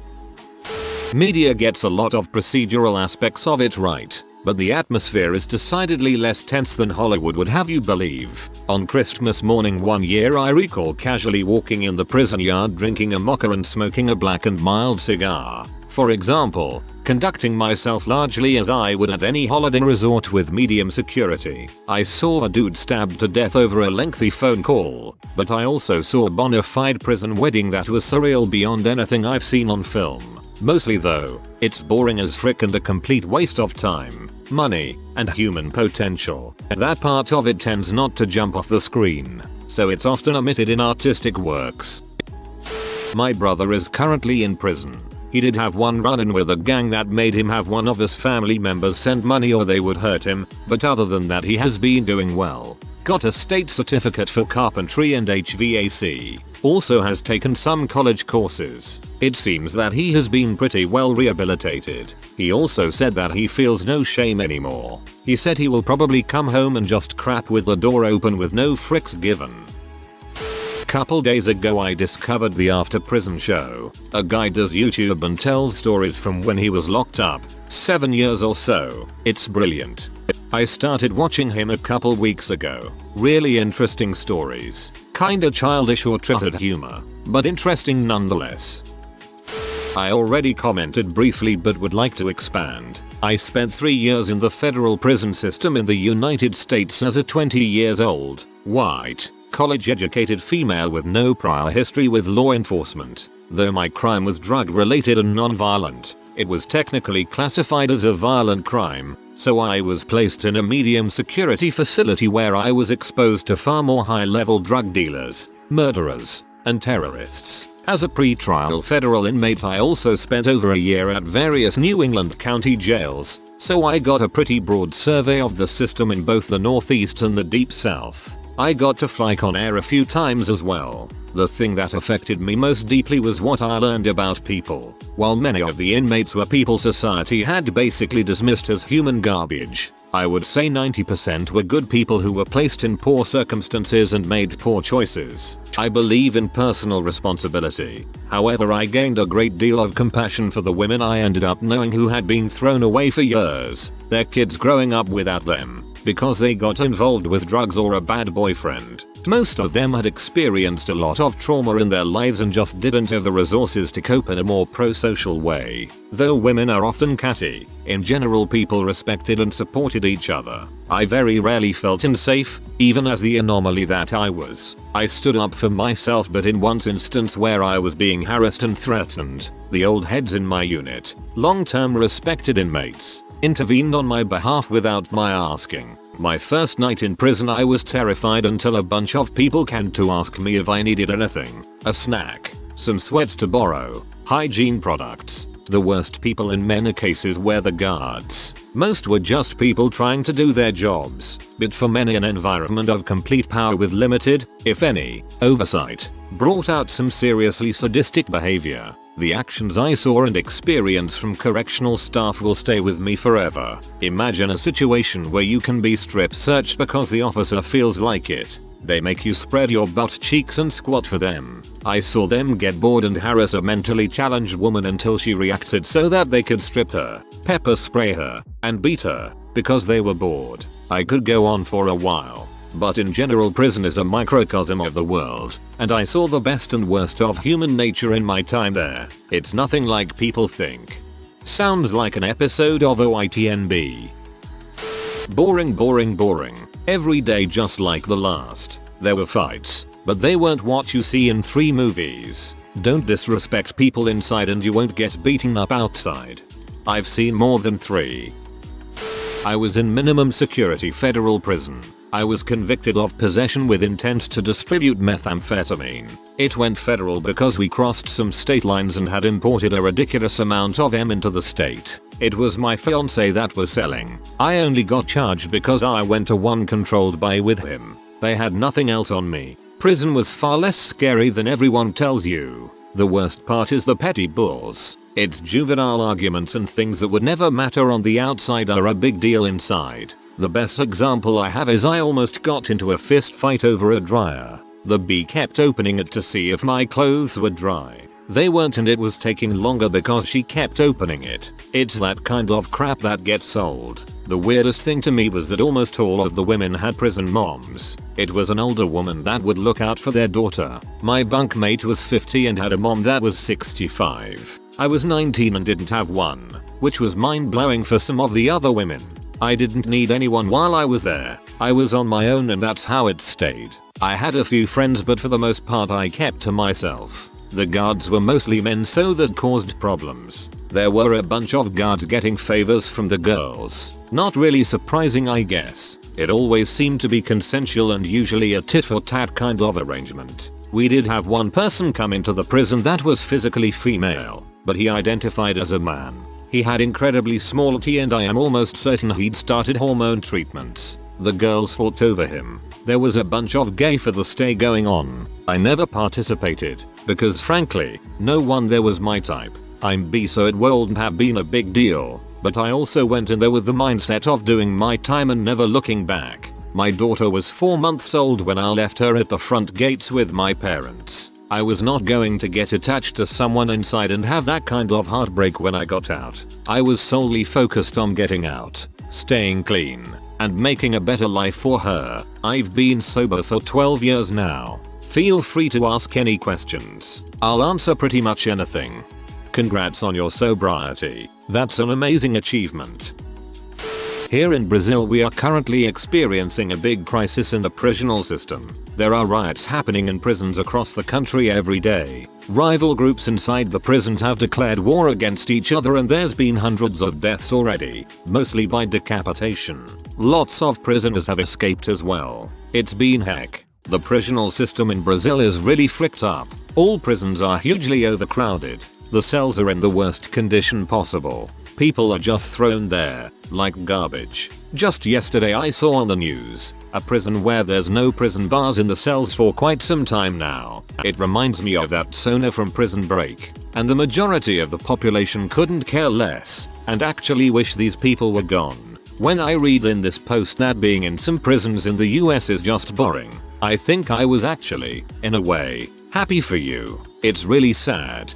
Media gets a lot of procedural aspects of it right, but the atmosphere is decidedly less tense than Hollywood would have you believe. On Christmas morning one year I recall casually walking in the prison yard drinking a mocha and smoking a black and mild cigar. For example, conducting myself largely as I would at any holiday resort with medium security. I saw a dude stabbed to death over a lengthy phone call, but I also saw a bona fide prison wedding that was surreal beyond anything I've seen on film. Mostly though, it's boring as frick and a complete waste of time, money, and human potential. That part of it tends not to jump off the screen, so it's often omitted in artistic works. My brother is currently in prison. He did have one run-in with a gang that made him have one of his family members send money or they would hurt him, but other than that he has been doing well. Got a state certificate for carpentry and HVAC. Also has taken some college courses. It seems that he has been pretty well rehabilitated. He also said that he feels no shame anymore. He said he will probably come home and just crap with the door open with no fricks given. Couple days ago I discovered the After Prison show. A guy does YouTube and tells stories from when he was locked up, 7 years or so. It's brilliant. I started watching him a couple weeks ago. Really interesting stories. Kinda childish or treated humor, but interesting nonetheless. I already commented briefly but would like to expand. I spent 3 years in the federal prison system in the United States as a 20 years old, white, college-educated female with no prior history with law enforcement. Though my crime was drug-related and non-violent, it was technically classified as a violent crime, so I was placed in a medium security facility where I was exposed to far more high-level drug dealers, murderers, and terrorists. As a pre-trial federal inmate I also spent over a year at various New England county jails, so I got a pretty broad survey of the system in both the Northeast and the Deep South. I got to fly Con Air a few times as well. The thing that affected me most deeply was what I learned about people. While many of the inmates were people society had basically dismissed as human garbage, I would say 90% were good people who were placed in poor circumstances and made poor choices. I believe in personal responsibility. However, I gained a great deal of compassion for the women I ended up knowing who had been thrown away for years, their kids growing up without them, because they got involved with drugs or a bad boyfriend. Most of them had experienced a lot of trauma in their lives and just didn't have the resources to cope in a more pro-social way. Though women are often catty, in general people respected and supported each other. I very rarely felt unsafe, even as the anomaly that I was. I stood up for myself, but in one instance where I was being harassed and threatened, the old heads in my unit, long-term respected inmates, intervened on my behalf without my asking. My first night in prison I was terrified until a bunch of people came to ask me if I needed anything. A snack, some sweats to borrow, hygiene products. The worst people in many cases were the guards. Most were just people trying to do their jobs, but for many an environment of complete power with limited, if any, oversight brought out some seriously sadistic behavior. The actions I saw and experienced from correctional staff will stay with me forever. Imagine a situation where you can be strip searched because the officer feels like it. They make you spread your butt cheeks and squat for them. I saw them get bored and harass a mentally challenged woman until she reacted so that they could strip her, pepper spray her, and beat her, because they were bored. I could go on for a while. But in general prison is a microcosm of the world, and I saw the best and worst of human nature in my time there. It's nothing like people think. Sounds like an episode of OITNB. Boring, boring, boring. Every day just like the last. There were fights, but they weren't what you see in 3 movies. Don't disrespect people inside and you won't get beaten up outside. I've seen more than 3. I was in minimum security federal prison. I was convicted of possession with intent to distribute methamphetamine. It went federal because we crossed some state lines and had imported a ridiculous amount of M into the state. It was my fiance that was selling. I only got charged because I went to one controlled buy with him. They had nothing else on me. Prison was far less scary than everyone tells you. The worst part is the petty bulls. It's juvenile arguments and things that would never matter on the outside are a big deal inside. The best example I have is I almost got into a fist fight over a dryer. The bee kept opening it to see if my clothes were dry. They weren't, and it was taking longer because she kept opening it. It's that kind of crap that gets sold. The weirdest thing to me was that almost all of the women had prison moms. It was an older woman that would look out for their daughter. My bunkmate was 50 and had a mom that was 65. I was 19 and didn't have one, which was mind-blowing for some of the other women. I didn't need anyone while I was there. I was on my own and that's how it stayed. I had a few friends, but for the most part I kept to myself. The guards were mostly men, so that caused problems. There were a bunch of guards getting favors from the girls. Not really surprising, I guess. It always seemed to be consensual and usually a tit for tat kind of arrangement. We did have one person come into the prison that was physically female, but he identified as a man. He had incredibly small T and I am almost certain he'd started hormone treatments. The girls fought over him. There was a bunch of gay for the stay going on. I never participated, because frankly, no one there was my type. I'm bi, so it wouldn't have been a big deal, but I also went in there with the mindset of doing my time and never looking back. My daughter was 4 months old when I left her at the front gates with my parents. I was not going to get attached to someone inside and have that kind of heartbreak when I got out. I was solely focused on getting out, staying clean, and making a better life for her. I've been sober for 12 years now. Feel free to ask any questions. I'll answer pretty much anything. Congrats on your sobriety. That's an amazing achievement. Here in Brazil we are currently experiencing a big crisis in the prisonal system. There are riots happening in prisons across the country every day. Rival groups inside the prisons have declared war against each other and there's been hundreds of deaths already, mostly by decapitation. Lots of prisoners have escaped as well. It's been heck. The prisonal system in Brazil is really fricked up. All prisons are hugely overcrowded. The cells are in the worst condition possible. People are just thrown there, like garbage. Just yesterday I saw on the news, a prison where there's no prison bars in the cells for quite some time now. It reminds me of that sauna from Prison Break. And the majority of the population couldn't care less, and actually wish these people were gone. When I read in this post that being in some prisons in the US is just boring, I think I was actually, in a way, happy for you. It's really sad.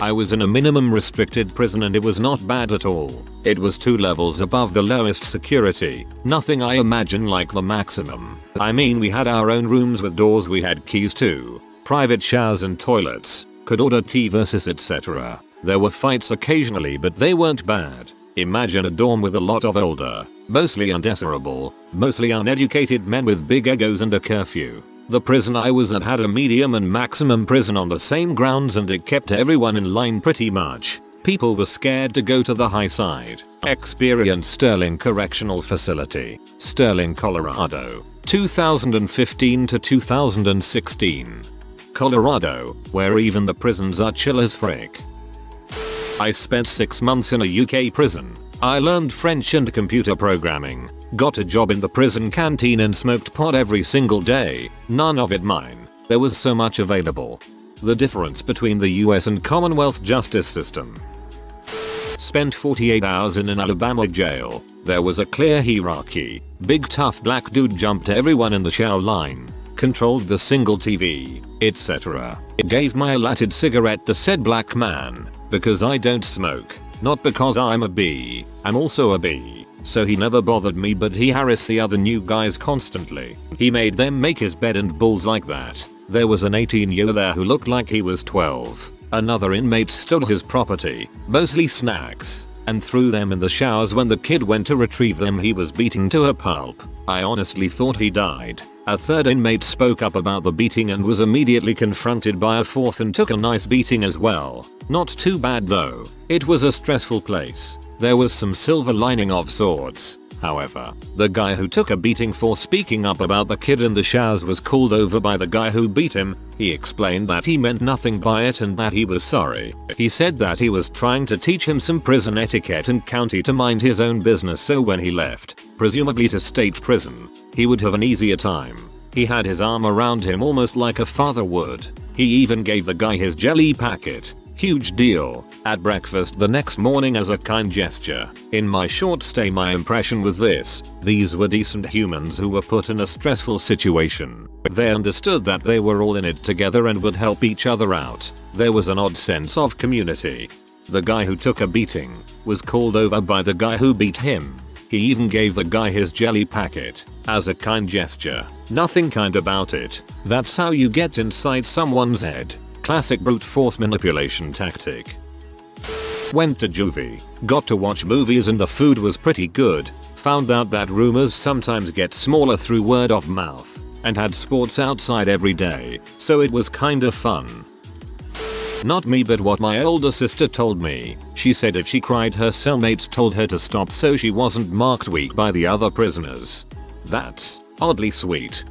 I was in a minimum restricted prison and it was not bad at all. It was 2 levels above the lowest security, nothing I imagine like the maximum. I mean, we had our own rooms with doors we had keys to, private showers and toilets, could order tea versus etc. There were fights occasionally but they weren't bad. Imagine a dorm with a lot of older, mostly undesirable, mostly uneducated men with big egos and a curfew. The prison I was at had a medium and maximum prison on the same grounds and it kept everyone in line pretty much. People were scared to go to the high side. Experience Sterling Correctional Facility, Sterling, Colorado, 2015 to 2016. Colorado, where even the prisons are chill as frick. I spent 6 months in a UK prison. I learned French and computer programming, got a job in the prison canteen and smoked pot every single day, none of it mine. There was so much available. The difference between the US and Commonwealth justice system. Spent 48 hours in an Alabama jail. There was a clear hierarchy. Big tough black dude jumped everyone in the shower line, controlled the single TV, etc. It gave my allotted cigarette to said black man, because I don't smoke. Not because I'm a B, I'm also a B. So he never bothered me but he harassed the other new guys constantly. He made them make his bed and balls like that. There was an 18-year there who looked like he was 12. Another inmate stole his property, mostly snacks, and threw them in the showers. When the kid went to retrieve them he was beaten to a pulp. I honestly thought he died. A third inmate spoke up about the beating and was immediately confronted by a fourth and took a nice beating as well. Not too bad though. It was a stressful place. There was some silver lining of sorts. However, the guy who took a beating for speaking up about the kid in the showers was called over by the guy who beat him. He explained that he meant nothing by it and that he was sorry. He said that he was trying to teach him some prison etiquette and county to mind his own business so when he left, presumably to state prison, he would have an easier time. He had his arm around him almost like a father would. He even gave the guy his jelly packet. Huge deal. At breakfast the next morning as a kind gesture. In my short stay my impression was this: these were decent humans who were put in a stressful situation. They understood that they were all in it together and would help each other out. There was an odd sense of community. The guy who took a beating was called over by the guy who beat him. He even gave the guy his jelly packet as a kind gesture. Nothing kind about it. That's how you get inside someone's head. Classic brute force manipulation tactic. Went to juvie, got to watch movies and the food was pretty good. Found out that rumors sometimes get smaller through word of mouth, and had sports outside every day, so it was kinda fun. Not me but what my older sister told me. She said if she cried her cellmates told her to stop so she wasn't marked weak by the other prisoners. That's oddly sweet.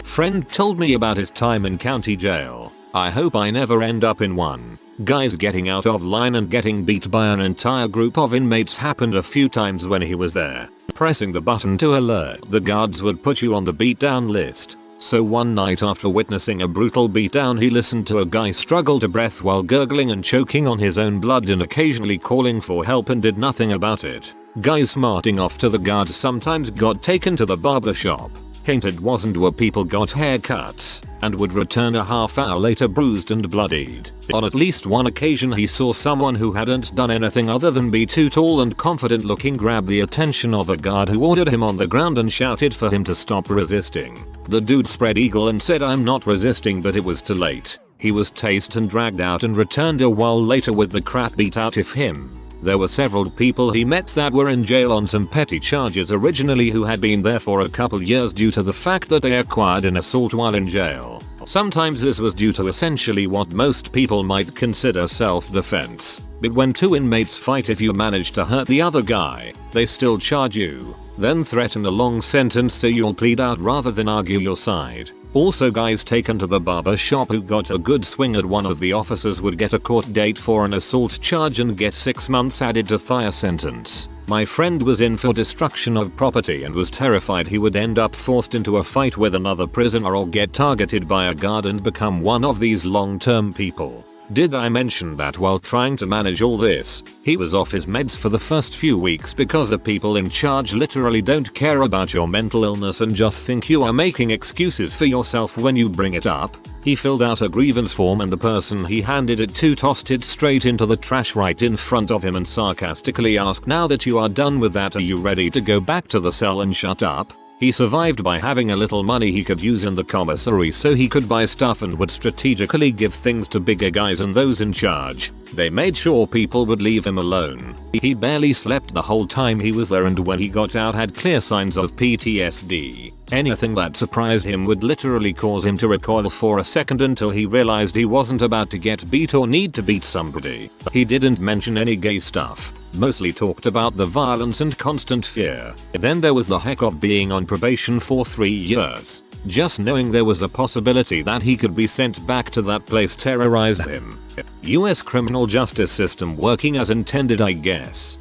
Friend told me about his time in county jail. I hope I never end up in one. Guys getting out of line and getting beat by an entire group of inmates happened a few times when he was there. Pressing the button to alert the guards would put you on the beatdown list. So one night after witnessing a brutal beatdown he listened to a guy struggle to breath while gurgling and choking on his own blood and occasionally calling for help and did nothing about it. Guys smarting off to the guards sometimes got taken to the barber shop. Hinted wasn't where people got haircuts, and would return a half hour later bruised and bloodied. On at least one occasion he saw someone who hadn't done anything other than be too tall and confident looking grab the attention of a guard who ordered him on the ground and shouted for him to stop resisting. The dude spread eagle and said I'm not resisting, but it was too late. He was tased and dragged out and returned a while later with the crap beat out of him. There were several people he met that were in jail on some petty charges originally who had been there for a couple years due to the fact that they acquired an assault while in jail. Sometimes this was due to essentially what most people might consider self-defense. But when two inmates fight, if you manage to hurt the other guy, they still charge you, then threaten a long sentence so you'll plead out rather than argue your side. Also, guys taken to the barber shop who got a good swing at one of the officers would get a court date for an assault charge and get 6 months added to their sentence. My friend was in for destruction of property and was terrified he would end up forced into a fight with another prisoner or get targeted by a guard and become one of these long-term people. Did I mention that while trying to manage all this, he was off his meds for the first few weeks because the people in charge literally don't care about your mental illness and just think you are making excuses for yourself when you bring it up? He filled out a grievance form and the person he handed it to tossed it straight into the trash right in front of him and sarcastically asked, "Now that you are done with that, are you ready to go back to the cell and shut up?" He survived by having a little money he could use in the commissary so he could buy stuff and would strategically give things to bigger guys and those in charge. They made sure people would leave him alone. He barely slept the whole time he was there, and when he got out had clear signs of PTSD. Anything that surprised him would literally cause him to recoil for a second until he realized he wasn't about to get beat or need to beat somebody. He didn't mention any gay stuff. Mostly talked about the violence and constant fear. Then there was the heck of being on probation for 3 years. Just knowing there was a possibility that he could be sent back to that place terrorized him. US criminal justice system working as intended, I guess.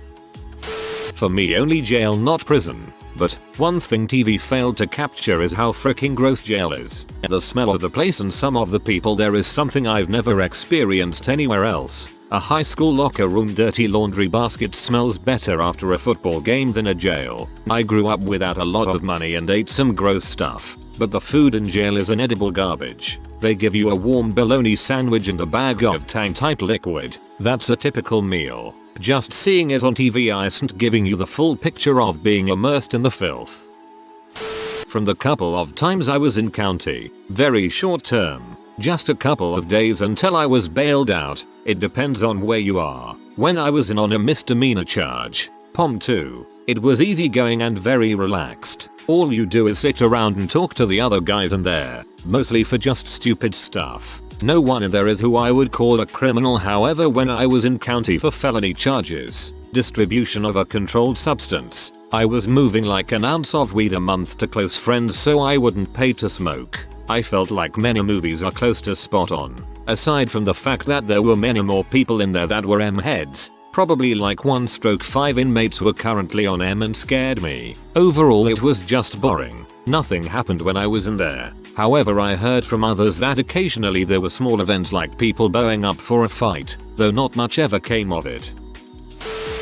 For me, only jail, not prison. But one thing TV failed to capture is how freaking gross jail is. The smell of the place and some of the people there is something I've never experienced anywhere else. A high school locker room dirty laundry basket smells better after a football game than a jail. I grew up without a lot of money and ate some gross stuff, but the food in jail is inedible garbage. They give you a warm bologna sandwich and a bag of Tang type liquid. That's a typical meal. Just seeing it on TV isn't giving you the full picture of being immersed in the filth. From the couple of times I was in county, very short term. Just a couple of days until I was bailed out. It depends on where you are. When I was in on a misdemeanor charge, POM 2, it was easygoing and very relaxed. All you do is sit around and talk to the other guys in there, mostly for just stupid stuff. No one in there is who I would call a criminal. However, when I was in county for felony charges, distribution of a controlled substance, I was moving like an ounce of weed a month to close friends so I wouldn't pay to smoke. I felt like many movies are close to spot on. Aside from the fact that there were many more people in there that were M heads, probably like 1/5 inmates were currently on M and scared me. Overall it was just boring. Nothing happened when I was in there. However, I heard from others that occasionally there were small events like people bowing up for a fight, though not much ever came of it.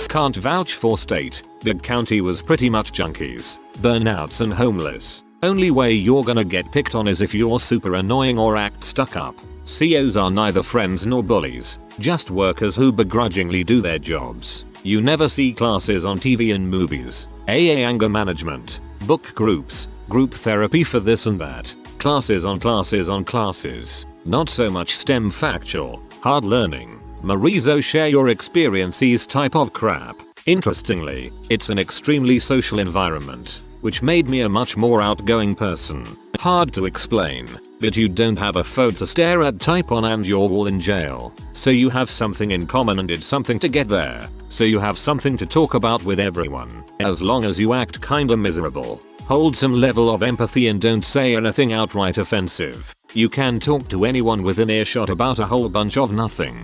Can't vouch for state. Big county was pretty much junkies, burnouts and homeless. Only way you're gonna get picked on is if you're super annoying or act stuck up. COs are neither friends nor bullies, just workers who begrudgingly do their jobs. You never see classes on TV and movies. AA anger management, book groups, group therapy for this and that. Classes on classes on classes. Not so much STEM factual, hard learning, Marizo share your experiences type of crap. Interestingly, it's an extremely social environment, which made me a much more outgoing person. Hard to explain, but you don't have a phone to stare at type on and you're all in jail. So you have something in common and did something to get there. So you have something to talk about with everyone. As long as you act kinda miserable, hold some level of empathy and don't say anything outright offensive, you can talk to anyone within earshot about a whole bunch of nothing.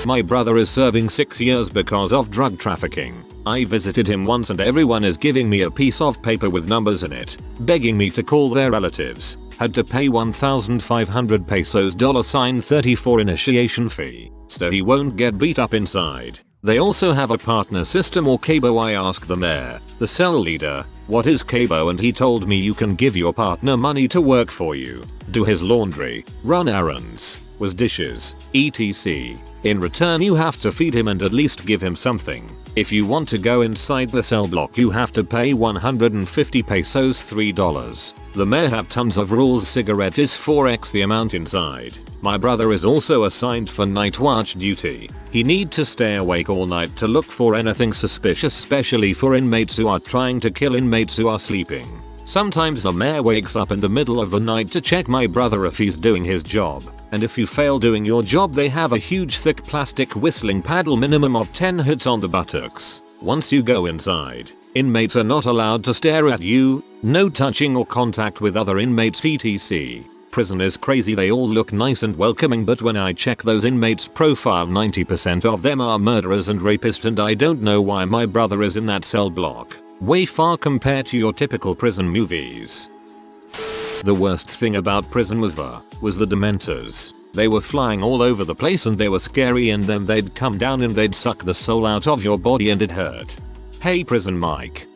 My brother is serving 6 years because of drug trafficking. I visited him once and everyone is giving me a piece of paper with numbers in it, begging me to call their relatives. Had to pay 1,500 pesos $34 initiation fee, so he won't get beat up inside. They also have a partner system or cabo. I asked them there, the cell leader, what is cabo, and he told me you can give your partner money to work for you, do his laundry, run errands, wash dishes, etc. In return you have to feed him and at least give him something. If you want to go inside the cell block you have to pay 150 pesos $3. The may have tons of rules. Cigarette is 4x the amount inside. My brother is also assigned for night watch duty. He need to stay awake all night to look for anything suspicious, especially for inmates who are trying to kill inmates who are sleeping. Sometimes the mayor wakes up in the middle of the night to check my brother if he's doing his job. And if you fail doing your job they have a huge thick plastic whistling paddle, minimum of 10 hits on the buttocks. Once you go inside, inmates are not allowed to stare at you, no touching or contact with other inmates etc. Prison is crazy. They all look nice and welcoming, but when I check those inmates' profile 90% of them are murderers and rapists, and I don't know why my brother is in that cell block. Way far compared to your typical prison movies. The worst thing about prison was the Dementors. They were flying all over the place and they were scary, and then they'd come down and they'd suck the soul out of your body and it hurt. Hey Prison Mike.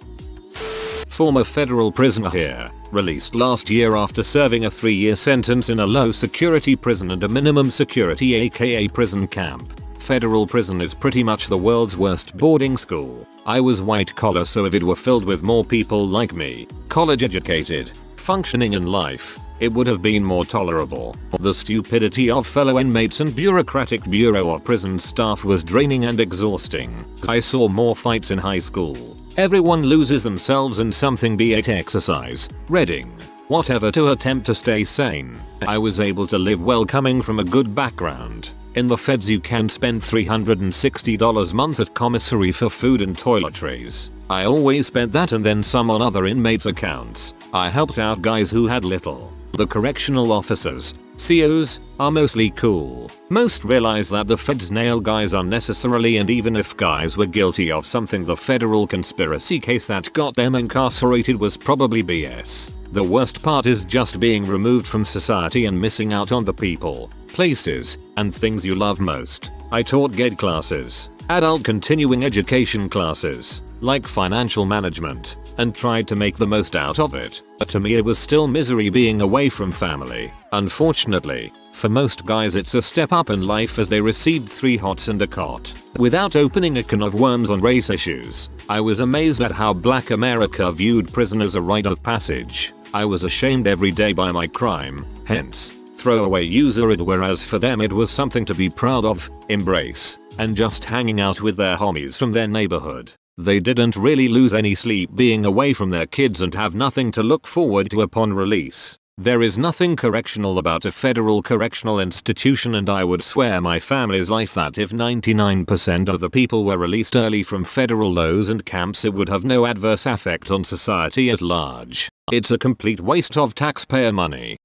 Former federal prisoner here, released last year after serving a 3-year sentence in a low security prison and a minimum security aka prison camp. Federal prison is pretty much the world's worst boarding school. I was white collar, so if it were filled with more people like me, college educated, functioning in life, it would have been more tolerable. The stupidity of fellow inmates and bureaucratic Bureau of Prison staff was draining and exhausting. I saw more fights in high school. Everyone loses themselves in something, be it exercise, reading, whatever, to attempt to stay sane. I was able to live well coming from a good background. In the feds you can spend $360 a month at commissary for food and toiletries. I always spent that and then some on other inmates' accounts. I helped out guys who had little. The correctional officers, COs, are mostly cool. Most realize that the feds nail guys unnecessarily, and even if guys were guilty of something, the federal conspiracy case that got them incarcerated was probably BS. The worst part is just being removed from society and missing out on the people, places, and things you love most. I taught GED classes, adult continuing education classes, like financial management, and tried to make the most out of it. But to me it was still misery being away from family. Unfortunately, for most guys it's a step up in life as they received 3 hots and a cot. Without opening a can of worms on race issues, I was amazed at how Black America viewed prison as a rite of passage. I was ashamed every day by my crime, hence, throwaway user id, whereas for them it was something to be proud of, embrace, and just hanging out with their homies from their neighborhood. They didn't really lose any sleep being away from their kids and have nothing to look forward to upon release. There is nothing correctional about a federal correctional institution, and I would swear my family's life that if 99% of the people were released early from federal lows and camps, it would have no adverse effect on society at large. It's a complete waste of taxpayer money.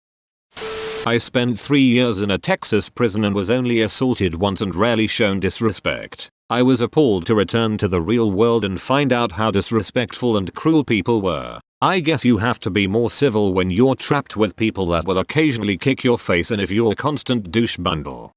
I spent 3 years in a Texas prison and was only assaulted once and rarely shown disrespect. I was appalled to return to the real world and find out how disrespectful and cruel people were. I guess you have to be more civil when you're trapped with people that will occasionally kick your face and if you're a constant douche bundle.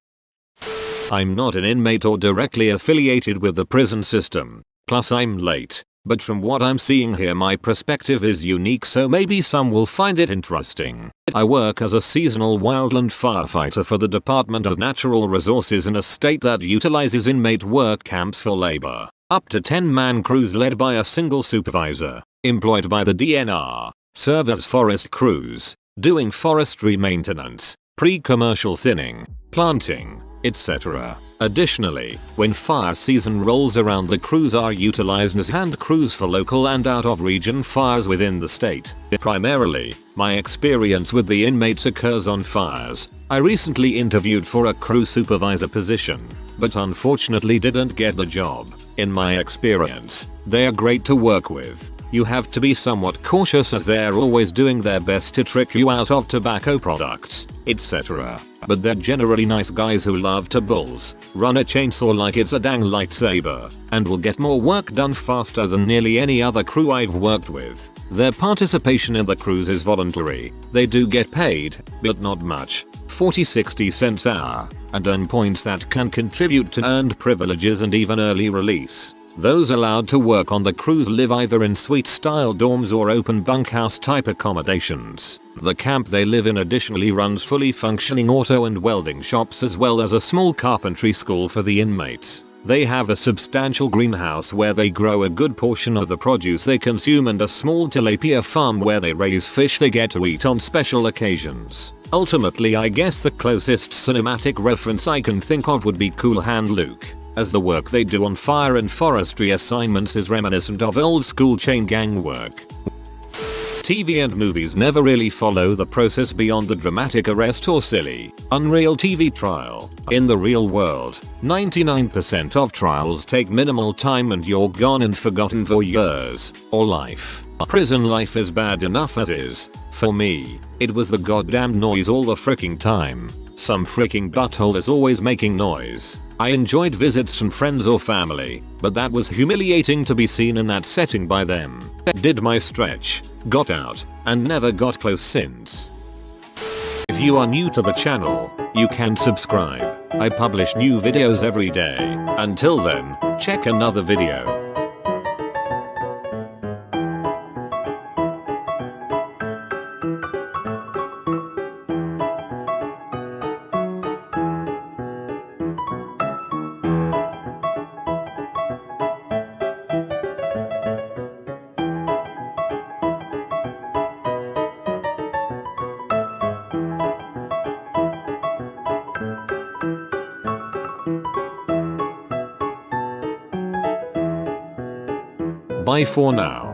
I'm not an inmate or directly affiliated with the prison system, plus I'm late, but from what I'm seeing here my perspective is unique, so maybe some will find it interesting. I work as a seasonal wildland firefighter for the Department of Natural Resources in a state that utilizes inmate work camps for labor. Up to 10-man crews led by a single supervisor, employed by the DNR, serve as forest crews, doing forestry maintenance, pre-commercial thinning, planting, etc. Additionally, when fire season rolls around, the crews are utilized as hand crews for local and out-of-region fires within the state. Primarily, my experience with the inmates occurs on fires. I recently interviewed for a crew supervisor position, but unfortunately didn't get the job. In my experience, they are great to work with. You have to be somewhat cautious as they're always doing their best to trick you out of tobacco products, etc. But they're generally nice guys who love to bulls, run a chainsaw like it's a dang lightsaber, and will get more work done faster than nearly any other crew I've worked with. Their participation in the crews is voluntary. They do get paid, but not much, 40-60 cents an hour, and earn points that can contribute to earned privileges and even early release. Those allowed to work on the crews live either in suite-style dorms or open bunkhouse-type accommodations. The camp they live in additionally runs fully functioning auto and welding shops as well as a small carpentry school for the inmates. They have a substantial greenhouse where they grow a good portion of the produce they consume and a small tilapia farm where they raise fish they get to eat on special occasions. Ultimately, I guess the closest cinematic reference I can think of would be Cool Hand Luke, as the work they do on fire and forestry assignments is reminiscent of old school chain gang work. TV and movies never really follow the process beyond the dramatic arrest or silly, unreal TV trial. In the real world, 99% of trials take minimal time and you're gone and forgotten for years, or life. Prison life is bad enough as is. For me, it was the goddamn noise all the fricking time. Some freaking butthole is always making noise. I enjoyed visits from friends or family, but that was humiliating to be seen in that setting by them. Did my stretch, got out, and never got close since. If you are new to the channel, you can subscribe. I publish new videos every day. Until then, check another video. Bye for now.